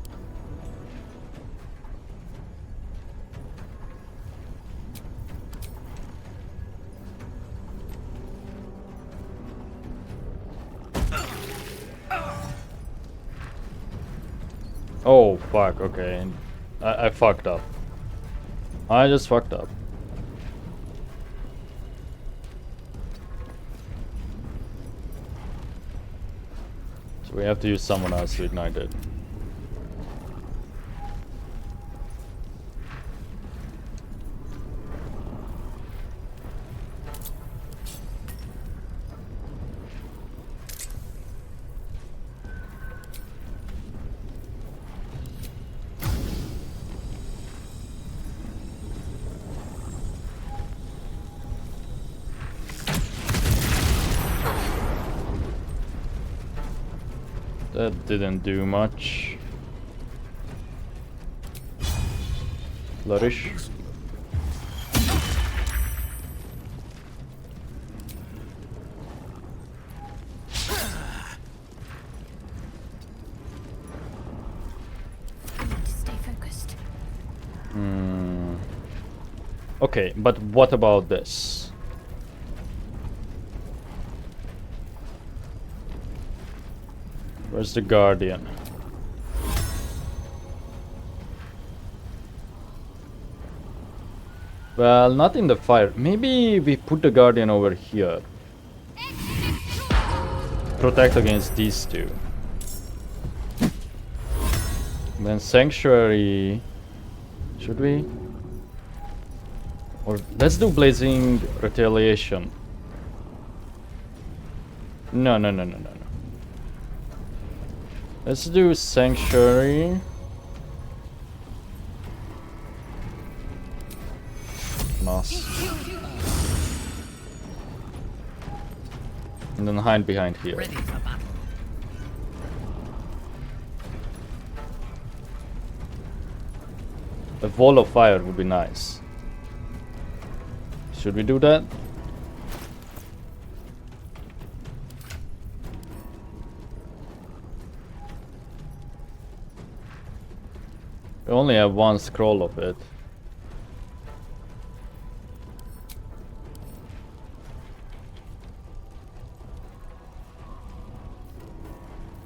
Oh fuck, okay. I fucked up. I just fucked up. So we have to use someone else to ignite it. That didn't do much. Flourish. Stay focused. Okay, but what about this? Where's the Guardian? Well, not in the fire. Maybe we put the Guardian over here. Protect against these two. Then Sanctuary. Should we? Or let's do Blazing Retaliation. No. Let's do Sanctuary. Nice. And then hide behind here. Ready for battle. A wall of fire would be nice. Should we do that? We only have one scroll of it.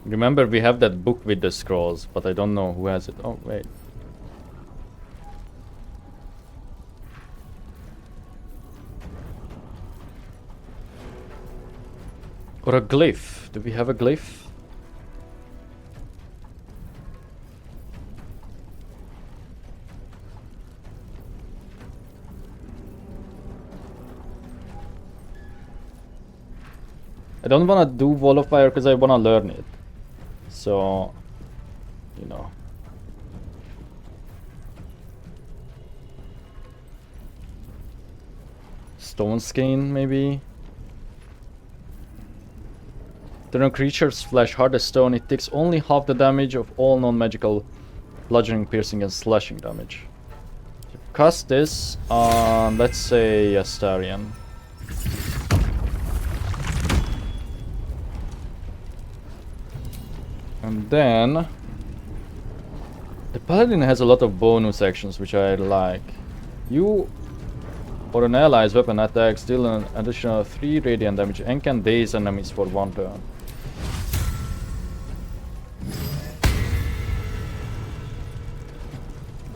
Remember, we have that book with the scrolls, but I don't know who has it. Oh, wait. Or a glyph. Do we have a glyph? I don't wanna do Wall of Fire because I wanna learn it. So, you know. Stone Skin, maybe? Turn a creature's flesh hard as stone. It takes only half the damage of all non-magical bludgeoning, piercing, and slashing damage. So cast this on, let's say, Astarion. And then the Paladin has a lot of bonus actions which I like. You or an ally's weapon attacks deal an additional 3 radiant damage and can daze enemies for 1 turn.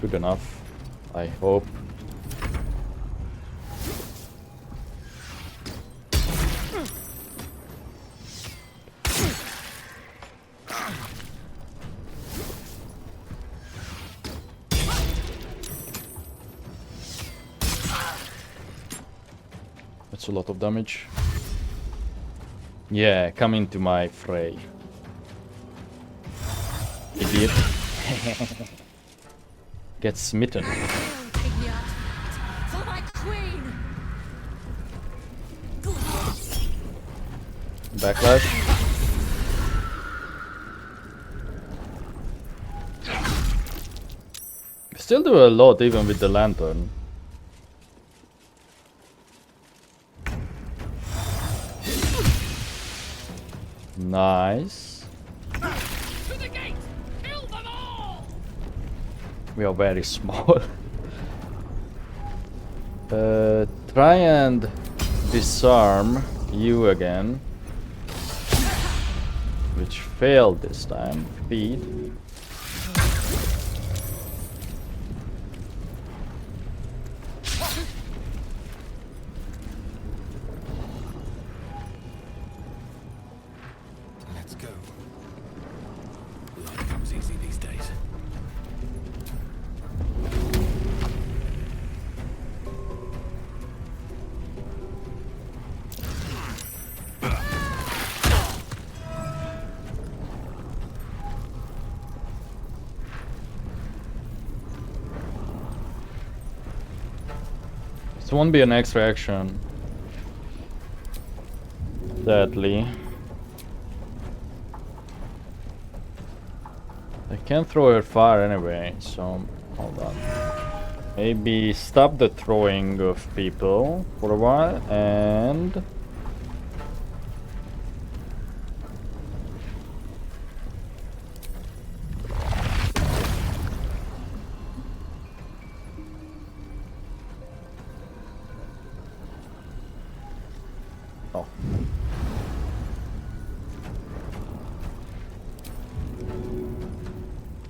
Good enough, I hope. That's a lot of damage. Yeah, come into my fray. Idiot. Get smitten. For my queen. Backlash. Still do a lot even with the lantern. Nice. To the gate! Kill them all! We are very small. Try and disarm you again. Which failed this time. Feed. Let's go. Life comes easy these days. This won't be an extra action. Sadly. can't throw her far anyway, so hold on. Maybe stop the throwing of people for a while and... Oh.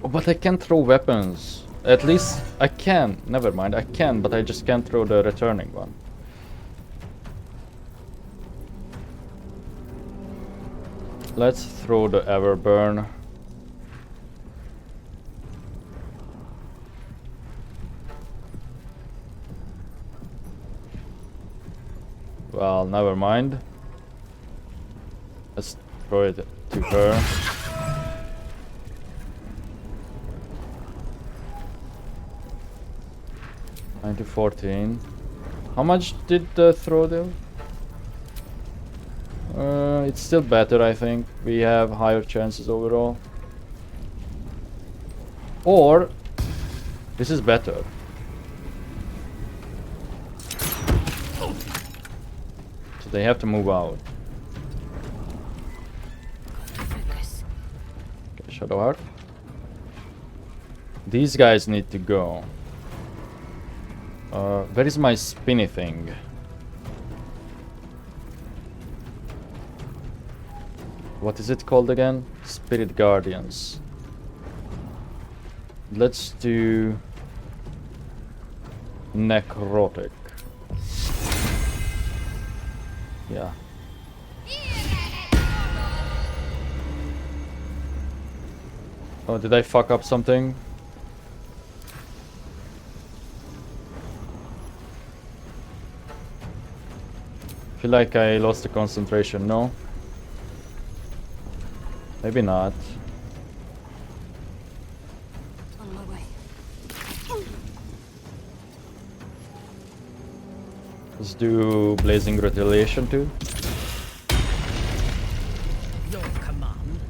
Oh, but I can't throw weapons. At least I can. Never mind, I can, but I just can't throw the returning one. Let's throw the Everburn. Well, never mind. Let's throw it to her. To 14. How much did the throw do? It's still better, I think. We have higher chances overall. Or this is better. So they have to move out. Okay, Shadow Heart. These guys need to go. Where is my spinny thing? What is it called again? Spirit Guardians. Let's do Necrotic. Yeah. Oh, did I fuck up something? Feel like I lost the concentration, no? Maybe not. On my way. Let's do Blazing Retaliation too. Your command.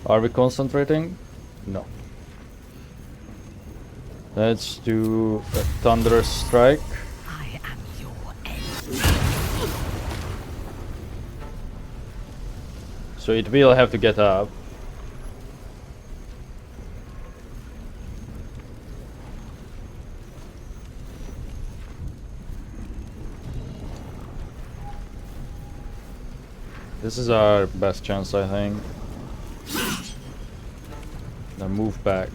Are we concentrating? No. Let's do a Thunderous Strike. I am your end. So it will have to get up. This is our best chance, I think. Now move back.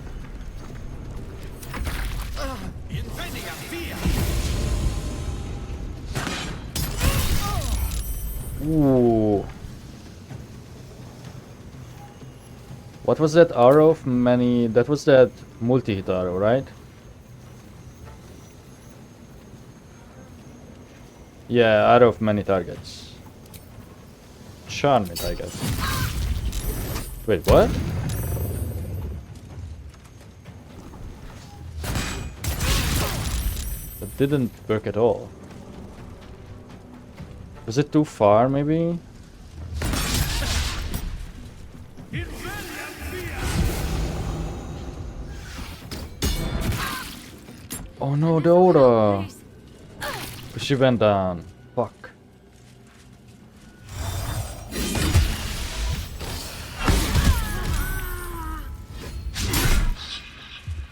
Ooh. What was that arrow of many? That was that multi-hit arrow, right? Yeah, arrow of many targets. Charm it, I guess. Wait, what? That didn't work at all. Was it too far, maybe? Oh no, the aura! She went down. Fuck.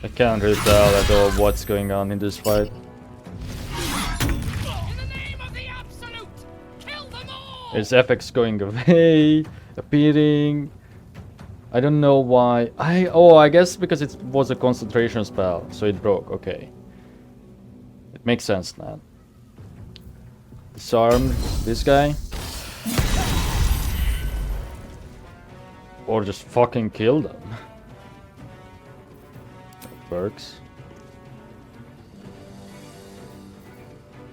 I can't really tell at all what's going on in this fight. There's FX going away, appearing. I don't know why. I guess because it was a concentration spell, so it broke. Okay, it makes sense now. Disarm this guy, or just fucking kill them. It works.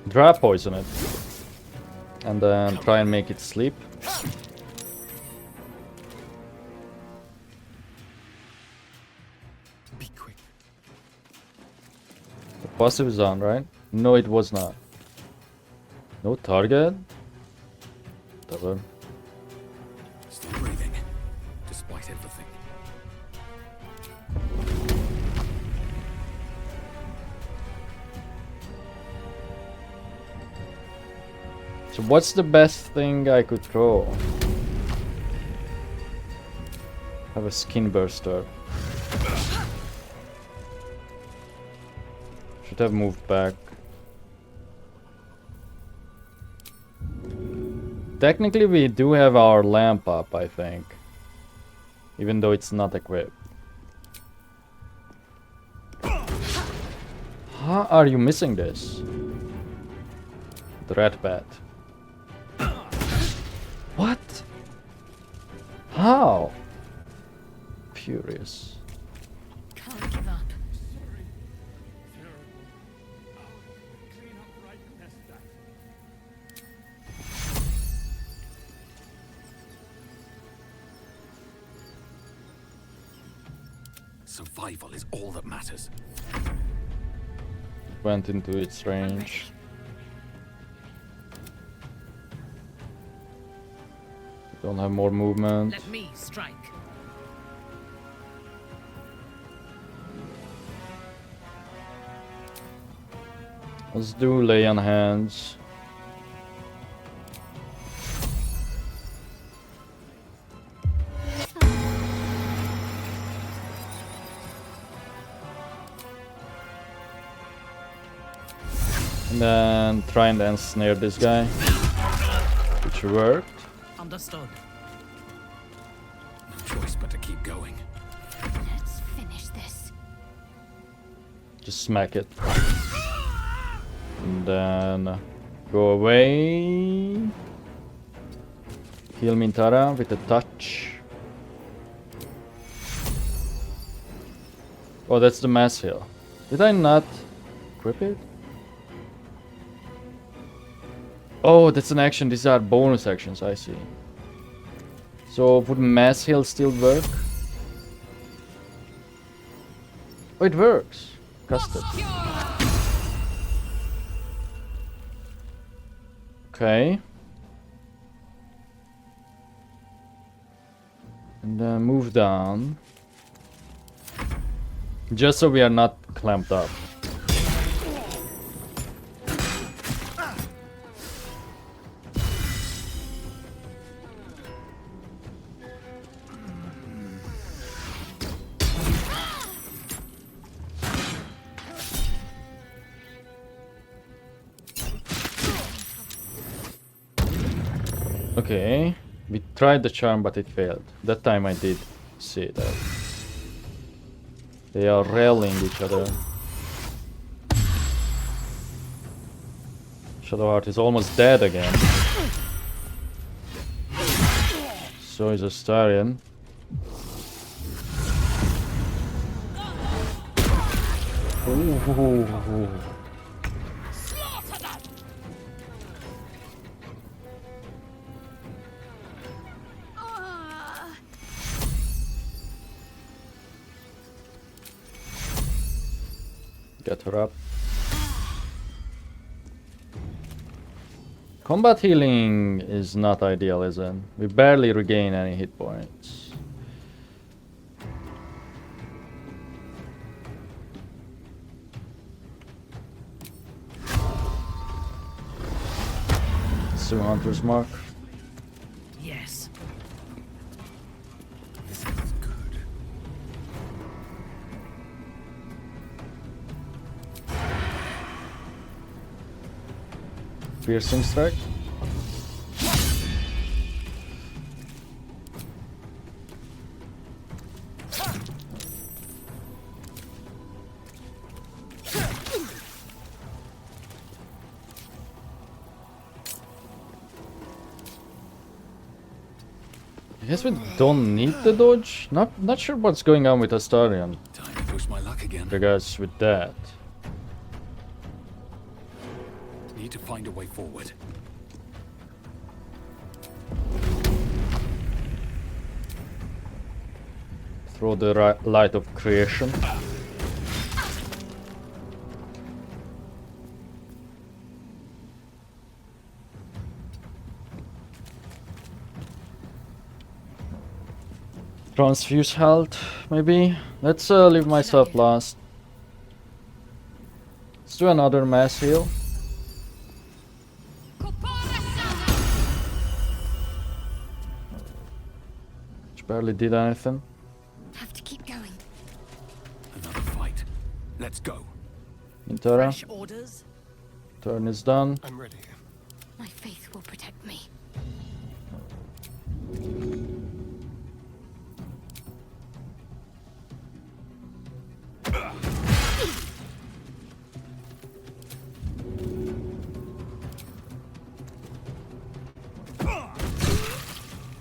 Dry poison it. And then try and make it sleep. Be quick. The passive is on, right? No, it was not. No target? whatever. Still breathing, despite everything. So what's the best thing I could throw? Have a skin burster. Should have moved back. Technically we do have our lamp up, I think. Even though it's not equipped. How are you missing this? The red bat. What? How? Furious. Can't give up. Survival is all that matters. Went into its range. Don't have more movement. Let me strike. Let's do lay on hands. And then try and ensnare this guy, which worked. Understood. No choice but to keep going. Let's finish this. Just smack it. And then go away. Heal Minthara with a touch. Oh, that's the mass heal. Did I not equip it? Oh, that's an action. These are bonus actions, I see. So would mass heal still work? Oh, it works. Custom. Okay. And then move down. Just so we are not clamped up. Okay, we tried the charm but it failed. That time I did see that. They are railing each other. Shadowheart is almost dead again. So is Astarion. Ooh. Get her up. Combat healing is not ideal, is it? We barely regain any hit points. So Hunter's Mark. Yes. This feels good. Piercing strike. I guess we don't need the dodge. Not sure what's going on with Astarion. Time to push my luck again. Regards with that. Need to find a way forward. Throw the light of creation. Transfuse health, maybe. Let's leave myself last. Let's do another mass heal. Which barely did anything. Have to keep going. Another fight. Let's go. Minthara. Fresh orders? Turn is done. I'm ready. My faith will protect me.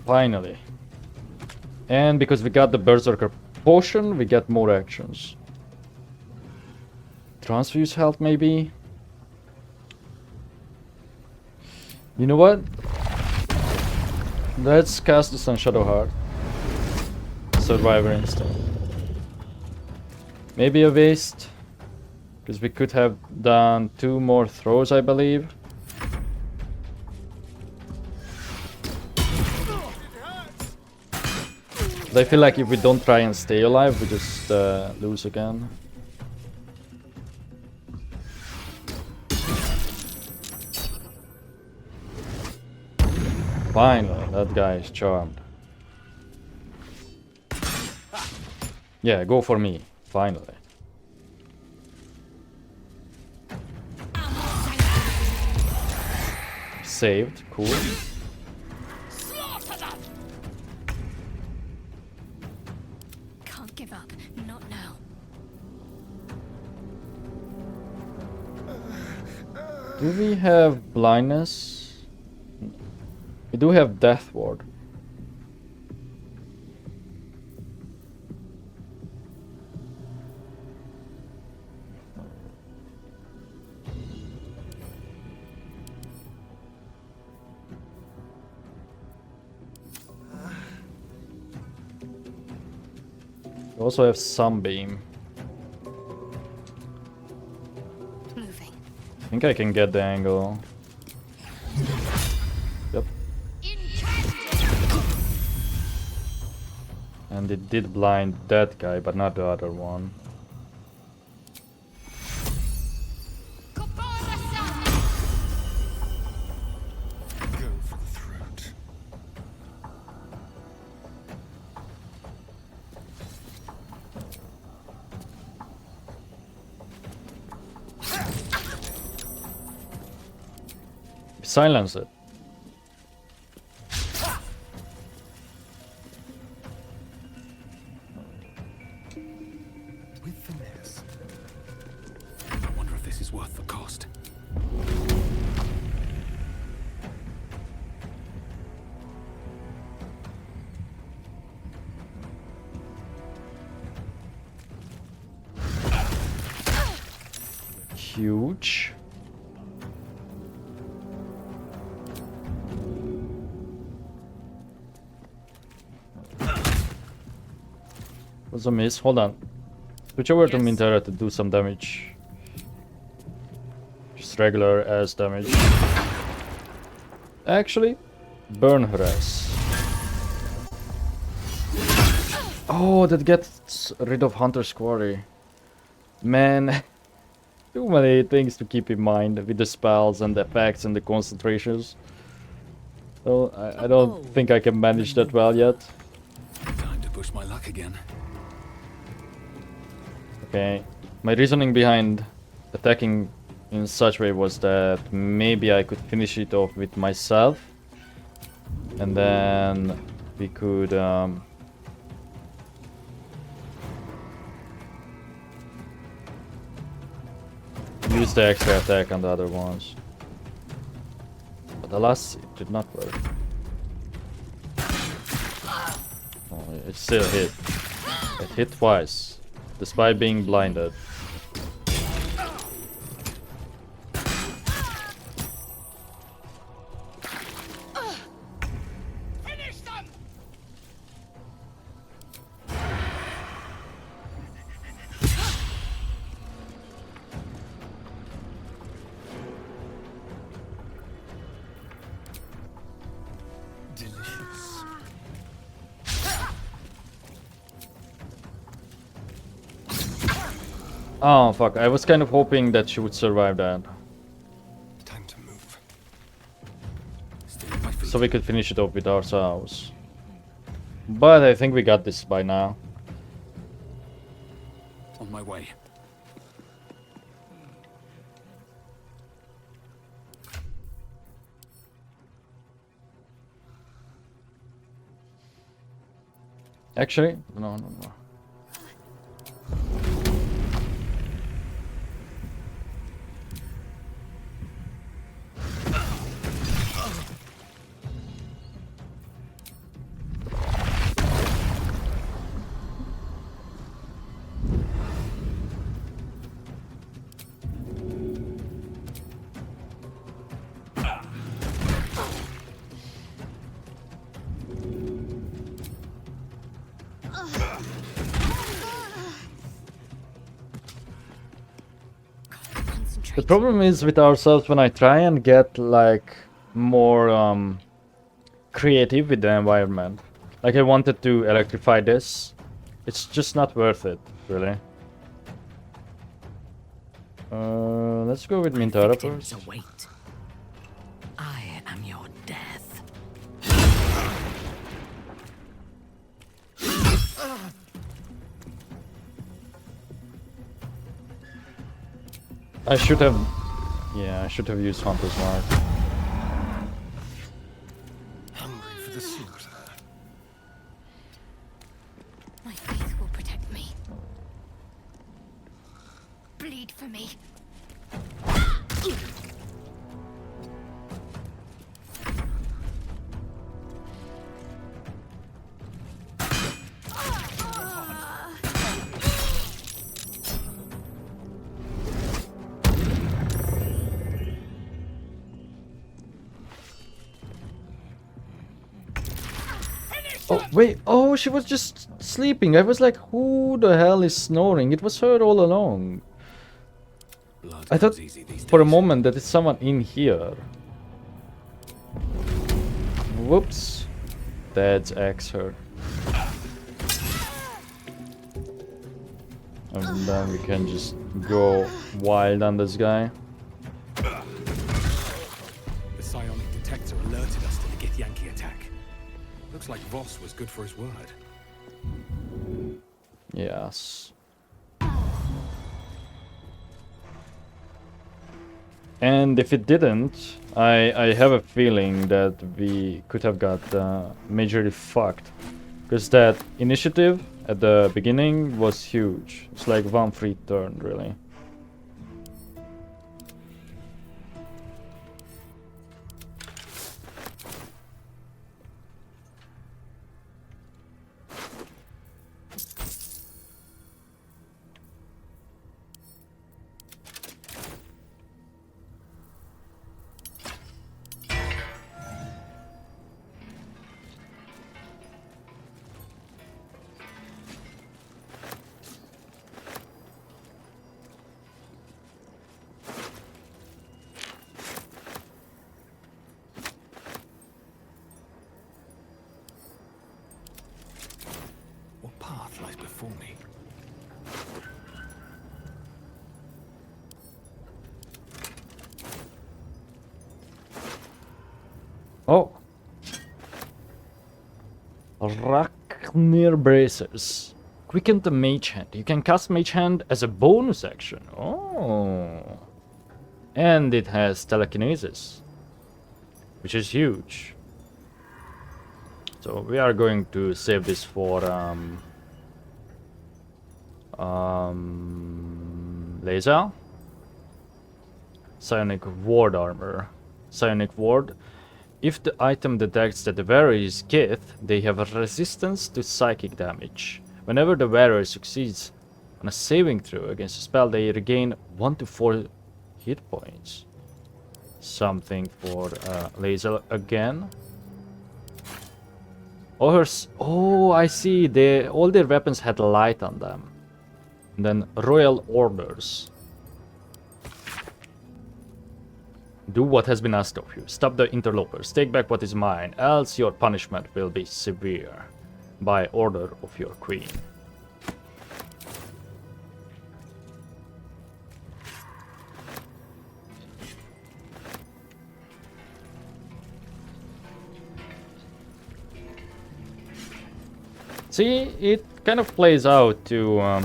Finally. And because we got the Berserker potion, we get more actions. Transfuse health, maybe? You know what? Let's cast this on Shadowheart. Survivor instinct. Maybe a waste. Because we could have done 2 more throws, I believe. But I feel like if we don't try and stay alive, we just lose again. Finally, that guy is charmed. Yeah, go for me. Finally. Saved. Cool. Can't give up. Not now. Do we have blindness? We do have Death Ward. We also have Sunbeam. Moving. I think I can get the angle. Yep. And it did blind that guy, but not the other one. Go for the throat. Silence it. With finesse. I wonder if this is worth the cost. Huge. Was a miss. Hold on. Switch over to Minthara to do some damage. Just regular ass damage. Actually, burn her ass. Oh, that gets rid of Hunter's Quarry. Man, too many things to keep in mind with the spells and the effects and the concentrations. So I don't think I can manage that well yet. Time to push my luck again. Okay, my reasoning behind attacking in such way was that maybe I could finish it off with myself, and then we could use the extra attack on the other ones. But alas, it did not work. Oh, it still hit. It hit twice, despite being blinded. Oh, fuck. I was kind of hoping that she would survive that. Time to move. So we could finish it off with ourselves. But I think we got this by now. On my way. Actually, no, no, no. The problem is with ourselves when I try and get like more creative with the environment. Like I wanted to electrify this. It's just not worth it, really. Let's go with Minthara first. Await. I am your death. I should have... Yeah, I should have used Hunter's Mark. Hungry for the slaughter. My faith will protect me. Bleed for me. Oh, wait. Oh, she was just sleeping. I was like, who the hell is snoring? It was her all along. I thought for a moment that it's someone in here. Whoops. Dad's axe her. And then we can just go wild on this guy. The psionic detector alerted us to the Githyanki attack. Looks like Voss was good for his word. Yes. And if it didn't, I have a feeling that we could have got majorly fucked. Because that initiative at the beginning was huge. It's like one free turn, really. What path lies before me? Oh. Raknir Bracers. Quicken the Mage Hand. You can cast Mage Hand as a bonus action. Oh. And it has telekinesis, which is huge. So we are going to save this for laser. Psionic Ward Armor. Psionic Ward. If the item detects that the wearer is Gith, they have a resistance to psychic damage. Whenever the wearer succeeds on a saving throw against a spell, they regain 1 to 4 hit points. Something for laser again. Oh, I see. All their weapons had light on them. And then Royal Orders. Do what has been asked of you. Stop the interlopers. Take back what is mine, else your punishment will be severe. By order of your queen. See, it kind of plays out to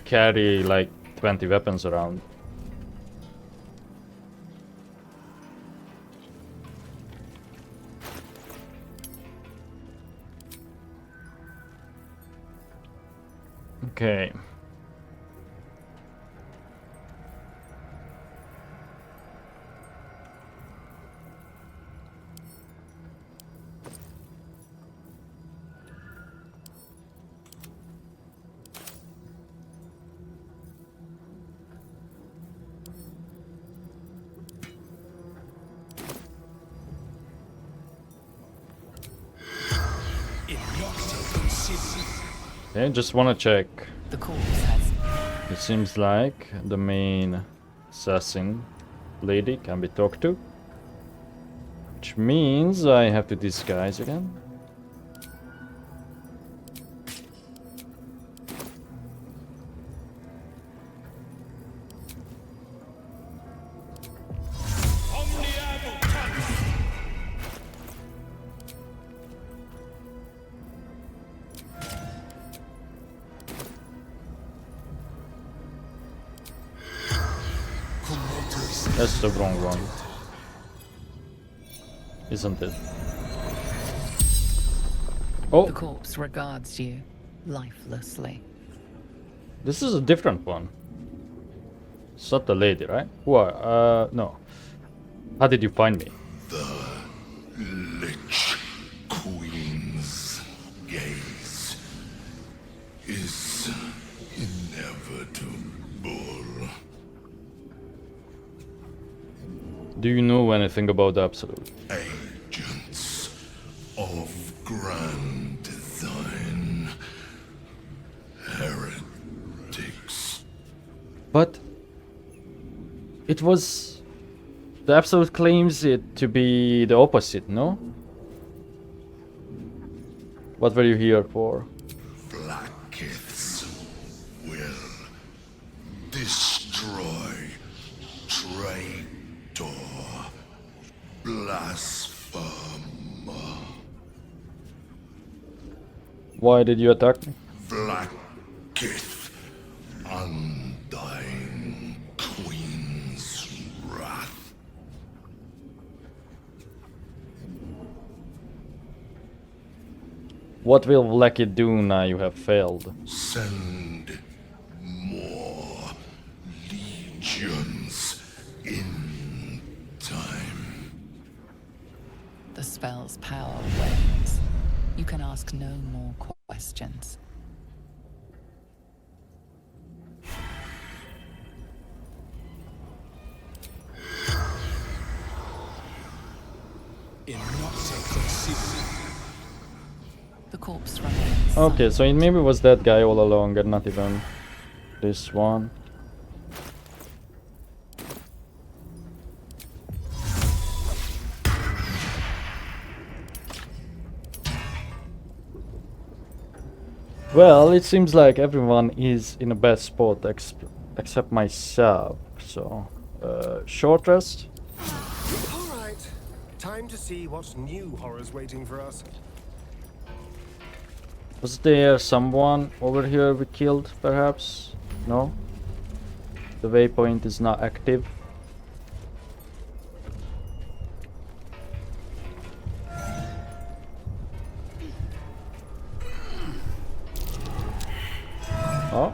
carry like 20 weapons around. Okay. Okay, just wanna check. The corpse has. It seems like the main assassin lady can be talked to. Which means I have to disguise again. That's the wrong one. Isn't it? Oh! The corpse regards you lifelessly. This is a different one. It's not the lady, right? Who are, no. How did you find me? The Lich Queen's gaze is inevitable. Do you know anything about the Absolute? Agents of grand design. Heretics. But it was... The Absolute claims it to be the opposite, no? What were you here for? Blackiths will destroy traitor, blasphemer. Why did you attack me? Blackith, undying queen's wrath. What will Blackit do now you have failed? Send more legions in time. The spell's power wanes. You can ask no more questions. The corpse remains. Okay, so it maybe was that guy all along and not even this one. Well, it seems like everyone is in a bad spot except myself, so short rest. All right, time to see what new horrors waiting for us. Was there someone over here we killed, perhaps? No? The waypoint is not active. Oh.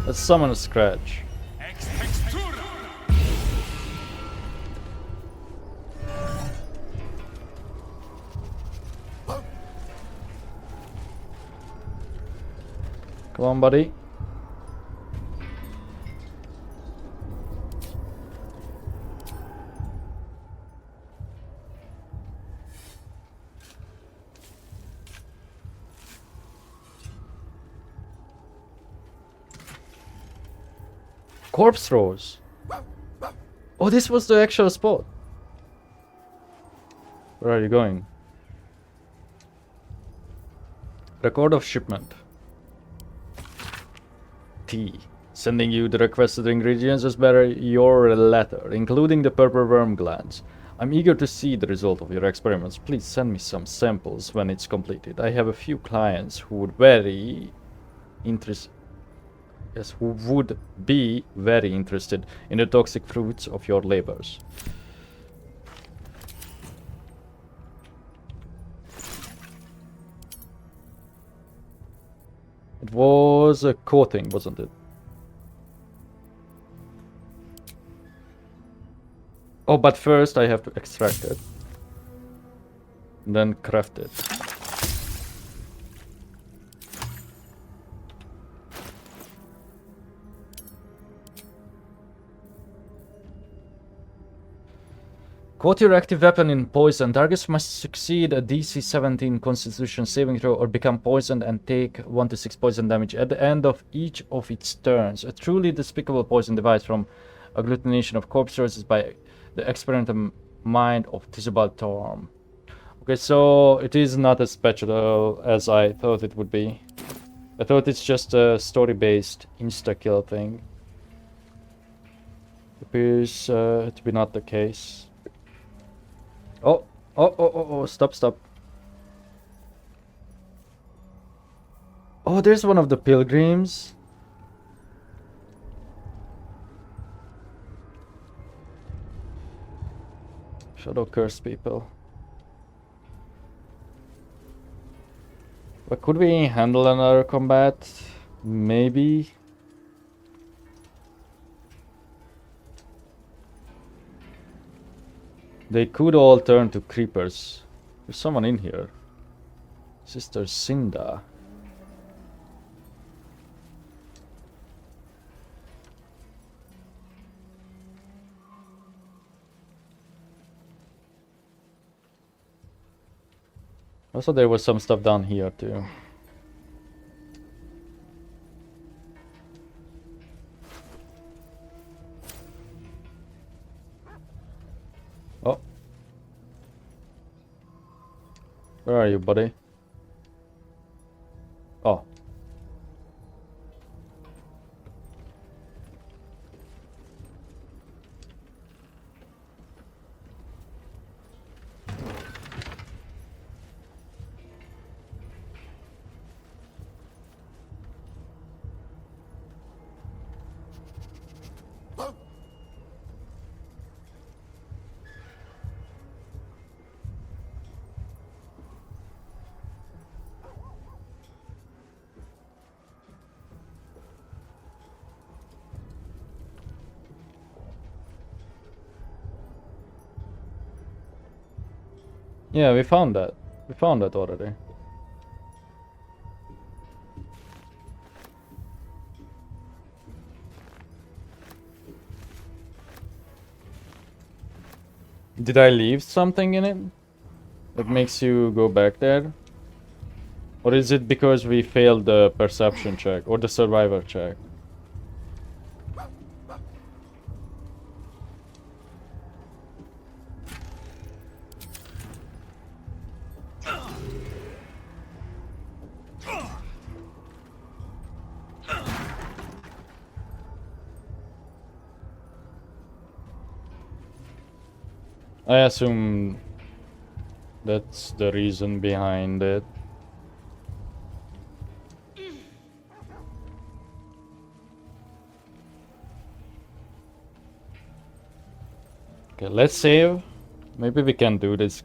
Let's summon a scratch. Come on, buddy. Corpse throws. Oh, this was the actual spot. Where are you going? Record of shipment. T. Sending you the requested ingredients as per your letter, including the purple worm glands. I'm eager to see the result of your experiments. Please send me some samples when it's completed. I have a few clients who would be very interested in the toxic fruits of your labors. It was a coating, wasn't it? Oh, but first I have to extract it. And then craft it. Quote your active weapon in poison. Targets must succeed a DC 17 Constitution saving throw or become poisoned and take 1 to 6 poison damage at the end of each of its turns. A truly despicable poison device from agglutination of corpse sources by the experimental mind of Tisabal Torm. Okay, so it is not as special as I thought it would be. I thought it's just a story-based insta-kill thing. Appears to be not the case. Oh, stop. Oh, there's one of the pilgrims. Shadow curse people. But could we handle another combat? Maybe. They could all turn to creepers. There's someone in here. Sister Cinda. Also, there was some stuff down here too. Oh. Where are you, buddy? Oh. Yeah, we found that. We found that already. Did I leave something in it that makes you go back there? Or is it because we failed the perception check or the survivor check? I assume that's the reason behind it. Okay, let's save. Maybe we can do this.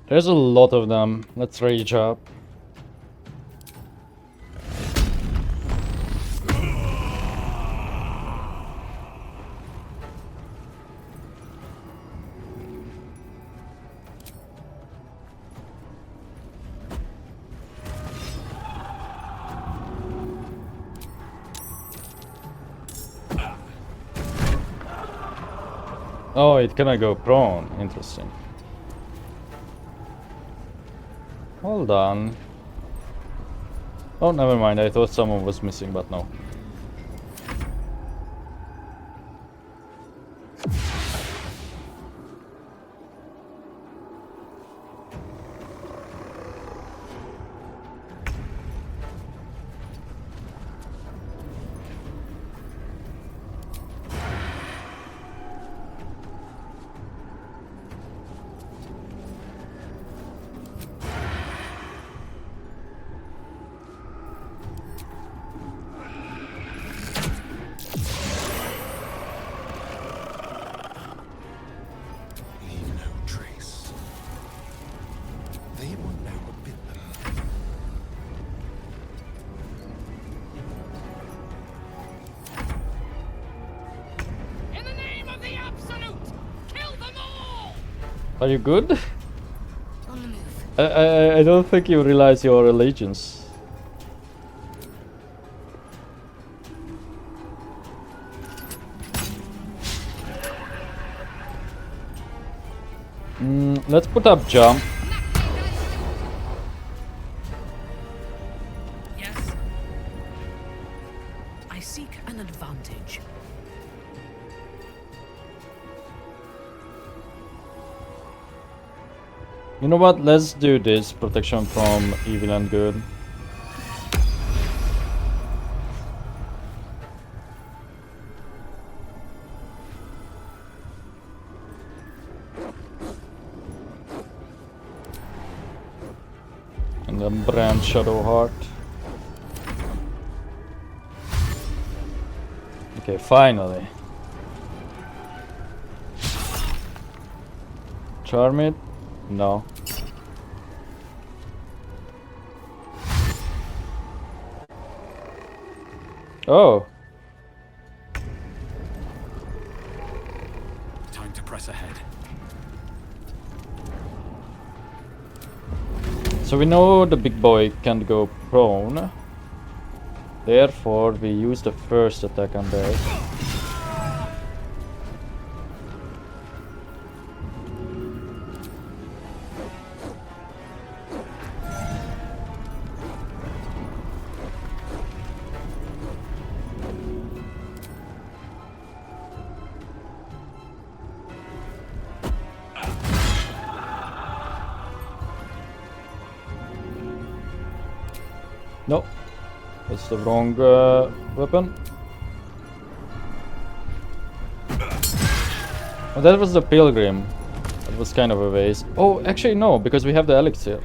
There's a lot of them. Let's rage up. Oh, it cannot go prone. Interesting. Hold on. Oh, never mind. I thought someone was missing, but no. Leave no trace. They will never bid them. In the name of the Absolute, kill them all! Are you good? On the move. I don't think you realize your allegiance. Let's put up jump. Yes. I seek an advantage. You know what? Let's do this. Protection from evil and good. And then brand Shadow Heart. Okay, finally. Charm it? No. Oh. Time to press ahead. So we know the big boy can't go prone. Therefore, we use the first attack on there. No, that's the wrong weapon. Oh, that was the pilgrim. That was kind of a waste. Oh, actually no, because we have the elixir.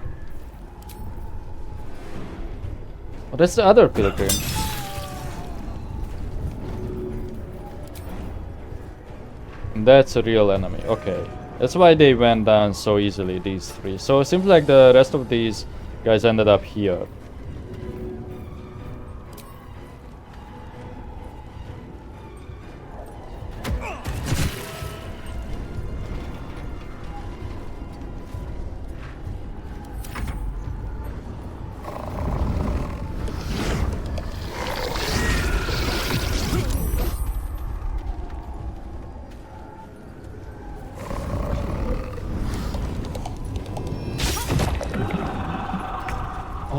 Oh, that's the other pilgrim. And that's a real enemy. Okay, that's why they went down so easily, these three. So it seems like the rest of these guys ended up here.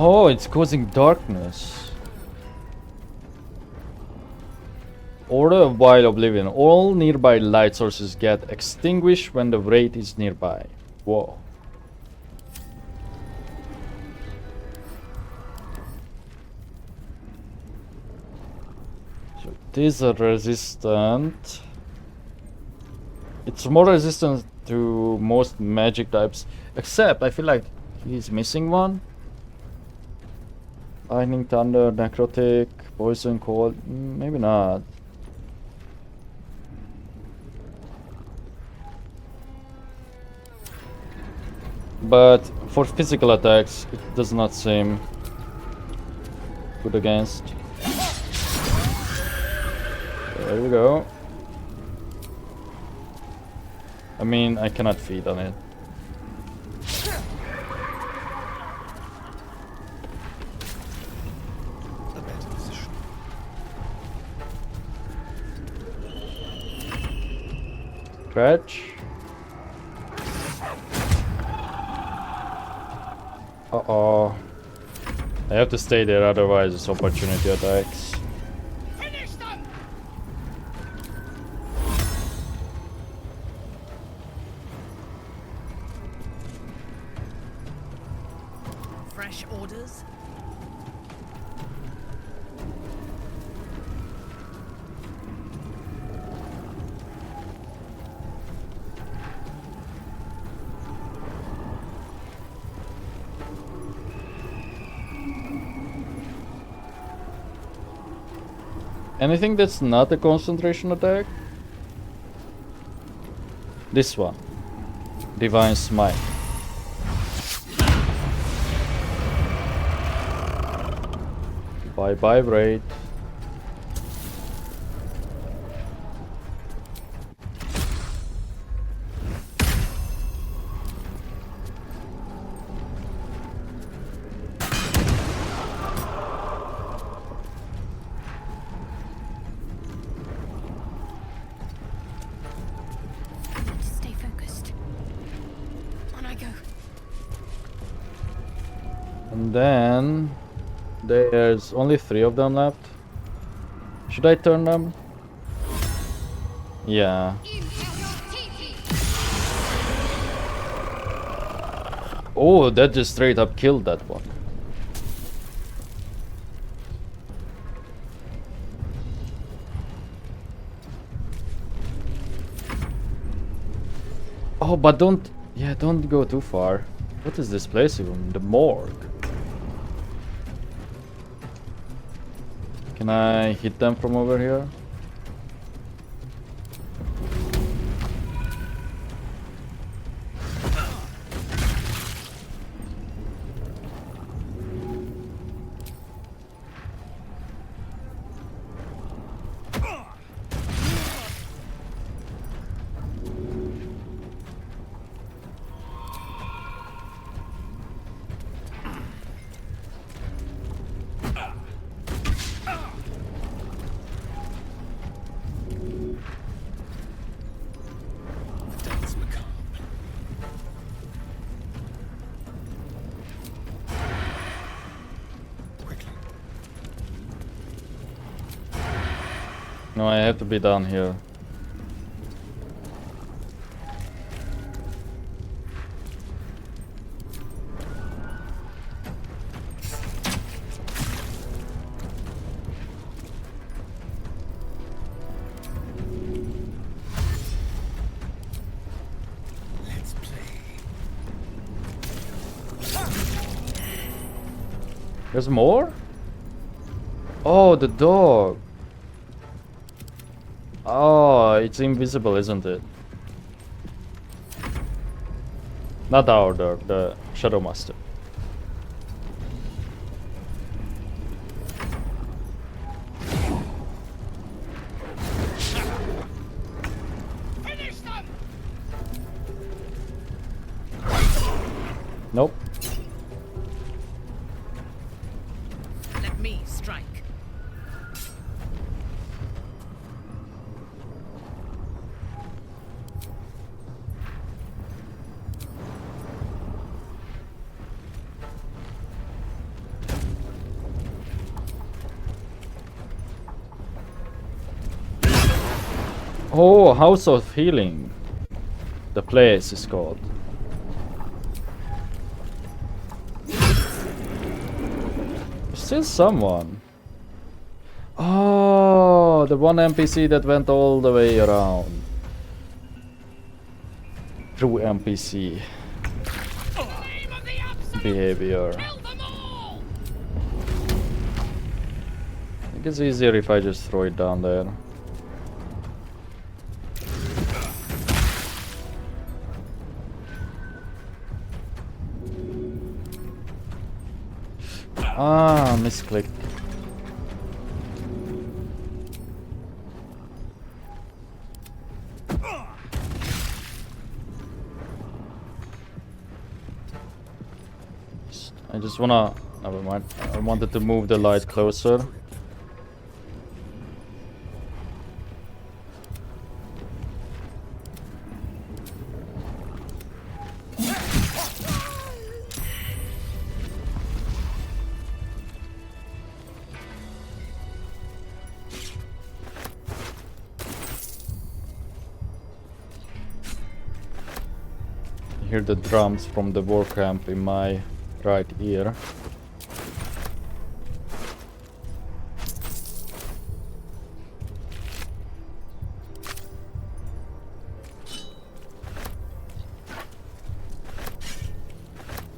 Oh, it's causing darkness. Order of Wild Oblivion. All nearby light sources get extinguished when the wraith is nearby. Whoa. So it is a resistant. It's more resistant to most magic types. Except I feel like he's missing one. Lightning, thunder, necrotic, poison, cold. Maybe not. But for physical attacks, it does not seem good against. There we go. I mean, I cannot feed on it. Scratch. Uh-oh. I have to stay there, otherwise it's opportunity attacks. Finish them! Fresh orders? Anything that's not a concentration attack? This one. Divine Smite. Bye-bye, Braid. Stay focused. On I go. And then there's only 3 of them left. Should I turn them? Yeah. Oh, that just straight up killed that one. Oh, but don't go too far. What is this place even? The morgue. Can I hit them from over here? No, I have to be down here. Let's play. There's more? Oh, the dog. Oh, it's invisible, isn't it? Not our dog, the Shadow Master. Finish them! Nope. Let me strike. Oh, House of Healing. The place is called. Still someone. Oh, the one NPC that went all the way around. True NPC behavior. I think it's easier if I just throw it down there. Ah, misclicked. I just wanna... Never mind. I wanted to move the light closer. Hear the drums from the war camp in my right ear.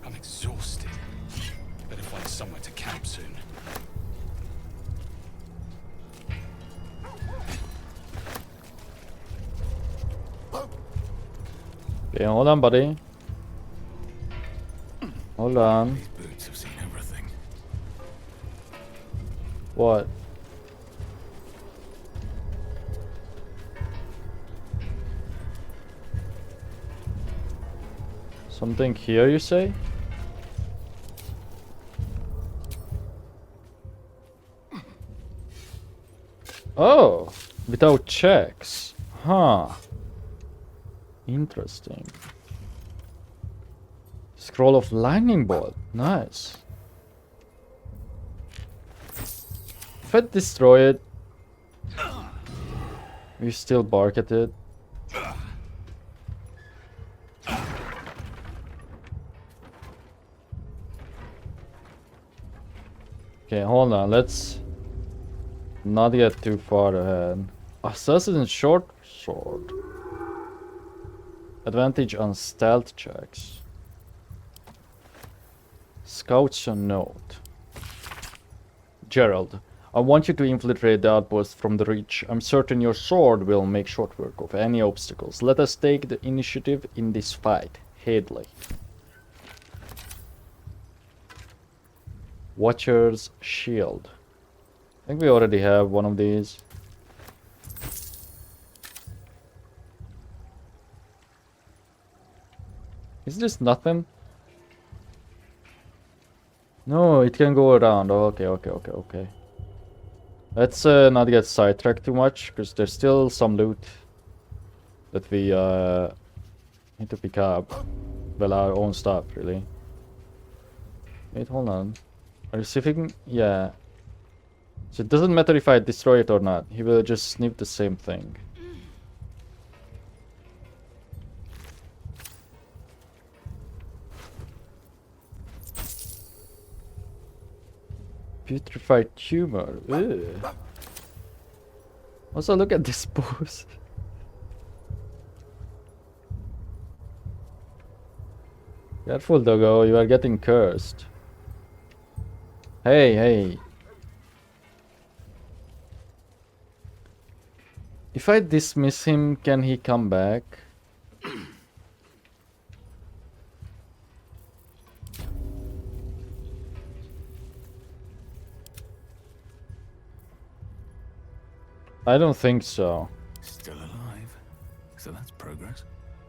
I'm exhausted. Better find somewhere to camp soon. Okay, hold on, buddy. Hold on. These boots have seen everything. What? Something here, you say? Oh, without checks. Huh. Interesting. Scroll of lightning bolt. Nice. If I destroy it, you still bark at it. Okay, hold on. Let's not get too far ahead. Assassin's short sword. Advantage on stealth checks. Scouts a note. Gerald, I want you to infiltrate the outpost from the reach. I'm certain your sword will make short work of any obstacles. Let us take the initiative in this fight. Hadley. Watcher's shield. I think we already have one of these. Is this nothing? No, it can go around. Oh, okay. Let's not get sidetracked too much, because there's still some loot that we need to pick up. Well, our own stuff, really. Wait, hold on. Are you sniffing? Yeah. So it doesn't matter if I destroy it or not. He will just sniff the same thing. Putrefied tumor. Ugh. Also, look at this pose. Careful, doggo. You are getting cursed. Hey. If I dismiss him, can he come back? I don't think so. Still alive. So that's progress.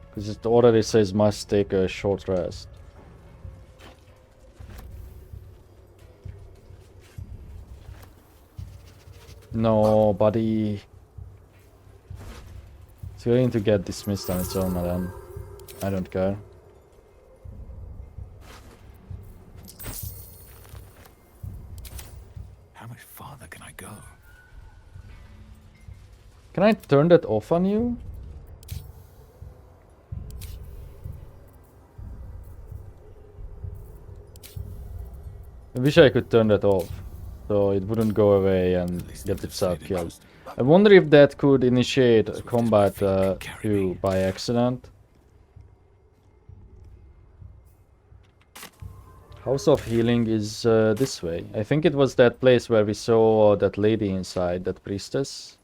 Because it already says must take a short rest. No, buddy. It's going to get dismissed on its own, madam. I don't care. How much farther can I go? Can I turn that off on you? I wish I could turn that off, so it wouldn't go away and get itself killed. I wonder if that could initiate a combat too by accident. House of Healing is this way. I think it was that place where we saw that lady inside, that priestess.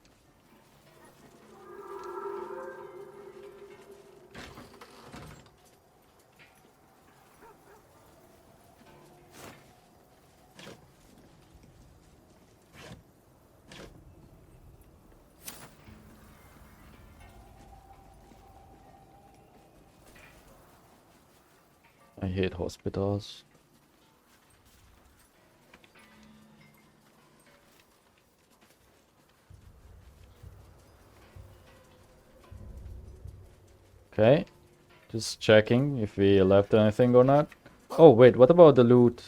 I hate hospitals. Okay, just checking if we left anything or not. Oh wait, what about the loot?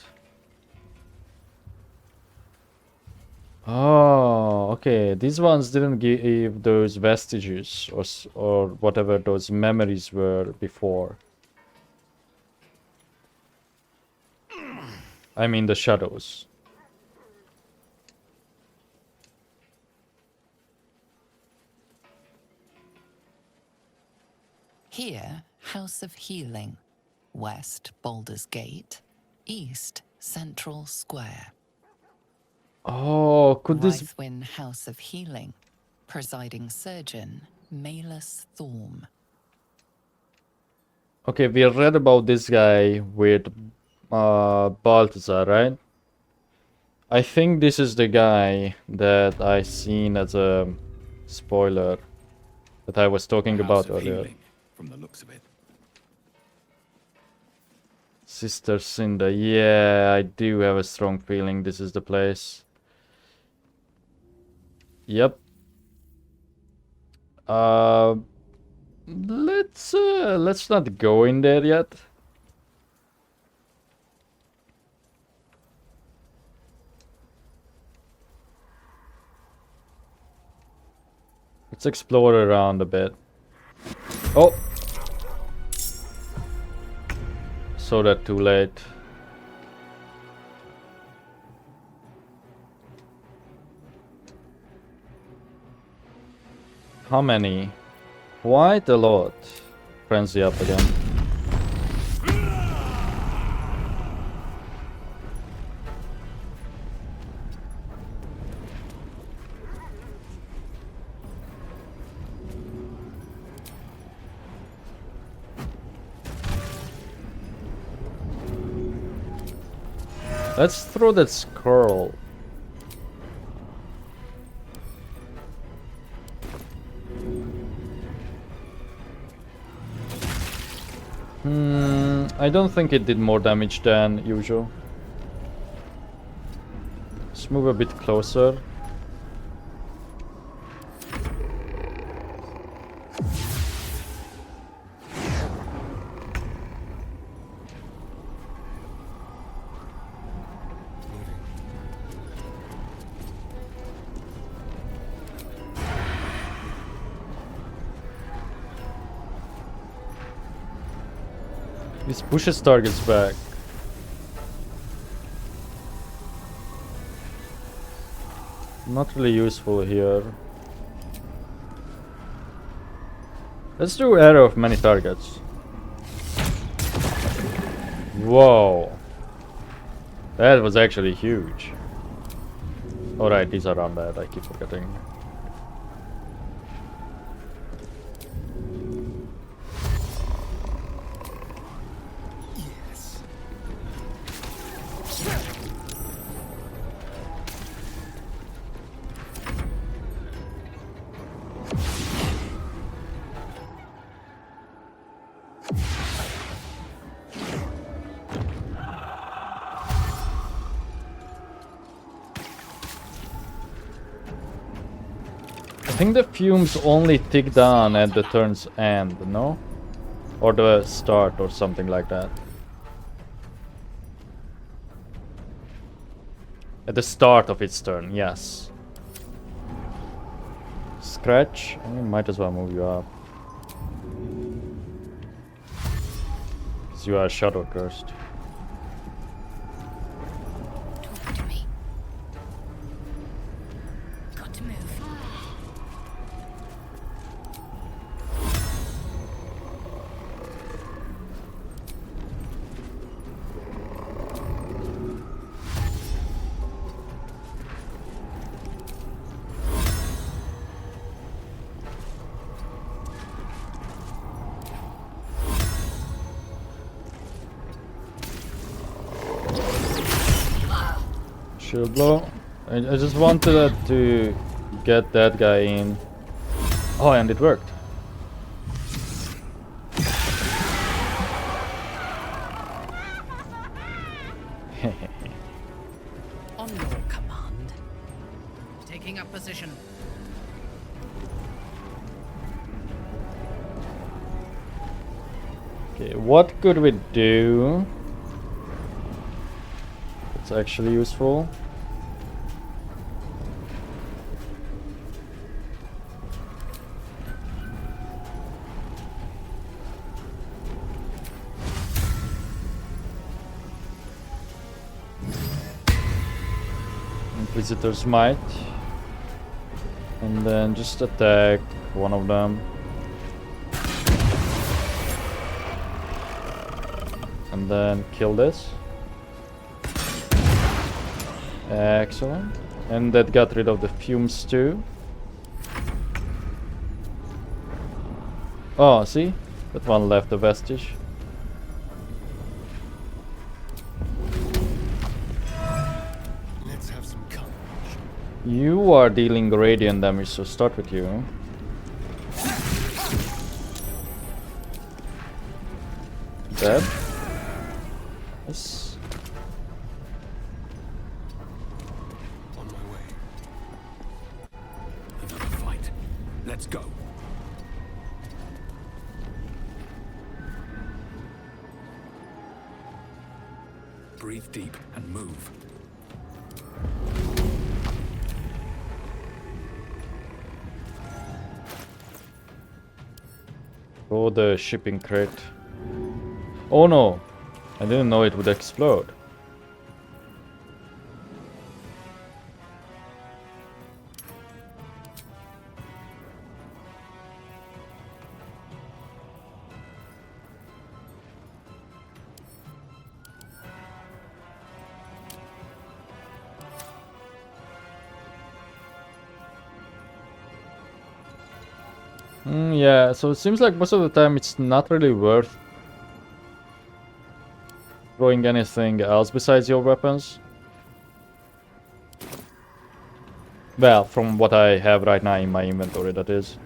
Oh, okay. These ones didn't give those vestiges or whatever those memories were before. I mean the shadows. Here, House of Healing. West, Baldur's Gate. East, Central Square. Oh, could this... Rythwin House of Healing. Presiding Surgeon, Malus Thorm. Okay, we read about this guy with Balthazar, right? I think this is the guy that I seen as a spoiler that I was talking about earlier. From the looks of it. Sister Cinder, yeah, I do have a strong feeling this is the place. Yep. Let's not go in there yet. Let's explore around a bit. Oh! Saw that too late. How many? Quite a lot. Frenzy up again. Let's throw that scroll. I don't think it did more damage than usual. Let's move a bit closer. This pushes targets back. Not really useful here. Let's do arrow of many targets. Whoa. That was actually huge. Alright, these are undead, I keep forgetting. I think the fumes only tick down at the turn's end, no? Or the start or something like that. At the start of its turn, yes. Scratch? I mean, might as well move you up. So you are shadow cursed. Talk to me. Got to move. Shield blow. I just wanted to get that guy in. Oh, and it worked. On your command. Taking up position. Okay, what could we do? It's actually useful. Visitor's Might. And then just attack one of them. And then kill this. Excellent. And that got rid of the fumes too. Oh, see? That one left a vestige. Let's have some courage. You are dealing radiant damage, so start with you. Dead. Yes. On my way. Another fight. Let's go. Breathe deep and move. Oh, the shipping crate. Oh no! I didn't know it would explode. Yeah, so it seems like most of the time it's not really worth throwing anything else besides your weapons. Well, from what I have right now in my inventory, that is.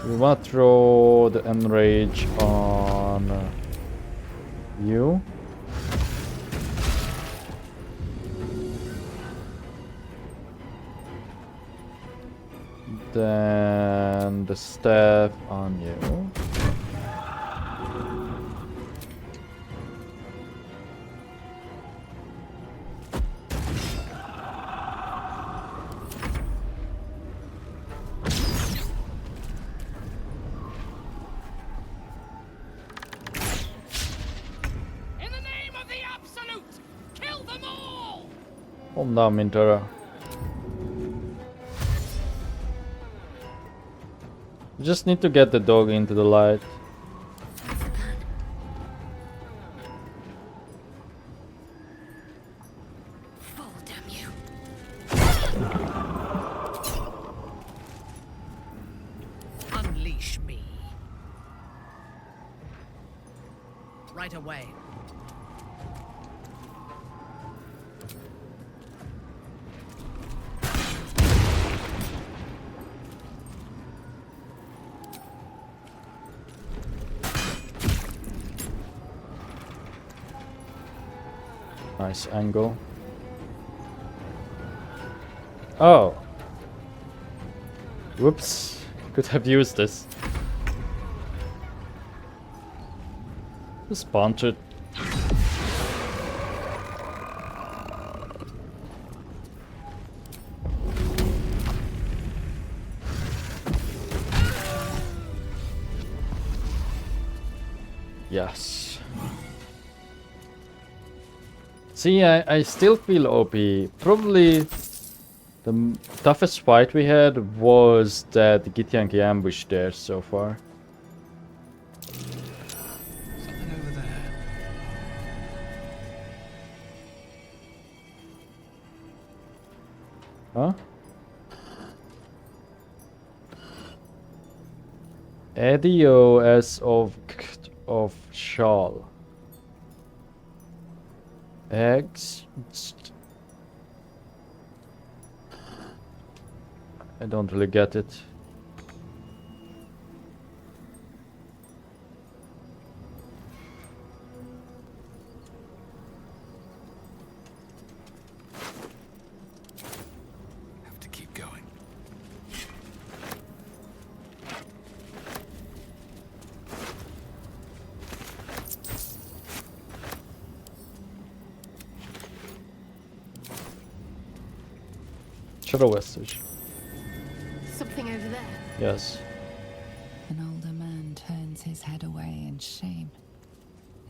We want to throw the Enrage on you. Then the staff on you. In the name of the Absolute, kill them all! Calm down, Minthara. You just need to get the dog into the light. Fall, damn you. Unleash me. Right away. Nice angle. Oh. Whoops. Could have used this. Just punch it. Yes. See, I still feel OP. Probably the toughest fight we had was that Githyanki ambush there so far. Something over there. Huh? Edio as of Shal. Eggs. I don't really get it. Have to keep going. Shadow Vestige. Something over there. Yes. An older man turns his head away in shame.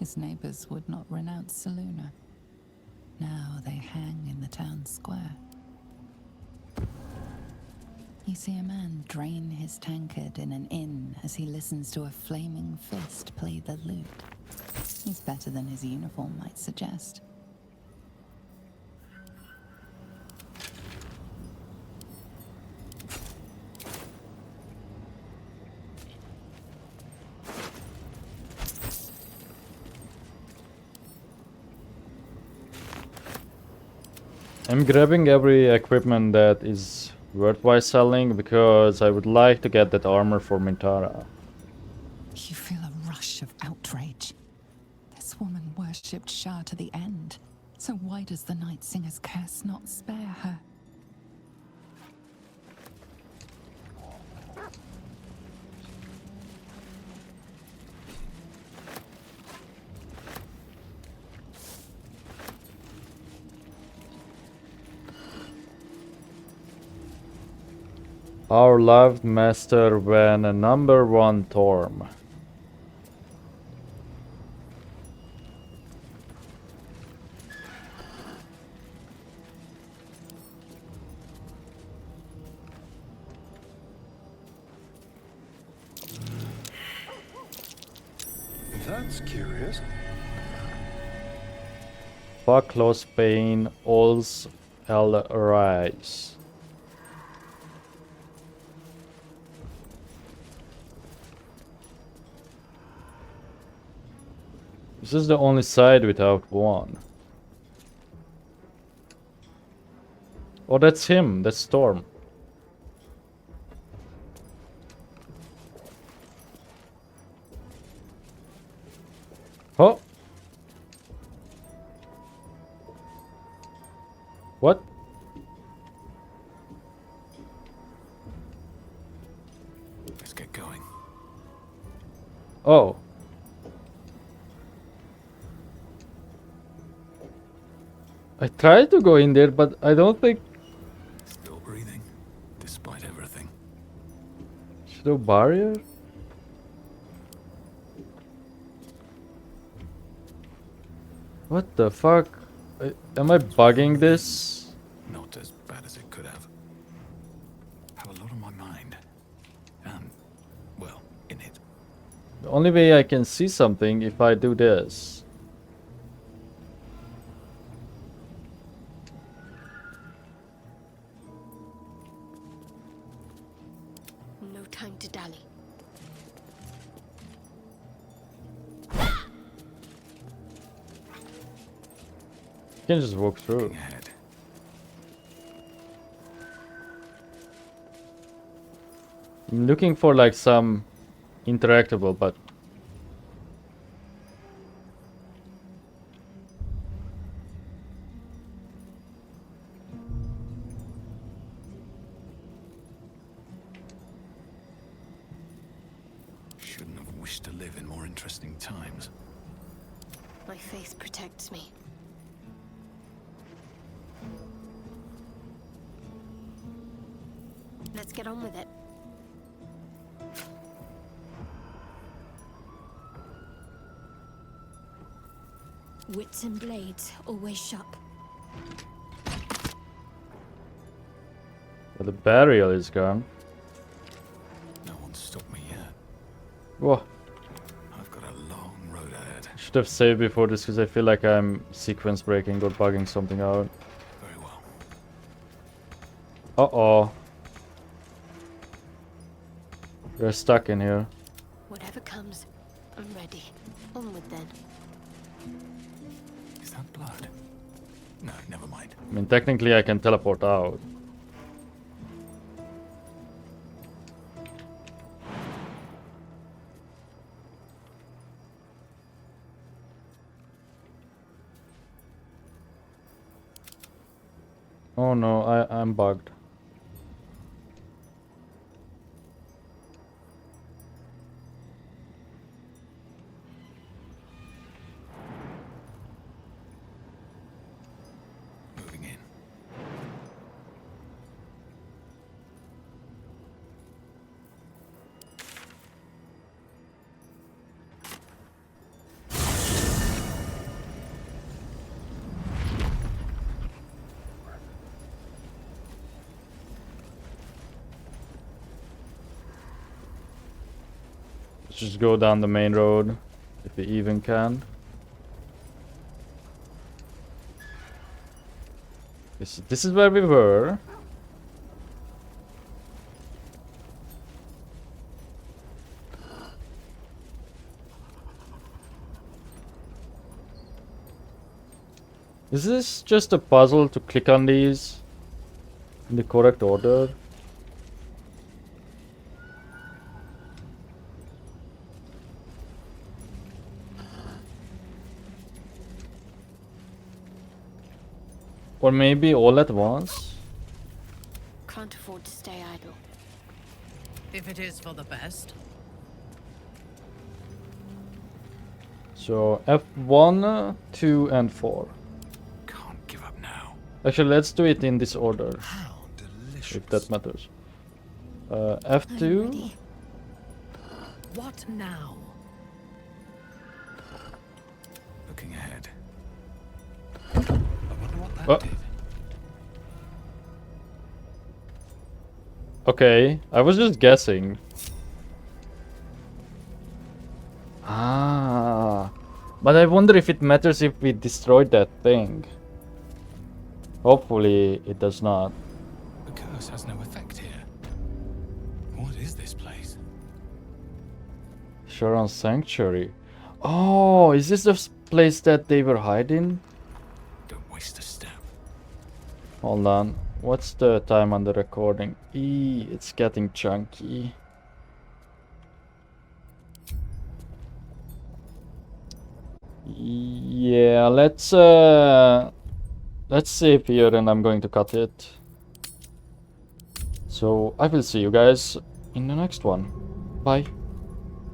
His neighbors would not renounce Selûne. Now they hang in the town square. You see a man drain his tankard in an inn as he listens to a flaming fist play the lute. He's better than his uniform might suggest. I'm grabbing every equipment that is worthwhile selling because I would like to get that armor for Minthara. You feel a rush of outrage. This woman worshipped Shah to the end. So why does the Night Singer's curse not spare her? Our loved master when a #1 Torm. That's curious. Fuck close pain, all's hell arise. This is the only side without one. Oh, that's him. That's Storm. Oh. What? Let's get going. Oh. I tried to go in there, but I don't think... Still breathing, despite everything. Shadow barrier? What the fuck? Am I bugging this? Not as bad as it could have. Have a lot on my mind. And, well, in it. The only way I can see something if I do this. No time to dally. You can just walk through. I'm looking for like some interactable, but Shouldn't have wished to live in more interesting times. My faith protects me. Let's get on with it. Wits and blades, always sharp. the burial is gone. No one's stopped me yet. Whoa. I've got a long road ahead. Should have saved before this because I feel like I'm sequence breaking or bugging something out. Very well. Uh-oh. We're stuck in here. Whatever comes, I'm ready. Onward then. Is that blood? No, never mind. I mean, technically I can teleport out. Oh no, I'm bugged. Moving in. just go down the main road, if we even can. This is where we were. Is this just a puzzle to click on these in the correct order? Or maybe all at once? Can't afford to stay idle. If it is for the best. So F1, 2, and 4. Can't give up now. Actually, let's do it in this order. If that matters. F2. What now? Looking ahead. Oh. Okay, I was just guessing. Ah, but I wonder if it matters if we destroyed that thing. Hopefully it does not. The curse has no effect here. What is this place? Sharon's Sanctuary. Oh, is this the place that they were hiding? Don't waste a step. Hold on. What's the time on the recording? It's getting chunky. Yeah, let's save here and I'm going to cut it. So I will see you guys in the next one. Bye.